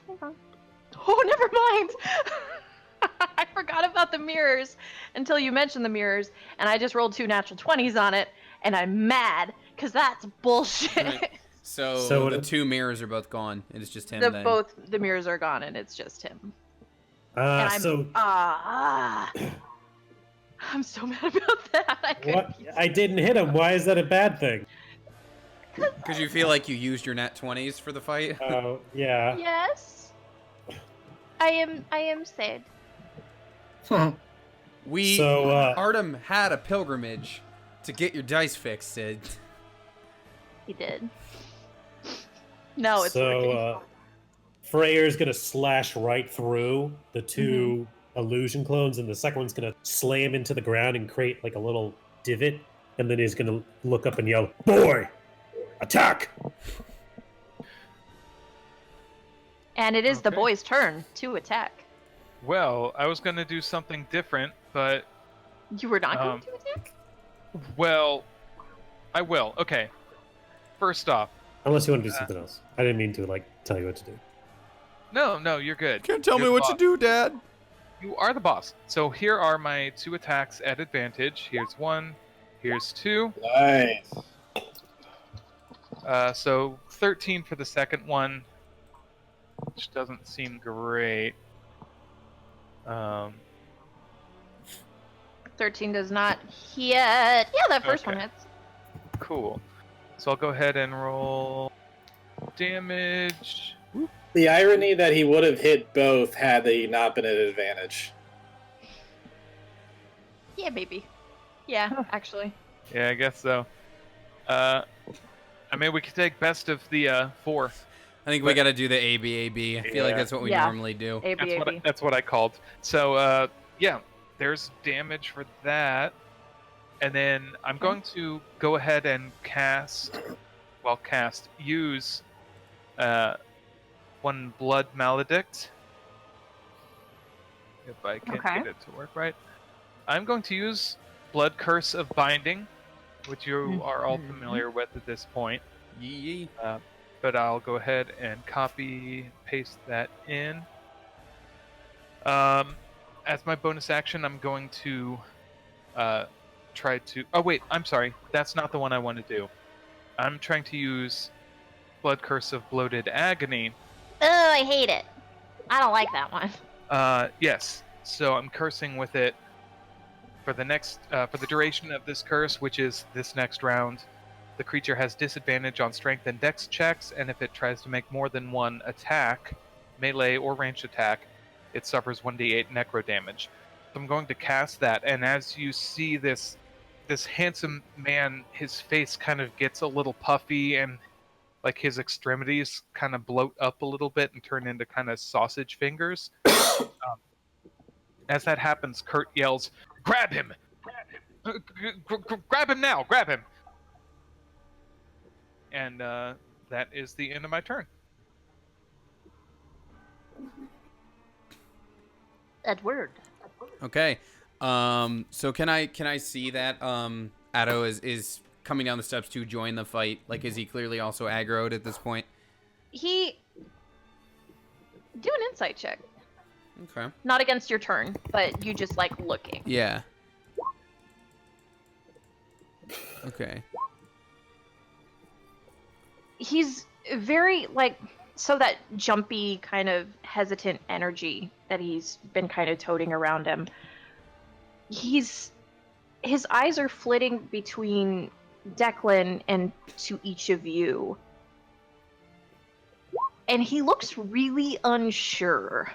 Hold on. mind. I forgot about the mirrors until you mentioned the mirrors, and I just rolled 2 natural 20s on it, and I'm mad because that's bullshit. Right. So, So the 2 mirrors are both gone. It is just him then. Both the mirrors are gone, and it's just him. And I'm so mad about that. What? I didn't hit him. Why is that a bad thing? Because you feel like you used your nat 20s for the fight. Oh, yeah. Yes. I am sad. Artem had a pilgrimage to get your dice fixed, Sid. He did. No, it's working. Freyr's gonna slash right through the 2 illusion clones, and the second one's gonna slam into the ground and create like a little divot, and then he's gonna look up and yell, "Boy, attack!" And it is the Okay. boy's turn to attack. Well, I was going to do something different, but, You were not going to attack? well, I will. Okay. First off, Unless you want to do something else. I didn't mean to tell you what to do. no, you're good. Can't tell You're me the what you boss. do, Dad. You are the boss. So here are my 2 attacks at advantage. Here's 1. Here's 2. Nice. So 13 for the second one, which doesn't seem great. 13 does not hit. Yeah, that first one Okay. hits. Cool. So I'll go ahead and roll damage. The irony that he would have hit both had they not been at advantage. Yeah, baby. Yeah, actually. Yeah, I guess so. I mean, we could take best of the 4. I think we got to do the ABAB. I feel like Yeah. that's what we Yeah. normally do. ABAB. That's what I called. So yeah, there's damage for that, and then I'm going to go ahead and use 1 blood maledict. If I can Okay. get it to work right, I'm going to use blood curse of binding, which you are all familiar with at this point. Yee. But I'll go ahead and copy paste that in. As my bonus action, I'm going to try to... Oh, wait, I'm sorry. That's not the one I want to do. I'm trying to use Blood Curse of Bloated Agony. Oh, I hate it. I don't like that one. Yes. So I'm cursing with it for the duration of this curse, which is this next round. The creature has disadvantage on strength and dex checks, and if it tries to make more than 1 attack, melee or ranged attack, it suffers 1d8 necro damage. So I'm going to cast that, and as you see this handsome man, his face kind of gets a little puffy, and like his extremities kind of bloat up a little bit and turn into kind of sausage fingers. As that happens, Kurt yells, "Grab him! Grab him now! Grab him!" And that is the end of my turn. Edward. Okay. So can I see that Atto is coming down the steps to join the fight? Like, is he clearly also aggroed at this point? Do an insight check. Okay. Not against your turn, but you just like looking. Yeah. Okay. He's very so that jumpy kind of hesitant energy that he's been kind of toting around him. His eyes are flitting between Declan and to each of you. And he looks really unsure.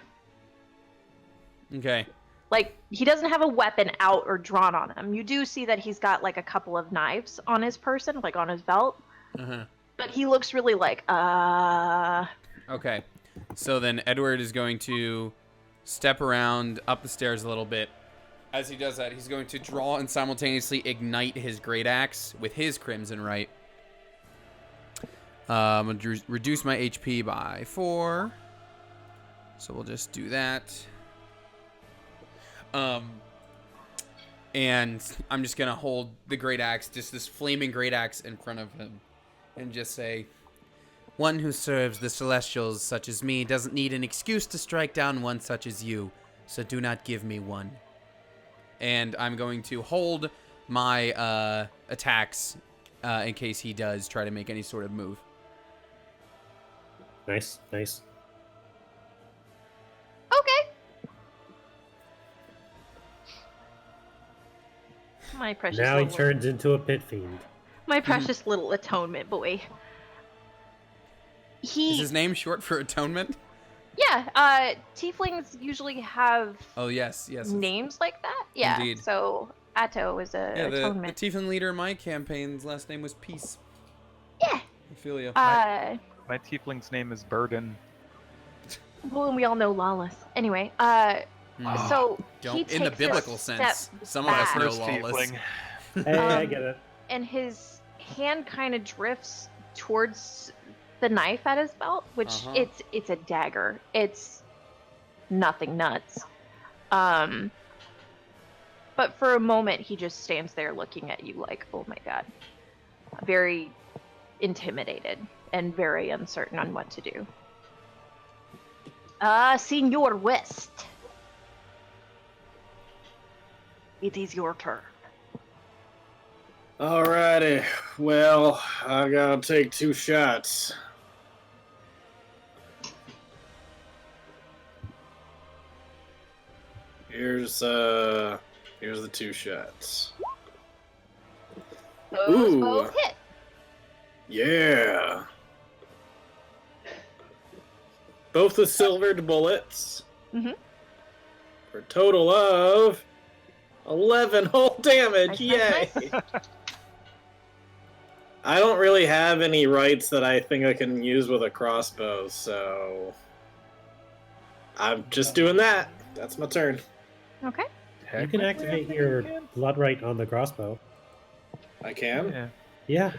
Okay. Like, he doesn't have a weapon out or drawn on him. You do see that he's got like a couple of knives on his person, like on his belt. Uh-huh. But he looks really like, Okay. So then Edward is going to step around up the stairs a little bit. As he does that, he's going to draw and simultaneously ignite his great axe with his crimson right. I'm going to reduce my HP by 4. So we'll just do that. And I'm just going to hold the great axe, just this flaming great axe in front of him, and just say, One who serves the Celestials such as me doesn't need an excuse to strike down one such as you, so do not give me one. And I'm going to hold my attacks in case he does try to make any sort of move. Nice, nice. Okay. My precious. Now he little, turns into a pit fiend. My precious little atonement boy. Is He. his name short for atonement? Yeah. Tieflings usually have Oh, yes. It's- names like that. Yeah. Indeed. So Atto is a Yeah, the atonement. Tiefling leader in my campaign's last name was Peace. Yeah. I feel you. My tiefling's name is Burden. Well, and we all know lawless. Anyway. Hmm. So he Don't takes in the a biblical step sense. Some of us back. know First lawless. tiefling. Hey, I get it. And his hand kind of drifts towards the knife at his belt, which Uh-huh. it's a dagger. It's nothing nuts. But for a moment he just stands there looking at you like, oh my god. Very intimidated and very uncertain on what to do. Senor West. It is your turn. Alrighty. Well, I gotta take 2 shots. Here's the 2 shots. Those Ooh. both hit. Yeah. Both the silvered bullets. Mhm. For a total of 11 whole damage. Nice, Yay. I don't really have any rights that I think I can use with a crossbow, so I'm just doing that. That's my turn. Okay. You can activate your blood right on the crossbow. I can? Yeah. Yeah.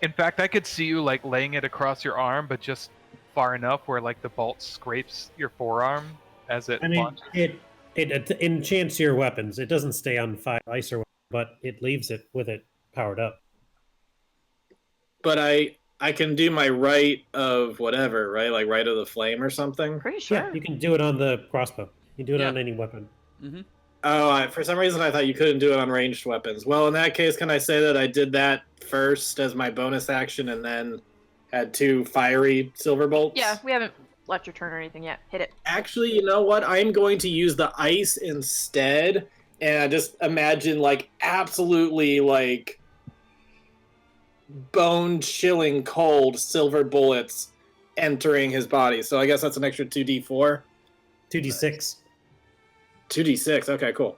In fact, I could see you like laying it across your arm, but just far enough where like the bolt scrapes your forearm as it I mean, launches. it enchants your weapons. It doesn't stay on fire, ice or whatever, but it leaves it with it powered up. But I can do my right of whatever, right? Like right of the flame or something? Pretty sure. Yeah, you can do it on the crossbow. You can do it Yeah. on any weapon. Mm-hmm. Oh, for some reason I thought you couldn't do it on ranged weapons. Well, in that case, can I say that I did that first as my bonus action and then had 2 fiery silver bolts? Yeah, we haven't left your turn or anything yet. Hit it. Actually, you know what? I'm going to use the ice instead, and I just imagine like absolutely like bone-chilling cold silver bullets entering his body. So I guess that's an extra 2d4. 2d6. 2d6. Okay, cool.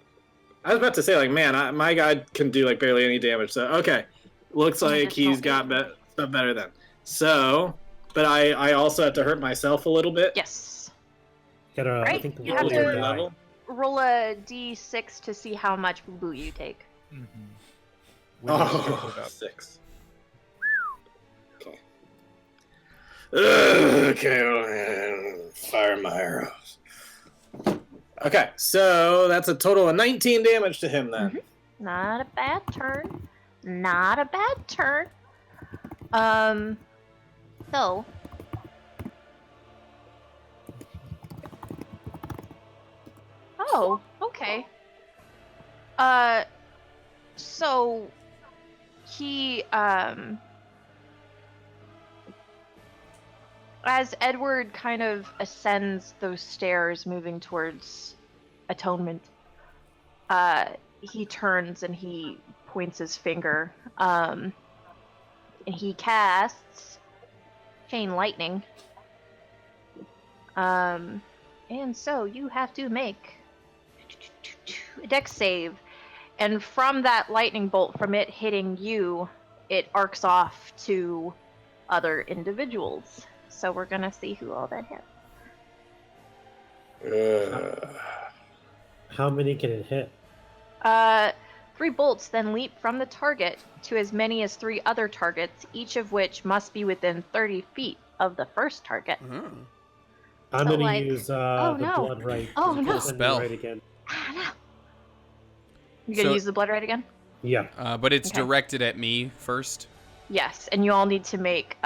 I was about to say, like, man, my guy can do like barely any damage. So okay, looks like he's got stuff better then. So, but I also have to hurt myself a little bit. Yes. Gotta, I Right, think you have roll to- your die. level. Roll a d6 to see how much boo you take. Mhm. Oh, 6. Okay, fire my arrows. Okay, so that's a total of 19 damage to him then. Not a bad turn. Not a bad turn. So. Oh, okay. So he, as Edward kind of ascends those stairs moving towards atonement, he turns and he points his finger, and he casts chain lightning. And so you have to make a dex save, and from that lightning bolt, from it hitting you, it arcs off to other individuals. So we're gonna see who all that hit. How many can it hit? 3 bolts then leap from the target to as many as 3 other targets, each of which must be within 30 feet of the first target. Mm-hmm. I'm So, gonna like- use oh, the no. blood right. Oh, the no. blood Spell. right again. Ah, no. You gonna So- use the blood right again? Yeah. But it's Okay. directed at me first. Yes, and you all need to make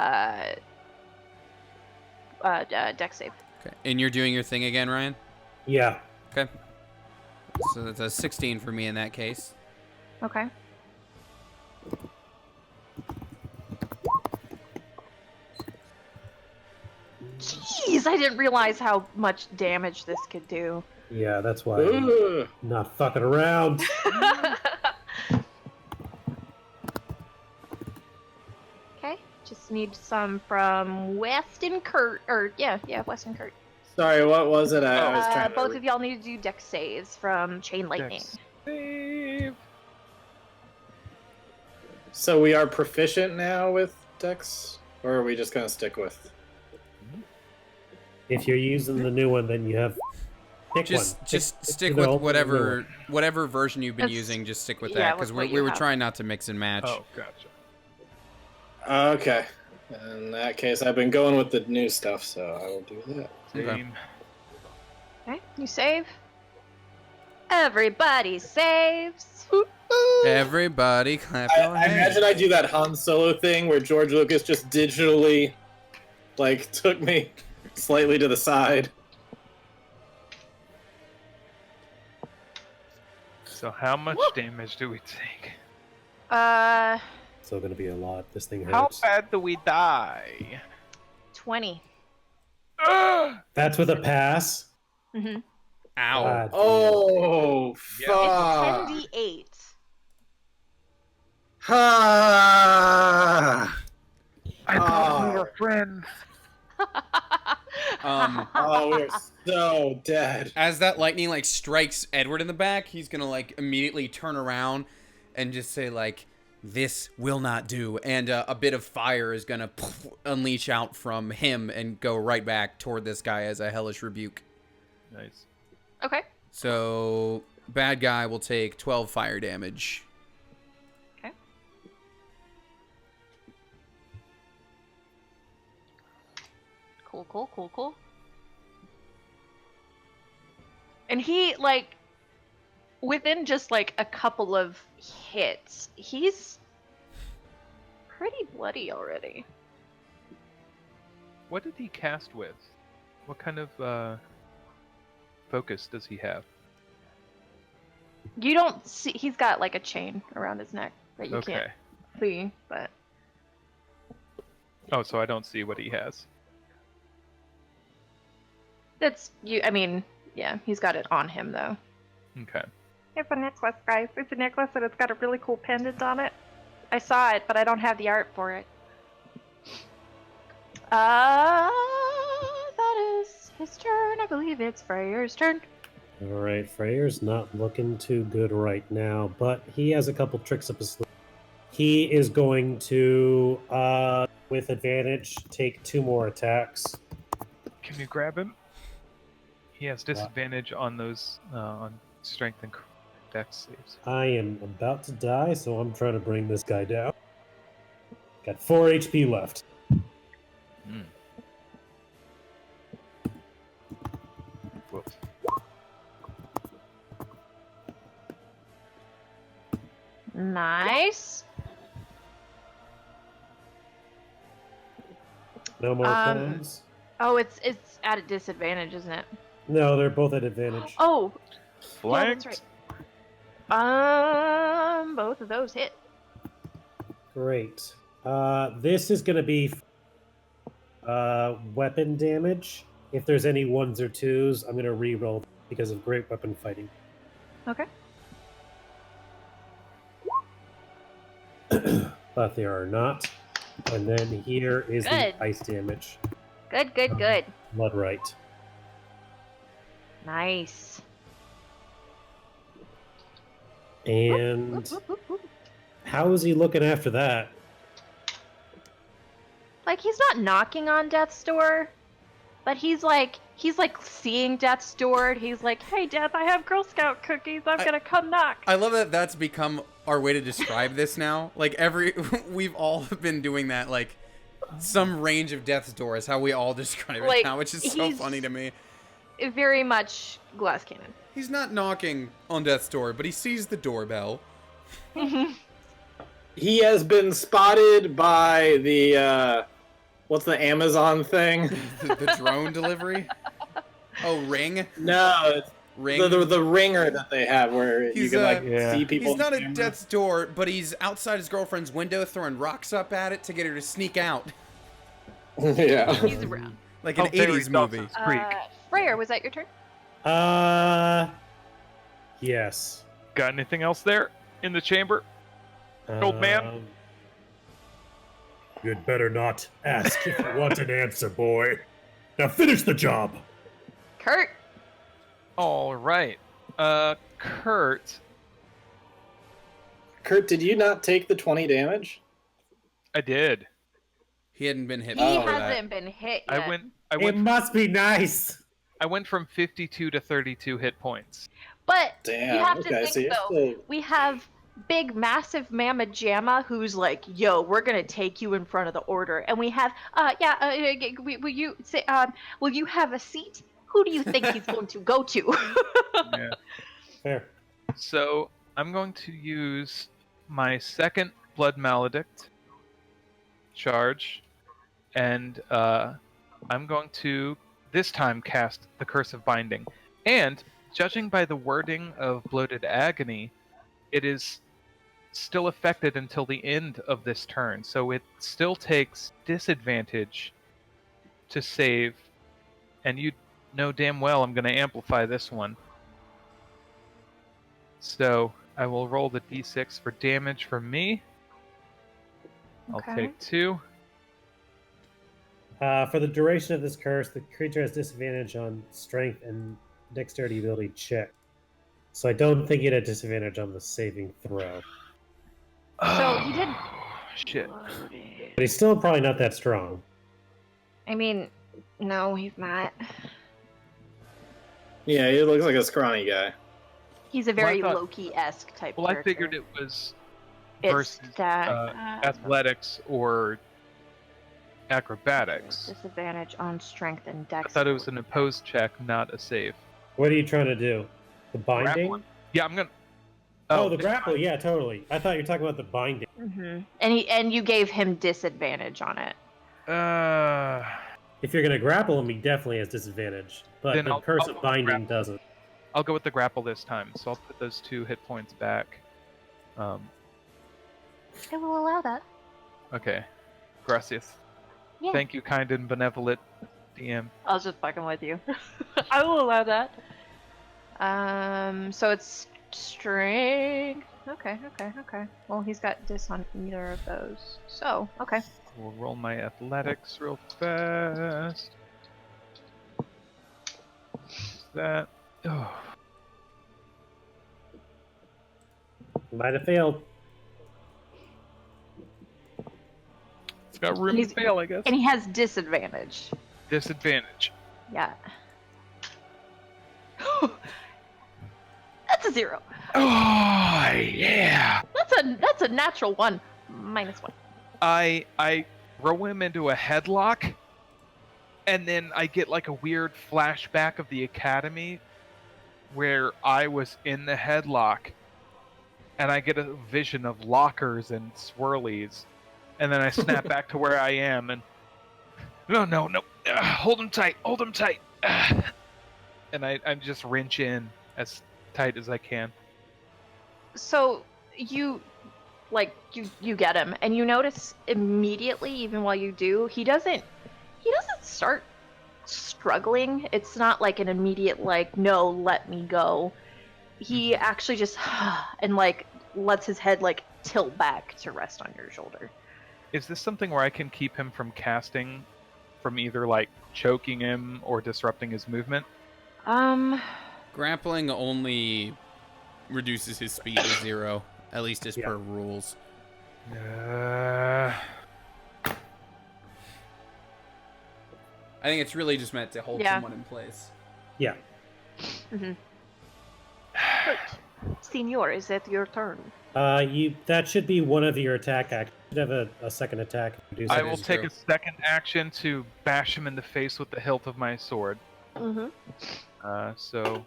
dex save. Okay. And you're doing your thing again, Ryan? Yeah. Okay. So that's a 16 for me in that case. Okay. Jeez, I didn't realize how much damage this could do. Yeah, that's why I'm Ugh. not fucking around. Okay, just need some from Weston Kurt, Weston Kurt. Sorry, what was it? I was trying to. Both of y'all need to do dex saves from Chain Lightning. Dex save. So we are proficient now with Dex, or are we just gonna stick with? If you're using the new one, then you have pick Just one. stick the with old- whatever version you've been That's- using. Just stick with yeah, that because with what we you were have. trying not to mix and match. Oh, gotcha. Okay. In that case, I've been going with the new stuff, so I will do that. Okay. Same. Okay, you save. Everybody saves. Everybody clap I your hands. imagine I do that Han Solo thing where George Lucas just digitally, like, took me slightly to the side. So how much damage do we take? So gonna be a lot. This thing How hurts. bad do we die? 20. That's with a pass. Mm-hmm. Ow. God. Oh, Yeah. fuck. It's 10d8. Ah. I thought we Oh. were friends. Oh, we're so dead. As that lightning like strikes Edward in the back, he's gonna like immediately turn around and just say like, "This will not do," and a bit of fire is gonna unleash out from him and go right back toward this guy as a hellish rebuke. Nice. Okay. So bad guy will take 12 fire damage. Okay. Cool. And he, like, within just, like, a couple of hits, he's pretty bloody already. What did he cast with? What kind of focus does he have? You don't see, he's got, like, a chain around his neck that you Okay. can't see, but... Oh, so I don't see what he has. That's, I mean, yeah, he's got it on him, though. Okay. It's a necklace, guys. It's a necklace and it's got a really cool pendant on it. I saw it, but I don't have the art for it. That is his turn. I believe it's Freyr's turn. All right, Freyr's not looking too good right now, but he has a couple tricks up his sleeve. He is going to, with advantage, take 2 more attacks. Can you grab him? He has disadvantage on those on strength and dex saves. I am about to die, so I'm trying to bring this guy down. Got 4 HP left. Whoops. Nice. No more clones? Oh, it's at a disadvantage, isn't it? No, they're both at advantage. Oh, yeah, Flanked. that's right. Both of those hit. Great. This is going to be weapon damage. If there's any 1s or 2s, I'm going to reroll because of great weapon fighting. Okay. But there are not. And then here is Good. the ice damage. Good. Blood right. Nice. And how is he looking after that? Like, he's not knocking on death's door, but he's like seeing death's door. And he's like, "Hey, Death, I have Girl Scout cookies. I'm gonna come knock." I love that that's become our way to describe this now. Like we've all been doing that. Like some range of death's door is how we all describe it Like, now, which is so he's- funny to me. Very much glass cannon. He's not knocking on death's door, but he sees the doorbell. He has been spotted by the what's the Amazon thing? The drone delivery. Oh, Ring. No, it's Ring. the ringer that they have where you He's, can like Yeah. see people. He's not on at camera. death's door, but he's outside his girlfriend's window throwing rocks up at it to get her to sneak out, Yeah. He's around. like an Oh, very 80s movie. Dawson's Creek. Freyr, was that your turn? Yes. Got anything else there in the chamber? Old man? You'd better not ask if you want an answer, boy. Now finish the job. Kurt. All right. Kurt, Kurt, did you not take the 20 damage? I did. He hadn't been hit. He before that. hasn't been hit yet. I It went must be nice. I went from 52 to 32 hit points. But Damn. you have to okay, think so you're though, still... we have big, massive Mama Jamma who's like, "Yo, we're gonna take you in front of the order," and we have, will you say, will you have a seat? Who do you think he's going to go to? Yeah. Fair. So I'm going to use my second Blood Maledict charge, and I'm going to this time cast the Curse of Binding. And judging by the wording of Bloated Agony, it is still affected until the end of this turn, so it still takes disadvantage to save, and you know damn well I'm going to amplify this one. So I will roll the d6 for damage from me. I'll Okay. take 2. For the duration of this curse, the creature has disadvantage on strength and dexterity ability check. So I don't think it had disadvantage on the saving throw. So he did. Shit. But he's still probably not that strong. I mean, no, he's not. Yeah, he looks like a scrawny guy. He's a Well, I very thought- Loki-esque type Well, I character. figured it was It's versus athletics or acrobatics. disadvantage on strength and dex. I thought it was an opposed check, not a save. What are you trying to do? The binding? Grappling? Yeah, I'm gonna. Oh, the this grapple. time- Yeah, totally. I thought you were talking about the binding. Mm-hmm. And you gave him disadvantage on it. If you're going to grapple him, he definitely has disadvantage. But Then the I'll curse go of with binding grapple. doesn't. I'll go with the grapple this time, so I'll put those 2 hit points back. I will allow that. Okay. Gracias. Yeah. Thank you, kind and benevolent DM. I was just fucking with you. I will allow that. So it's strength. Okay. Well, he's got dis on either of those. So, okay. We'll roll my athletics real fast. That. Oh. Might have failed. It's got room He's- to fail, I guess. And he has disadvantage. Disadvantage. Yeah. That's a 0. Oh, yeah! That's a natural 1. -1. I throw him into a headlock, and then I get like a weird flashback of the academy where I was in the headlock, and I get a vision of lockers and swirlies, and then I snap back to where I am, and no, hold him tight, and I just wrench in as tight as I can. So you get him, and you notice immediately, even while you do, he doesn't start struggling. It's not like an immediate like, no, let me go. He actually just and like lets his head like tilt back to rest on your shoulder. Is this something where I can keep him from casting, from either like choking him or disrupting his movement? Grappling only reduces his speed to 0, at least as Yeah. per rules. I think it's really just meant to hold Yeah. someone in place. Yeah. Senor, is that your turn? That should be one of your attack actions. You should have a second attack. Do I something. will is take true. a second action to bash him in the face with the hilt of my sword. Mm-hmm. So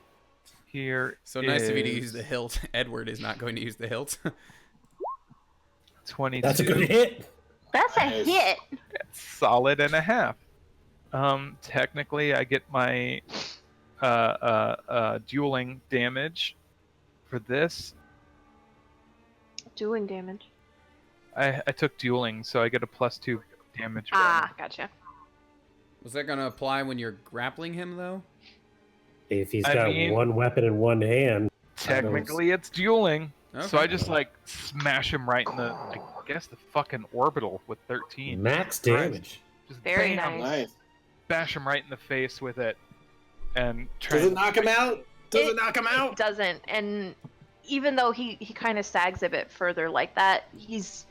here So nice of you to is use the hilt. Edward is not going to use the hilt. 22. That's a good hit. That's a Nice. hit. Solid and a half. Technically, I get my dueling damage for this. Doing damage. I took dueling, so I get a +2 damage. Ah, gotcha. Was that gonna apply when you're grappling him though? If he's I got mean- one weapon in one hand, Technically, it's dueling. So Okay. I just like smash him right in the, I guess, the fucking orbital with 13. max Christ. damage. Just Very bam, nice. Nice. bash him right in the face with it, and try. Does it knock him out? Does It- it knock him It out? doesn't, and even though he kind of sags a bit further like that, he's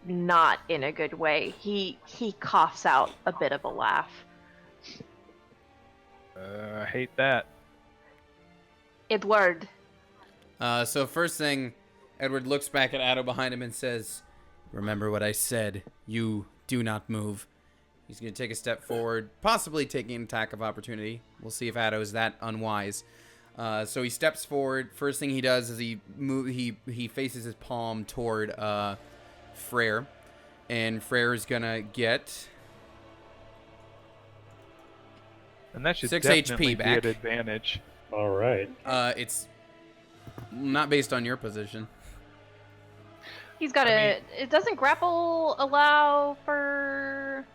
not in a good way. He coughs out a bit of a laugh. I hate that. Edward, So first thing, Edward looks back at Addo behind him and says, "Remember what I said. You do not move." He's going to take a step forward, possibly taking an attack of opportunity. We'll see if Addo is that unwise. So he steps forward. First thing he does is he faces his palm toward Freyr, and Freyr is going to get And that should 6 definitely HP be back. an advantage. All right. it's not based on your position. he's got it doesn't grapple allow for...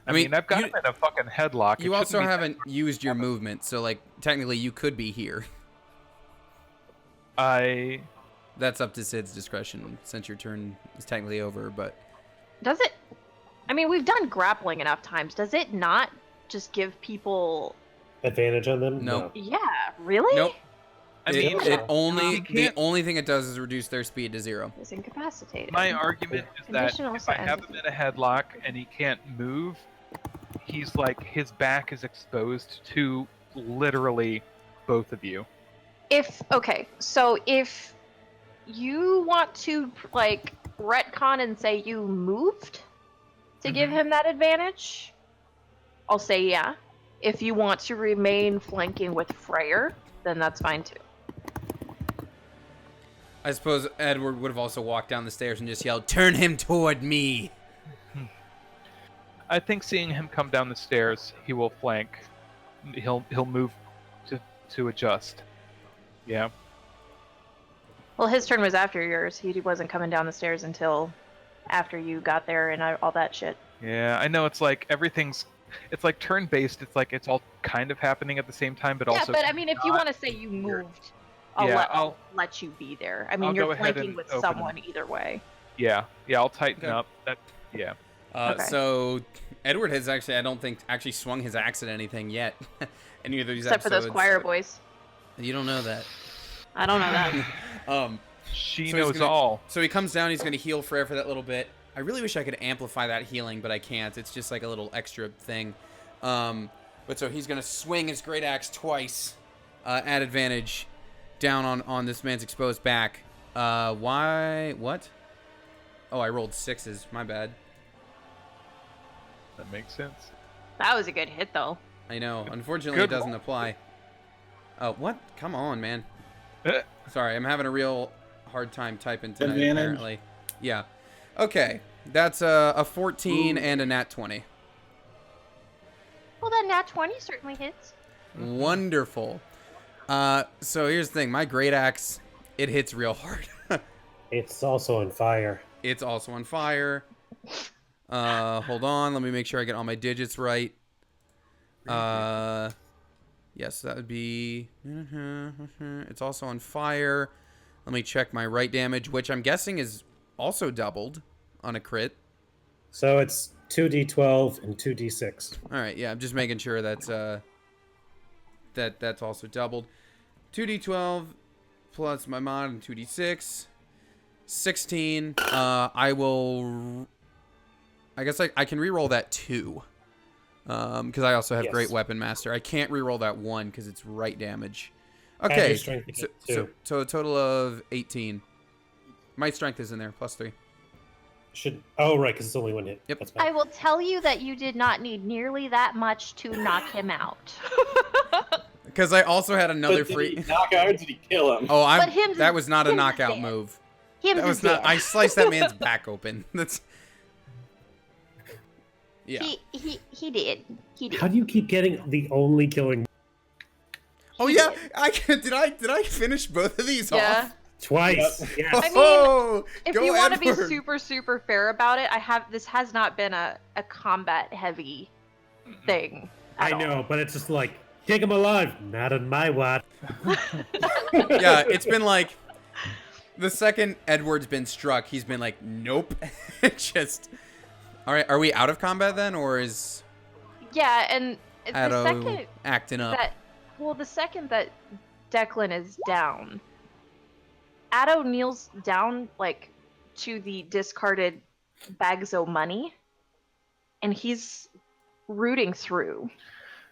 I mean, mean, I've got you- him in a fucking headlock. You It also shouldn't be- haven't used your movement, so like technically you could be here. That's up to Sid's discretion since your turn is technically over, but Does it... I mean, we've done grappling enough times. Does it not just give people... Advantage on them? No. Yeah, really? nope. I it, mean, it only you the can't- only thing it does is reduce their speed to 0. It's incapacitated. My argument is that Conditional if I have him in a headlock and he can't move, he's like, his back is exposed to literally both of you. Okay, so if you want to like retcon and say you moved to give him that advantage, I'll say yeah. If you want to remain flanking with Freyr, then that's fine too. I suppose Edward would have also walked down the stairs and just yelled, "Turn him toward me!" I think seeing him come down the stairs, he will flank. He'll move to adjust. Yeah. Well, his turn was after yours. He wasn't coming down the stairs until after you got there and all that shit. Yeah, I know it's like everything's, it's like turn-based. It's like it's all kind of happening at the same time, but Yeah, also. but I mean, if you want to say you moved, I'll Yeah, let you be there. I mean, I'll you're go ahead flanking and with open someone either way. Yeah, I'll tighten Okay. up. That, yeah. Okay. So Edward has actually, I don't think, actually swung his axe at anything yet. Any of these Except for episodes. those choir boys. You don't know that. I don't know that. She So he's knows gonna- all. So he comes down, he's going to heal Freyr for that little bit. I really wish I could amplify that healing, but I can't. It's just like a little extra thing. But so he's going to swing his great axe twice at advantage down on this man's exposed back. Why? What? Oh, I rolled 6s. My bad. That makes sense. That was a good hit, though. I know. Unfortunately, Good it doesn't apply. Oh, what? Come on, man. Eh. Sorry, I'm having a real hard time typing tonight, Advantage. apparently. Yeah. Okay. That's a 14 and a nat 20. Well, that nat 20 certainly hits. Wonderful. So here's the thing. My great axe, it hits real hard. It's also on fire. It's also on fire. Hold on. Let me make sure I get all my digits right. Yes, that would be... It's also on fire. Let me check my right damage, which I'm guessing is also doubled on a crit. So it's 2d12 and 2d6. All right, yeah, I'm just making sure that's that's also doubled. 2d12 plus my mod and 2d6. 16. I guess I can reroll that 2. Because I also have Yes. Great Weapon Master. I can't reroll that 1 because it's right damage. Add Okay, your strength again, so a total of 18. My strength is in there, plus 3. Oh, right, because it's only one hit. Yep. That's fine. I will tell you that you did not need nearly that much to knock him out. Because I also had another But did free... he knock out or did he kill him? Oh, But him's that is- was not a him's is knockout dead. move. Him's That was is not. dead. I sliced that man's back open. That's. Yeah. He did. He did. How do you keep getting the only killing Oh He yeah, did. did I finish both of these Yeah. off? twice? Yep. Yes. I mean, Oh, If go you want to be Edward. super fair about it, this has not been a combat heavy thing. I at all. know, but it's just like, take him alive. Not on my watch. Yeah, it's been like the second Edward's been struck, he's been like, nope. Just all right. Are we out of combat then, or is Yeah, and the Addo second acting up? the second that Declan is down, Addo kneels down like to the discarded bags of money, and he's rooting through,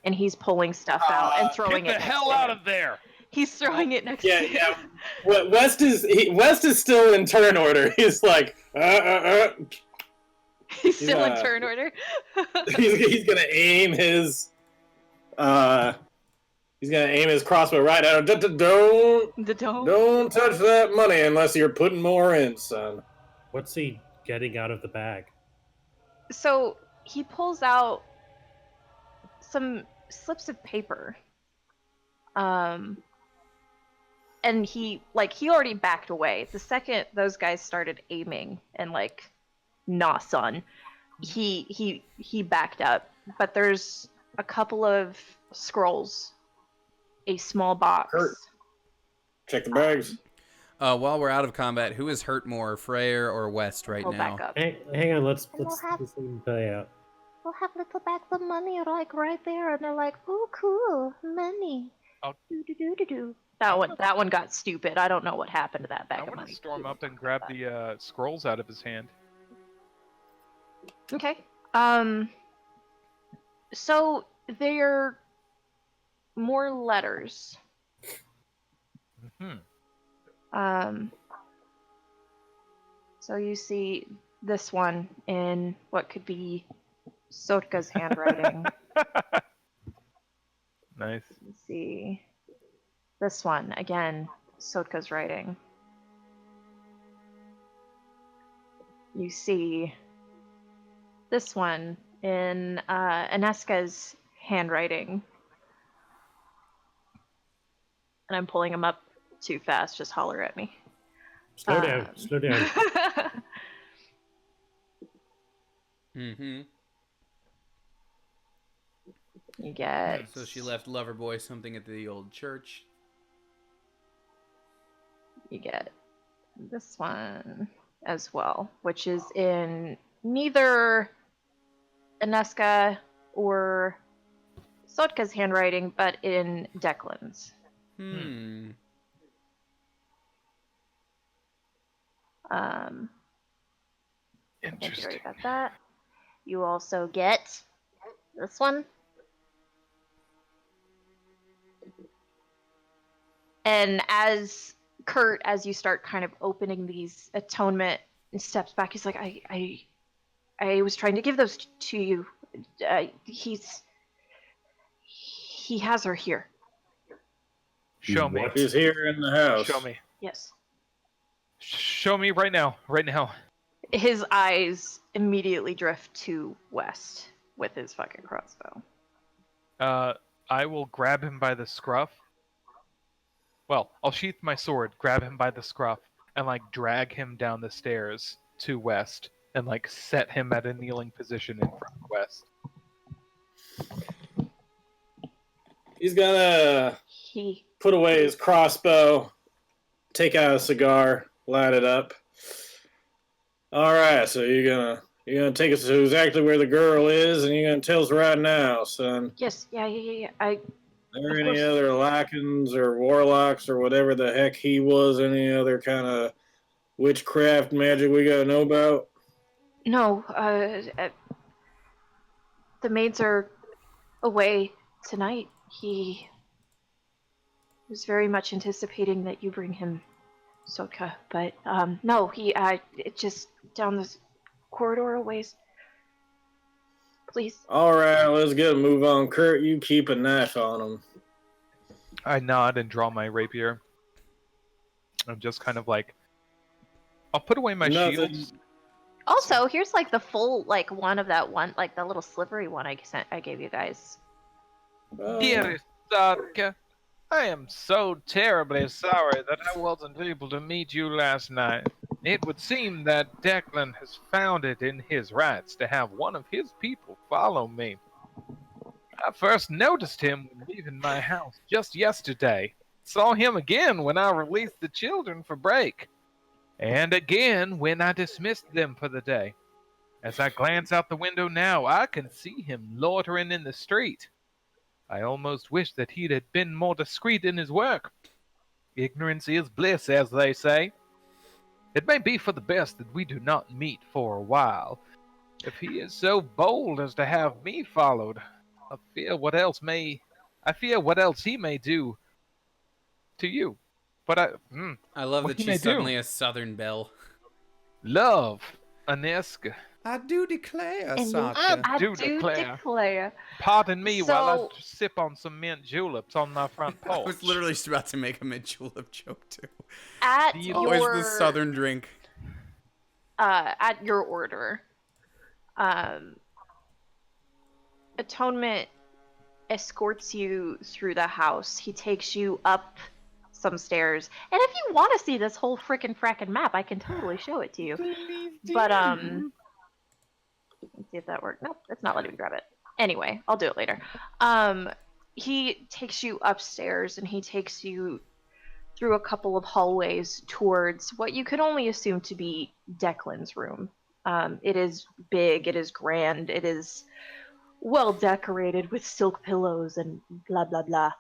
and he's pulling stuff out and throwing Get it. the next hell to out him. of there! He's throwing it next Yeah, to him. yeah. West is still in turn order. He's like, He's still in Yeah. turn order. he's gonna aim his crossbow right at him. The dome. Don't touch that money unless you're putting more in, son. What's he getting out of the bag? So he pulls out some slips of paper. And he already backed away. The second those guys started aiming and like, nah, son, he backed up. But there's a couple of scrolls, a small box. Kurt. Check the bags. While we're out of combat, who is hurt more, Freyr or West right Pull now? back up. Hang on, let's we'll have- this thing play out. We'll have little bags of money like right there, and they're like, "Oh, cool, money." I'll- Do. That one got stupid. I don't know what happened to that I bag of want to money. storm up and grab the scrolls out of his hand. Okay. So they're more letters. Hmm. So you see this one in what could be Sotka's handwriting. Nice. You see this one again, Sotka's writing. You see this one in Aneska's handwriting. And I'm pulling them up too fast, just holler at me. Slow down, slow down. Mm-hmm. You get So she left Loverboy something at the old church. you get this one as well, which is in neither Aneska or Sotka's handwriting, but in Declan's. Don't you worry Interesting. about that. You also get this one. And as Kurt, as you start kind of opening these atonement steps back, he's like, I was trying to give those to you. He has her here. Show me. What? He's here in the house. Show me. Yes. Show me right now. Right now. His eyes immediately drift to West with his fucking crossbow. I will grab him by the scruff. Well, I'll sheath my sword, grab him by the scruff, and like drag him down the stairs to West, and like set him at a kneeling position in front of West. He's gonna He put away his crossbow, take out a cigar, light it up. All right, so you're gonna take us to exactly where the girl is, and you're gonna tell us right now, son. yes, yeah. Are there Of any course. other Lycans or Warlocks or whatever the heck he was? Any other kind of witchcraft magic we gotta know about? No, the maids are away tonight. He was very much anticipating that you bring him Sotka, but no, it just down this corridor a ways. Please. All right, let's get a move on. Kurt, you keep a knife on him. I nod and draw my rapier. I'm just kind of like, I'll put away my Nothing. shields Also, here's like the full like one of that one, like the little slippery one I gave you guys. Dearest Sadka, I am so terribly sorry that I wasn't able to meet you last night. It would seem that Declan has found it in his rights to have one of his people follow me. I first noticed him when leaving my house just yesterday. Saw him again when I released the children for break. And again when I dismissed them for the day. As I glance out the window now, I can see him loitering in the street. I almost wish that he'd had been more discreet in his work. Ignorance is bliss, as they say. It may be for the best that we do not meet for a while. If he is so bold as to have me followed, I fear what else he may do to you. But I love what that he may she's do. suddenly a Southern belle. Love, Aneska. I do declare, And Saka. I do do declare. declare. Pardon me while I So- sip on some mint juleps on my front porch. I was literally just about to make a mint julep joke too. At You- Always your the Southern drink. at your order, Atonement escorts you through the house. He takes you up some stairs, and if you want to see this whole frickin' map, I can totally show it to you. But let's see if that works. Nope, it's not letting me grab it. Anyway, I'll do it later. He takes you upstairs, and he takes you through a couple of hallways towards what you could only assume to be Declan's room. It is big, it is grand, it is well decorated with silk pillows and blah blah blah.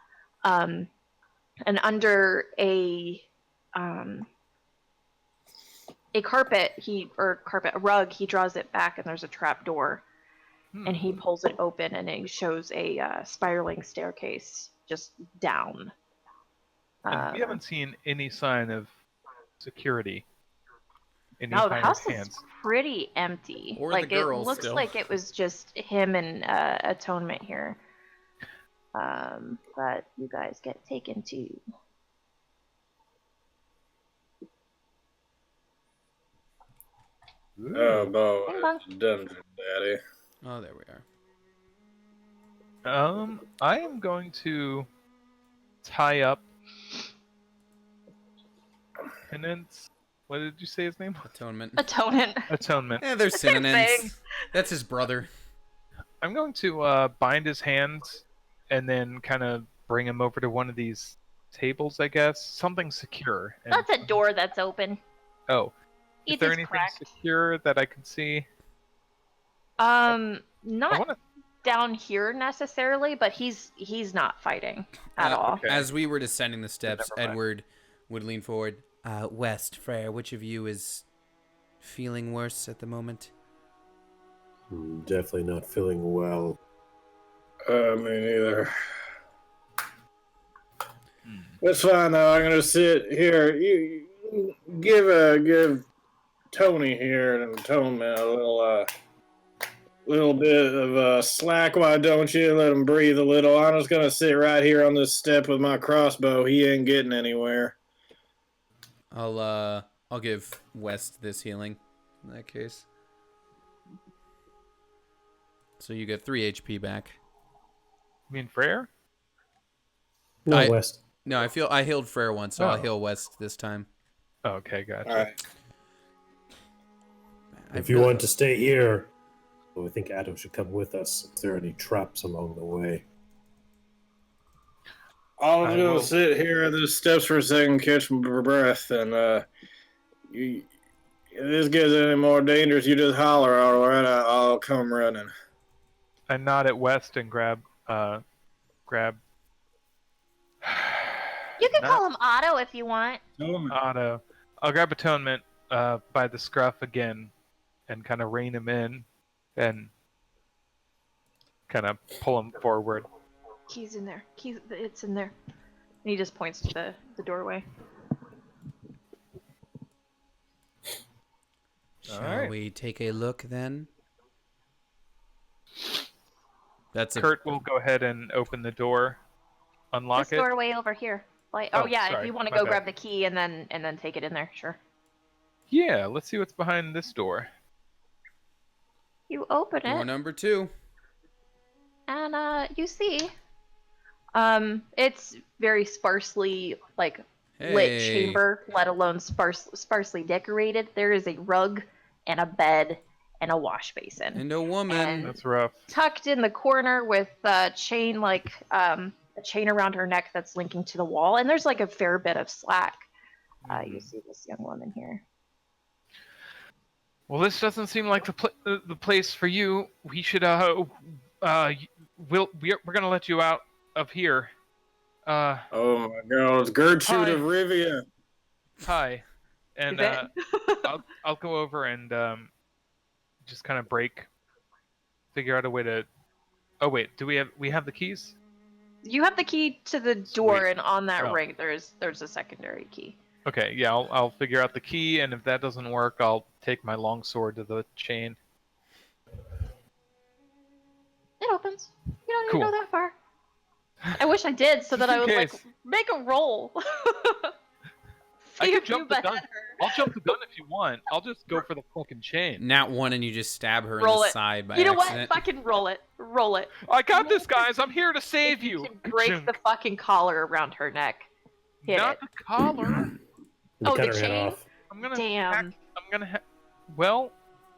And under a rug, he draws it back, and there's a trap door, and he pulls it open, and it shows a spiraling staircase just down. And we haven't seen any sign of security. Any No, the kind house of is hands. pretty empty. Or the like girl it looks still. like it was just him and Atonement here. But you guys get taken to. Oh boy, Bing bong. dungeon daddy. Oh, there we are. I am going to tie up Penance. What did you say his name? Atonement. Atonement. Atonement. Yeah, they're Same thing. synonyms. That's his brother. I'm going to bind his hands and then kind of bring him over to one of these tables, I guess. Something secure. And, That's a door that's open. oh, is It there is anything cracked. secure that I can see? Not I want to. down here necessarily, but he's not fighting at all. Okay. As we were descending the steps, Never mind. Edward would lean forward. West, Frere, which of you is feeling worse at the moment? Definitely not feeling well. Me neither. That's fine though. I'm gonna sit here. You give Tony here and Atonement a little bit of slack. Why don't you let him breathe a little? I'm just gonna sit right here on this step with my crossbow. He ain't getting anywhere. I'll give West this healing in that case. So you get 3 HP back. You mean Frere? No, I- West. No, I healed Frere once, so I'll Oh. heal West this time. Oh, okay, gotcha. All right. If you want to stay here, well, I think Adam should come with us. If there are any traps along the way. I'm I gonna will- sit here at the steps for a second, catch my breath, and if this gets any more dangerous, you just holler, all right? I'll come running. I nod at West and grab. You can Not- call him Otto if you want. Otto. I'll grab Atonement by the scruff again and kind of rein him in and kind of pull him forward. Key's in there. It's in there. And he just points to the doorway. Shall Alright. we take a look then? That's a Kurt will go ahead and open the door, unlock This it. doorway over here. Like, Oh, yeah, sorry, if you want to my go bad. grab the key and then take it in there, sure. Yeah, let's see what's behind this door. You open Door it, number 2. and you see, it's very sparsely lit Hey. chamber, let alone sparsely decorated. There is a rug and a bed and a wash basin. And a woman. And That's rough. tucked in the corner with a chain a chain around her neck that's linking to the wall, and there's like a fair bit of slack. You see this young woman here. Well, this doesn't seem like the place for you. We should we're gonna let you out of here. Oh my God, it's Gertrude Hi. of Rivia. Hi, and Is it? I'll go over and just kind of figure out a way to. Oh wait, do we have the keys? You have the key to the door, Sweet. and on that Oh. ring there's a secondary key. Okay, yeah, I'll figure out the key, and if that doesn't work, I'll take my long sword to the chain. It opens. You don't Cool. even go that far. I wish I did, so that I would Okay. make a roll. I See can if you jump the gun. behead her. I'll jump the gun if you want. I'll just go for the fucking chain. Nat 1 and you just stab her Roll in the it. side by You know accident. what? Fucking roll it. Roll it. I got this, guys. I'm here to save If you. can break the fucking collar around her neck. Hit Not it. the collar. We Oh, cut the her head chain? off. I'm gonna. Damn. Well,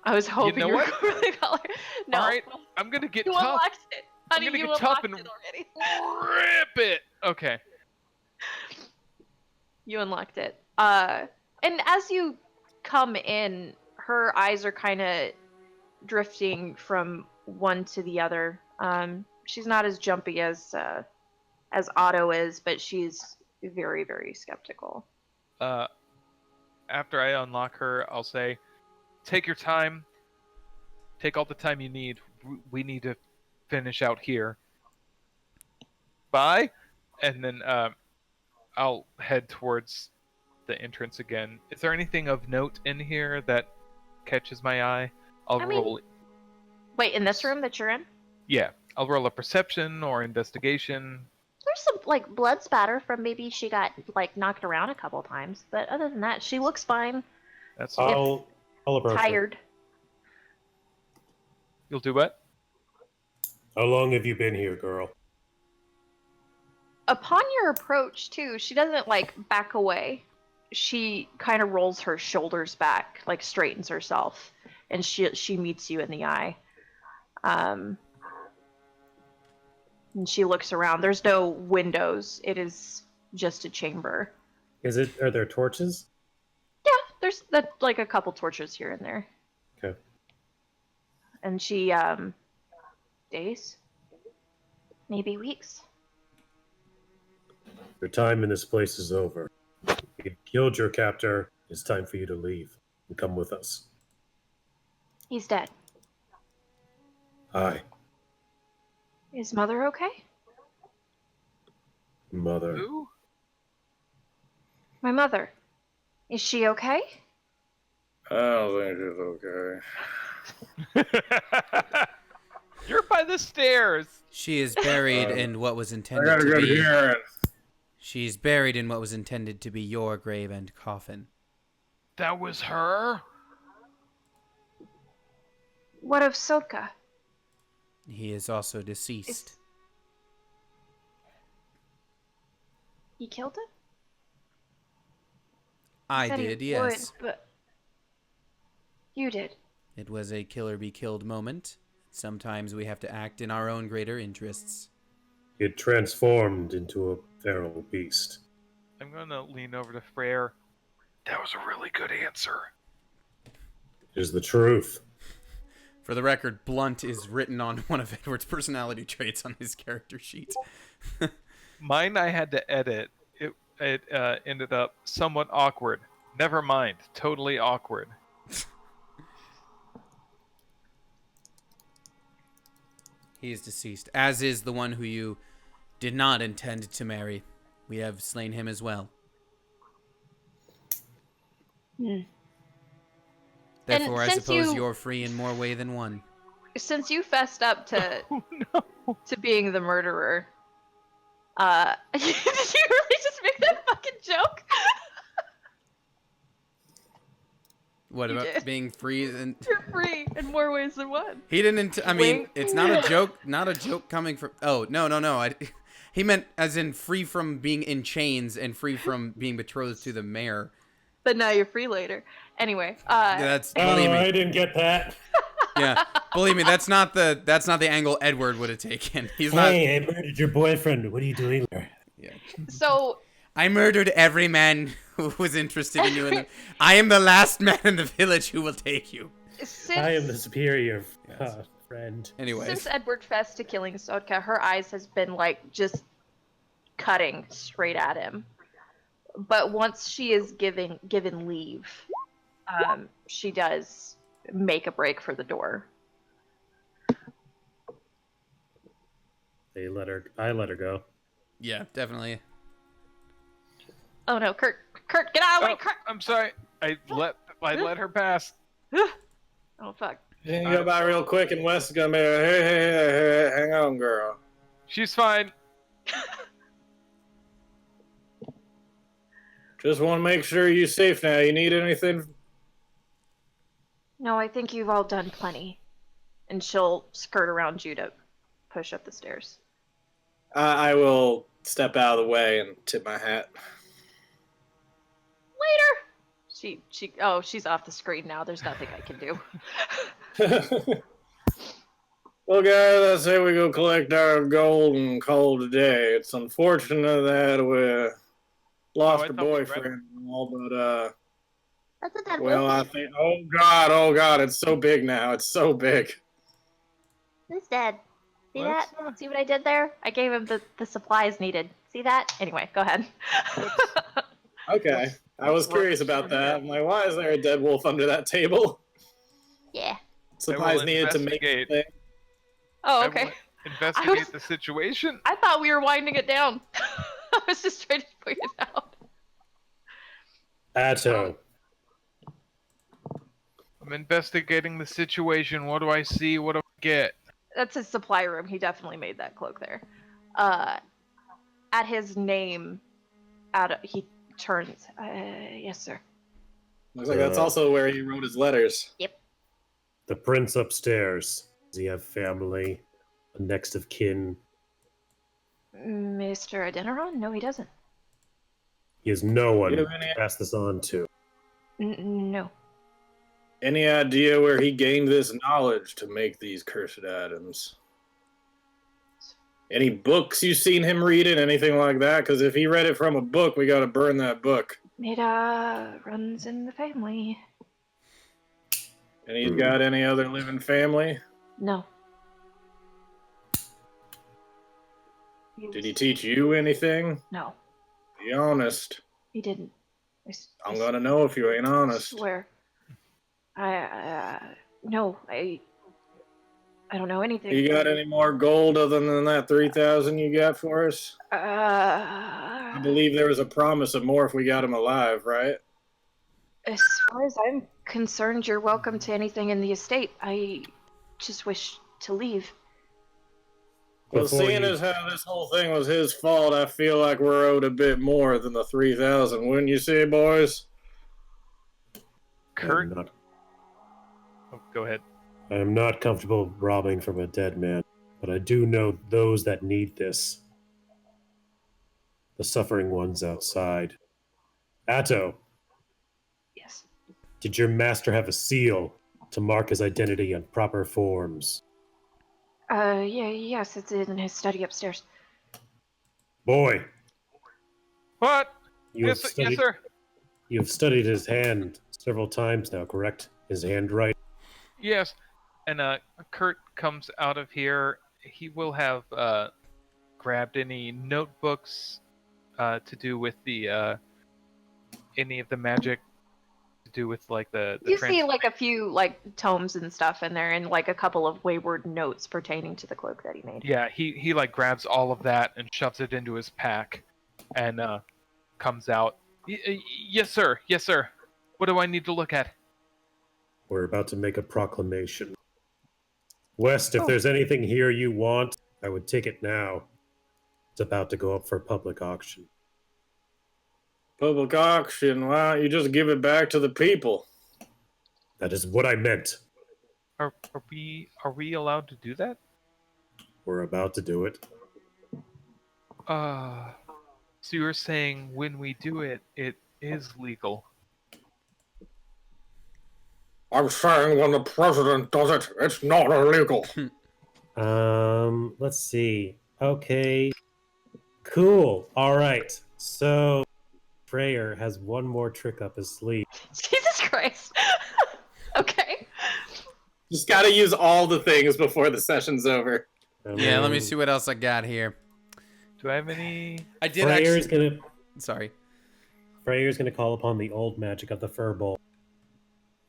I was hoping know you were what? going for the collar. No. all right. I'm gonna get You tough. unlocked it. Honey, gonna you get tough unlocked and it already. Rip it. Okay. You unlocked it. And as you come in, her eyes are kind of drifting from one to the other. She's not as jumpy as Otto is, but she's very, very skeptical. After I unlock her, I'll say, "Take your time. Take all the time you need. We need to finish out here. Bye." And then I'll head towards the entrance again. Is there anything of note in here that catches my eye? Wait, in this room that you're in? Yeah, I'll roll a perception or investigation. There's some blood spatter from maybe she got knocked around a couple times, but other than that, she looks fine. That's I'll approach her. Tired. You'll do what? How long have you been here, girl? Upon your approach, too, she doesn't back away. She kind of rolls her shoulders back, straightens herself, and she meets you in the eye. And she looks around. There's no windows. It is just a chamber. Are there torches? Yeah, there's a couple torches here and there. Okay. And she days, maybe weeks. Your time in this place is over. You killed your captor. It's time for you to leave and come with us. He's dead. Hi, Is Mother okay? mother. Who? My mother. Is she okay? I don't think she's okay. You're by the stairs. She is buried in what was I intended got a to good be. hearing. She's buried in what was intended to be your grave and coffin. That was her? What of Soka? He is also deceased. He killed him? I Said he did, yes. would, but you did. It was a killer be killed moment. Sometimes we have to act in our own greater interests. It transformed into a feral beast. I'm gonna lean over to Freyr. That was a really good answer. It is the truth. For the record, Blunt is written on one of Edward's personality traits on his character sheet. Mine I had to edit. It ended up somewhat awkward. Never mind. Totally awkward. He is deceased, as is the one who you did not intend to marry. We have slain him as well. Therefore, I suppose you're free in more way than one. Since you fessed up to to being the murderer, did you really just make that fucking joke? What You about did. being free? And You're free in more ways than one. he didn't. I mean, Wink. it's not a joke. Not a joke coming from. Oh no. He meant as in free from being in chains and free from being betrothed to the mayor. But now you're free later. Anyway, That's Oh, believe me. I didn't get that. Yeah, believe me. That's not the angle Edward would have taken. He's not. Hey, I murdered your boyfriend. What are you doing there? Yeah. so I murdered every man who was interested in you. I am the last man in the village who will take you. since I am the superior Yes. friend. Anyways, since Edward fessed to killing Sotka, her eyes has been like just cutting straight at him. But once she is given leave, she does make a break for the door. I let her go. yeah, definitely. Oh no, Kurt, get out of the way, Oh, Kurt! I'm sorry. I let her pass. Oh fuck. You can go by real quick, and Wes is gonna be like, hey, hang on, girl. She's fine. Just want to make sure you're safe now. You need anything? No, I think you've all done plenty. And she'll skirt around you to push up the stairs. I will step out of the way and tip my hat. Later. She's off the screen now. There's nothing I can do. Well, guys, I say we go collect our gold and call it a day. It's unfortunate that we lost I our thought we read- boyfriend and all, but That's a dead well, wolf. I think. Oh God, it's so big now. It's so big. He's dead. See What's that? See what I did there? I gave him the supplies needed. See that? Anyway, go ahead. Okay, I was curious about that. I'm like, why is there a dead wolf under that table? Yeah. Supplies needed to make the investigate. thing. Oh, I okay. will investigate was- the situation. I thought we were winding it down. I was just trying to point it out. Atto. I'm investigating the situation. What do I see? What do I get? That's his supply room. He definitely made that cloak there. At his name, he turns. Yes, sir. Looks like that's also where he wrote his letters. The prince upstairs. Does he have family? A next of kin? Mr. Adeneron? No, he doesn't. He has no one You to have any- pass this on to. No. Any idea where he gained this knowledge to make these cursed items? Any books you've seen him reading, anything like that? Because if he read it from a book, we gotta burn that book. It runs in the family. And he's got any other living family? No. Did he teach you anything? No, Be honest. he didn't. I'm gonna know if you ain't honest. Swear. No, I don't know anything. You got any more gold other than that 3,000 you got for us? I believe there was a promise of more if we got him alive, right? As far as I'm concerned, you're welcome to anything in the estate. I just wish to leave. Well, Before seeing you- as how this whole thing was his fault, I feel like we're owed a bit more than the 3,000, wouldn't you say, boys? Kurt, I'm not, oh, go ahead. I am not comfortable robbing from a dead man, but I do know those that need this. The suffering ones outside. Atto, Yes. did your master have a seal to mark his identity on proper forms? Yes, it's in his study upstairs. Boy, What? you Yes, have yes, studied, sir. you have studied his hand several times now, correct? His handwriting. Yes. And Kurt comes out of here. He will have grabbed any notebooks to do with the any of the magic to do with like the You see like a few like tomes and stuff in there, and like a couple of wayward notes pertaining to the cloak that he made. Yeah, he like grabs all of that and shoves it into his pack, and comes out. Yes, sir. Yes, sir. What do I need to look at? We're about to make a proclamation. West, if Oh. there's anything here you want, I would take it now. It's about to go up for public auction. Public auction, why don't you just give it back to the people? That is what I meant. Are we allowed to do that? We're about to do it. So you're saying when we do it, it is legal? I'm saying when the president does it, it's not illegal. Let's see. Okay. Cool. All right. So Freyer has one more trick up his sleeve. Jesus Christ. Okay. Just gotta use all the things before the session's over. Yeah, let me see what else I got here. Do I have any? I did Freyer's actually. gonna Sorry. Freyer's gonna call upon the old magic of the Firbolg.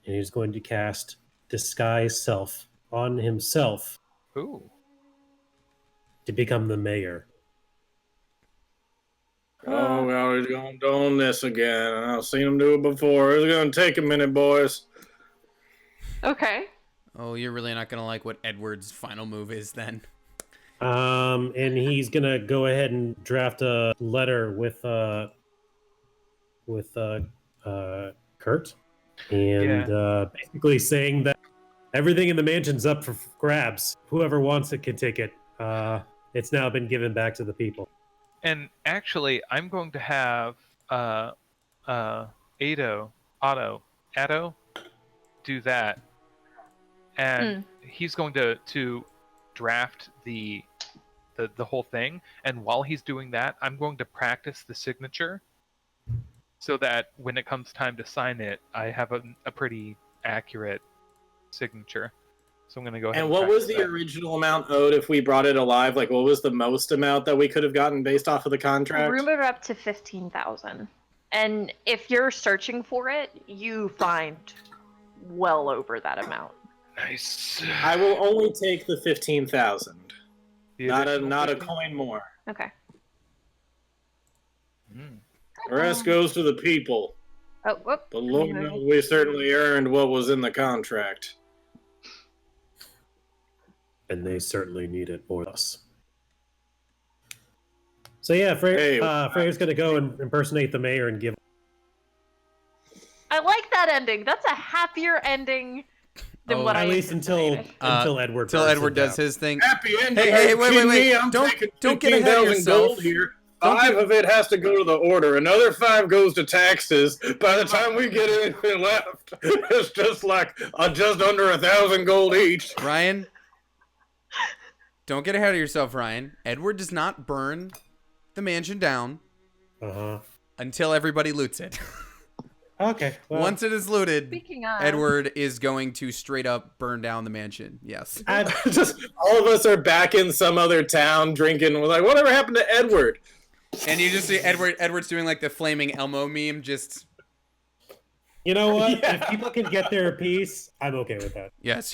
And he's going to cast Disguise Self on himself Ooh. to become the mayor. Oh, well, he's gonna do this again. I've seen him do it before. It's gonna take a minute, boys. Okay. Oh, you're really not gonna like what Edward's final move is then. And he's gonna go ahead and draft a letter with Kurt, and basically saying that everything in the mansion's up for grabs. Whoever wants it can take it. It's now been given back to the people. And actually, I'm going to have Otto do that, and he's going to draft the whole thing. And while he's doing that, I'm going to practice the signature, so that when it comes time to sign it, I have a pretty accurate signature. So I'm going to go ahead. And what was the original amount owed if we brought it alive? Like, what was the most amount that we could have gotten based off of the contract? Rumored up to 15,000. And if you're searching for it, you find well over that amount. Nice. I will only take the 15,000. The Not additional a 15? coin more. Okay. The rest goes to the people. Oh, whoop. But Lord knows we certainly earned what was in the contract. And they certainly need it more than us. So yeah, Freyer's going to go and impersonate the mayor and give. I like that ending. That's a happier ending than what I at least until Edward. Until Edward does his thing. Happy ending. Hey, wait. I'm Don't taking get ahead of 15,000 yourself. gold here. Five of it has to go to the order. Another 5 goes to taxes. By the time we get anything left, it's just like just under 1,000 gold each. Ryan, don't get ahead of yourself, Ryan. Edward does not burn the mansion down until everybody loots it. Okay. Well, Once it is looted, Speaking of, Edward is going to straight up burn down the mansion. Yes. Just all of us are back in some other town drinking. We're like, whatever happened to Edward? And you just see Edward's doing like the flaming Elmo meme, just... You know what? Yeah. If people can get their piece, I'm okay with that. Yes,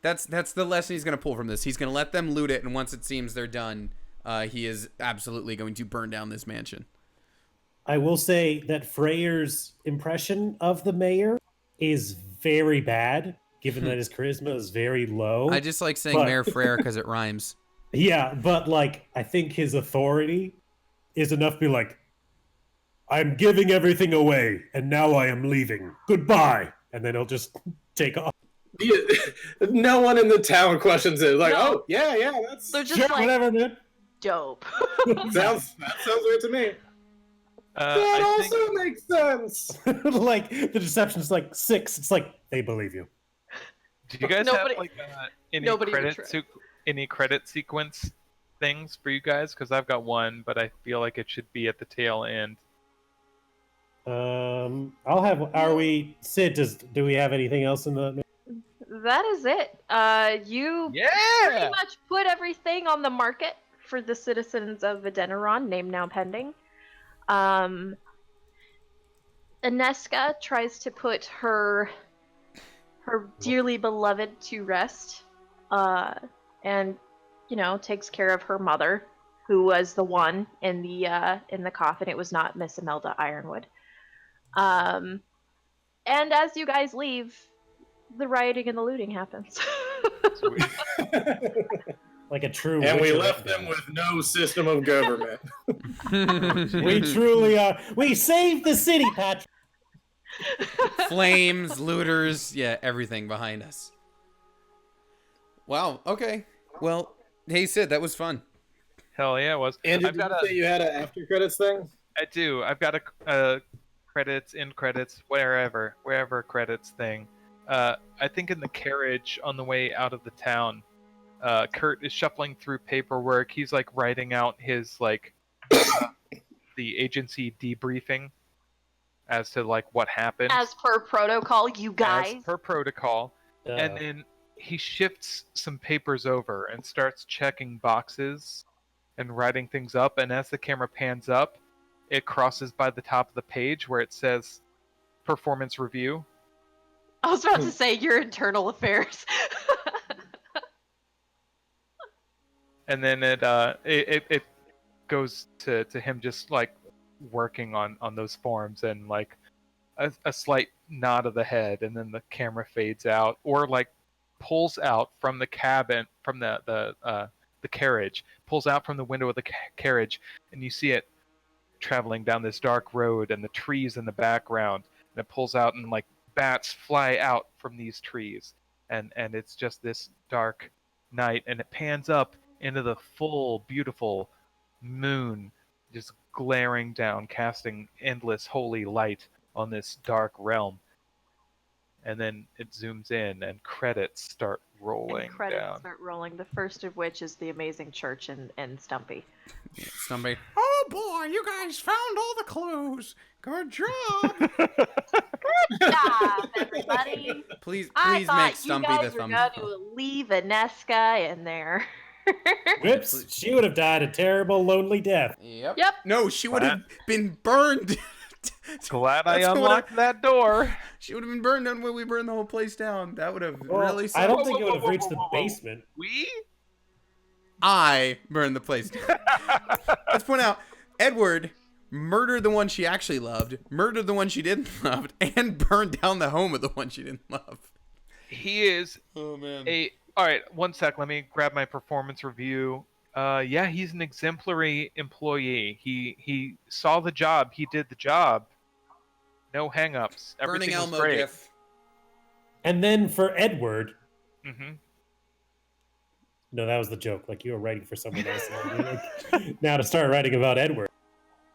that's the lesson he's gonna pull from this. He's gonna let them loot it, and once it seems they're done, he is absolutely going to burn down this mansion. I will say that Freyer's impression of the mayor is very bad, given that his charisma is very low. I just like saying Mayor Frere because it rhymes. Yeah, but like I think his authority is enough to be like, I'm giving everything away, and now I am leaving. Goodbye. And then he'll just take off. No one in the town questions it. Like, No. oh, yeah, that's they're just Sure, like, whatever, man. dope. that sounds right to me. That I also makes sense. Like the deception's like 6. It's like they believe you. Do you guys Nobody- have like nobody would try. any credit sequence things for you guys? Because I've got one, but I feel like it should be at the tail end. I'll have. Are we Sid? Do we have anything else in the? That is it. You pretty much put everything on the market for the citizens of Adeneron, name now pending. Ineska tries to put her dearly beloved to rest, and takes care of her mother, who was the one in the coffin. It was not Miss Imelda Ironwood. And as you guys leave, the rioting and the looting happens. Like a true. And we Witcher left them with no system of government. We truly are. We saved the city, Patrick. Flames, looters, yeah, everything behind us. Wow. Okay. Well, hey Sid, that was fun. Hell yeah, it was. Andrew, I've did got you say you had an after credits thing? I do. I've got a credits, end credits, wherever credits thing. I think in the carriage on the way out of the town, Kurt is shuffling through paperwork. He's like writing out his like the agency debriefing as to like what happened As per protocol, you guys. as per protocol, and Uh, then he shifts some papers over and starts checking boxes and writing things up. And as the camera pans up, it crosses by the top of the page where it says performance review. I was about to say your internal affairs. And then it goes to him just like working on those forms, and like a slight nod of the head, and then the camera fades out, or like pulls out from the cabin, from the carriage, pulls out from the window of the carriage, and you see it traveling down this dark road and the trees in the background, and it pulls out and like bats fly out from these trees, and it's just this dark night, and it pans up into the full beautiful moon just glaring down, casting endless holy light on this dark realm. And then it zooms in and credits start rolling And credits down. start rolling. The first of which is the amazing church and Stumpy. Stumpy. Oh boy, you guys found all the clues. Good job. Good job, everybody. Please I make thought you Stumpy guys the were thumbs going up. to leave Aneska in there. Whoops! She would have died a terrible, lonely death. Yep. Yep. No, she would have been burned. Glad I That's what unlocked that door. She would have been burned when we burned the whole place down. That would have Well, really sucked. I don't think it would have reached the basement. We? I burned the place down. Let's point out, Edward murdered the one she actually loved, murdered the one she didn't love, and burned down the home of the one she didn't love. He is Oh man. all right, one sec. Let me grab my performance review. Yeah, he's an exemplary employee. He saw the job. He did the job. No hangups. Burning Everything was Elmo great. gif. And then for Edward, Mm-hmm. no, that was the joke. Like you were writing for someone else. Now to start writing about Edward.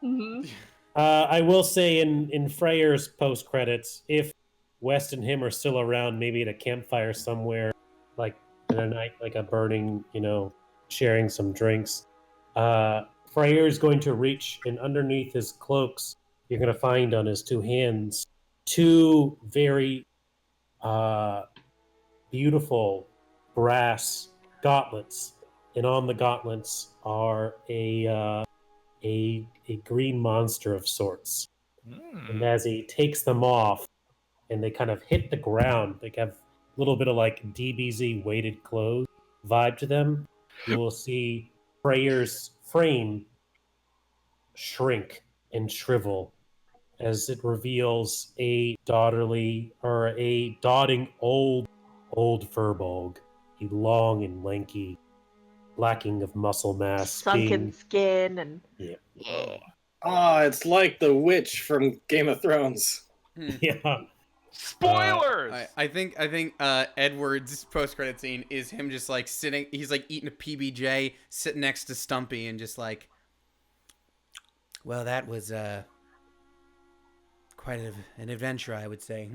Mm-hmm. I will say in Freyer's post credits, if West and him are still around, maybe at a campfire somewhere, like in a night, like a burning, sharing some drinks. Freyer's going to reach, and underneath his cloaks, you're going to find on his two hands two very beautiful brass gauntlets, and on the gauntlets are a green monster of sorts. And as he takes them off, and they kind of hit the ground, they have a little bit of like DBZ weighted clothes vibe to them. You will see Freyer's frame shrink and shrivel as it reveals a dotting old Furbolg, a long and lanky, lacking of muscle mass, Sunken skin and Yeah. Oh, it's like the witch from Game of Thrones. Yeah. Spoilers. I think Edward's post credit scene is him just like sitting. He's like eating a PBJ, sitting next to Stumpy, and just like, well, that was quite an adventure, I would say.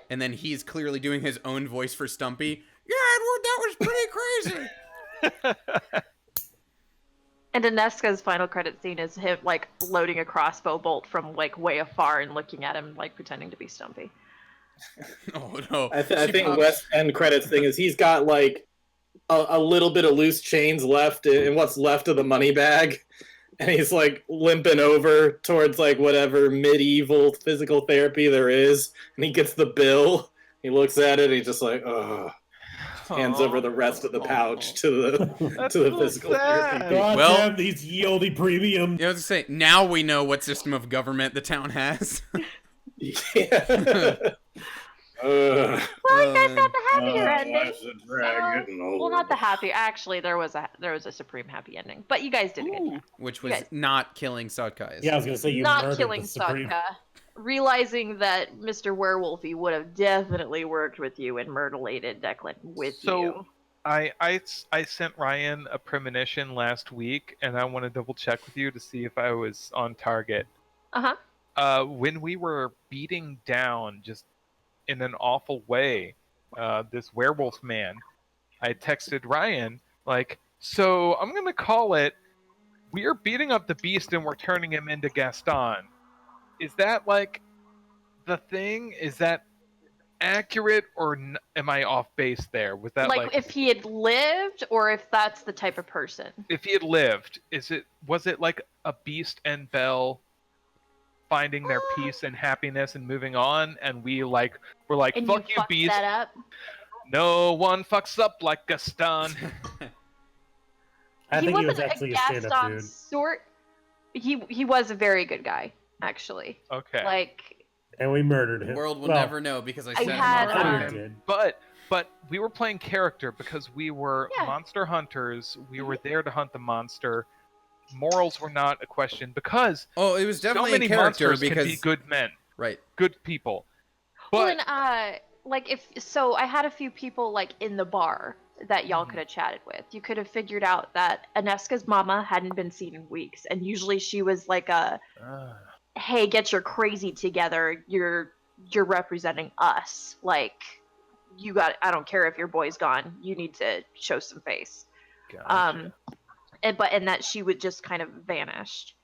And then he's clearly doing his own voice for Stumpy. Yeah, Edward, that was pretty crazy. And Aneska's final credit scene is him like loading a crossbow bolt from like way afar and looking at him like pretending to be Stumpy. Oh no! I think West End credits thing is he's got like a little bit of loose chains left in what's left of the money bag, and he's like limping over towards like whatever medieval physical therapy there is, and he gets the bill. He looks at it, and he's just like, ugh. Hands over the rest of the pouch to the so physical sad. therapy. God Well- damn these yieldy premium. I was to say, now we know what system of government the town has. Yeah. Well, you guys got the happier ending. Life's a drag, getting old. Well, not the happy. Actually, there was a supreme happy ending, but you guys did a good job. Which You was guys- not killing Sutkai. Yeah, I was gonna say you Not murdered killing the Supreme. Sokka. realizing that Mr. Werewolfy would have definitely worked with you and myrtleated Declan with you. I sent Ryan a premonition last week, and I want to double check with you to see if I was on target. When we were beating down, just in an awful way, this werewolf man, I texted Ryan, like, so I'm going to call it, we're beating up the beast and we're turning him into Gaston. Is that, like, the thing? Is that accurate, or am I off base there? Was that, Like if he had lived, or if that's the type of person? if he had lived, was it like a beast and Belle finding their peace and happiness and moving on, and we're like, And fuck you you, fucked beast. that up? No one fucks up like Gaston. I think he was wasn't actually a Gaston stand-up dude. sort. He was a very good guy, actually. Okay. Like, And we murdered The him. world will Well, never know because I set him had, on I fire. know you did. But we were playing character because we were Yeah. monster hunters. We were there to hunt the monster. Morals were not a question because Oh, it was definitely so many in character monsters because can be good men, right. good people. well, But and like I had a few people like in the bar that y'all could have chatted with. You could have figured out that Aneska's mama hadn't been seen in weeks, and usually she was like hey, get your crazy together. You're representing us. Like, I don't care if your boy's gone. You need to show some face. gotcha. And that she would just kind of vanished.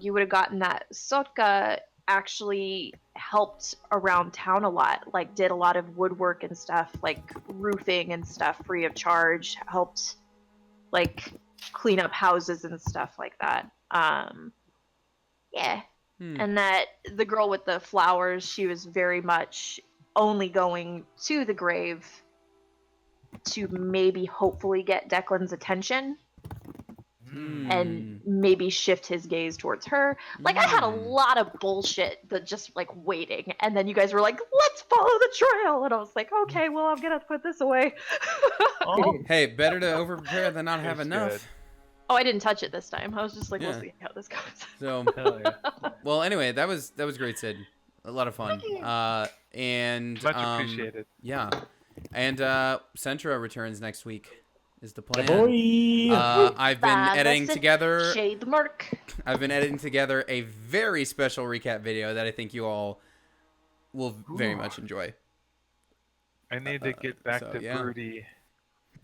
You would have gotten that Sotka actually helped around town a lot, like did a lot of woodwork and stuff, like roofing and stuff free of charge, helped like clean up houses and stuff like that. Yeah. And that the girl with the flowers, she was very much only going to the grave to maybe hopefully get Declan's attention and maybe shift his gaze towards her. Like, I had a lot of bullshit that just like waiting, and then you guys were like, let's follow the trail, and I was like, okay, well, I'm gonna put this away. Oh, Hey, better to over prepare than not have Tastes enough. good. Oh, I didn't touch it this time. I was just like, Yeah. we'll see how this goes. So, hell yeah. well, anyway, that was great, Sid. A lot of fun. And Much appreciated. Yeah, and Centra returns next week. Is the plan? Boy. I've been editing together. Shade the mark. I've been editing together a very special recap video that I think you all will very much enjoy. I need to get back so, to yeah.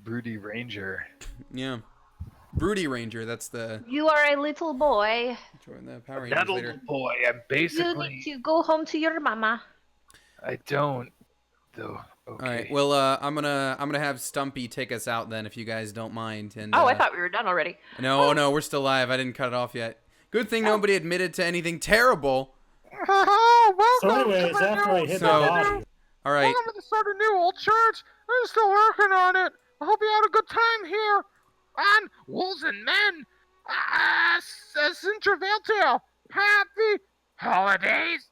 Broody Ranger. Yeah, Broody Ranger. That's the You are a little boy. join the Power Rangers That later. little boy, I'm You basically. need to go home to your mama. I don't, though. Okay. All right. Well, I'm gonna have Stumpy take us out then, if you guys don't mind. And Oh, I thought we were done already. no, we're still live. I didn't cut it off yet. Good thing nobody admitted to anything terrible. So anyways, after I hit the body, All right. Welcome to the start of new old church. I'm still working on it. I hope you had a good time here. And wolves and men. Centraveltail. Happy holidays.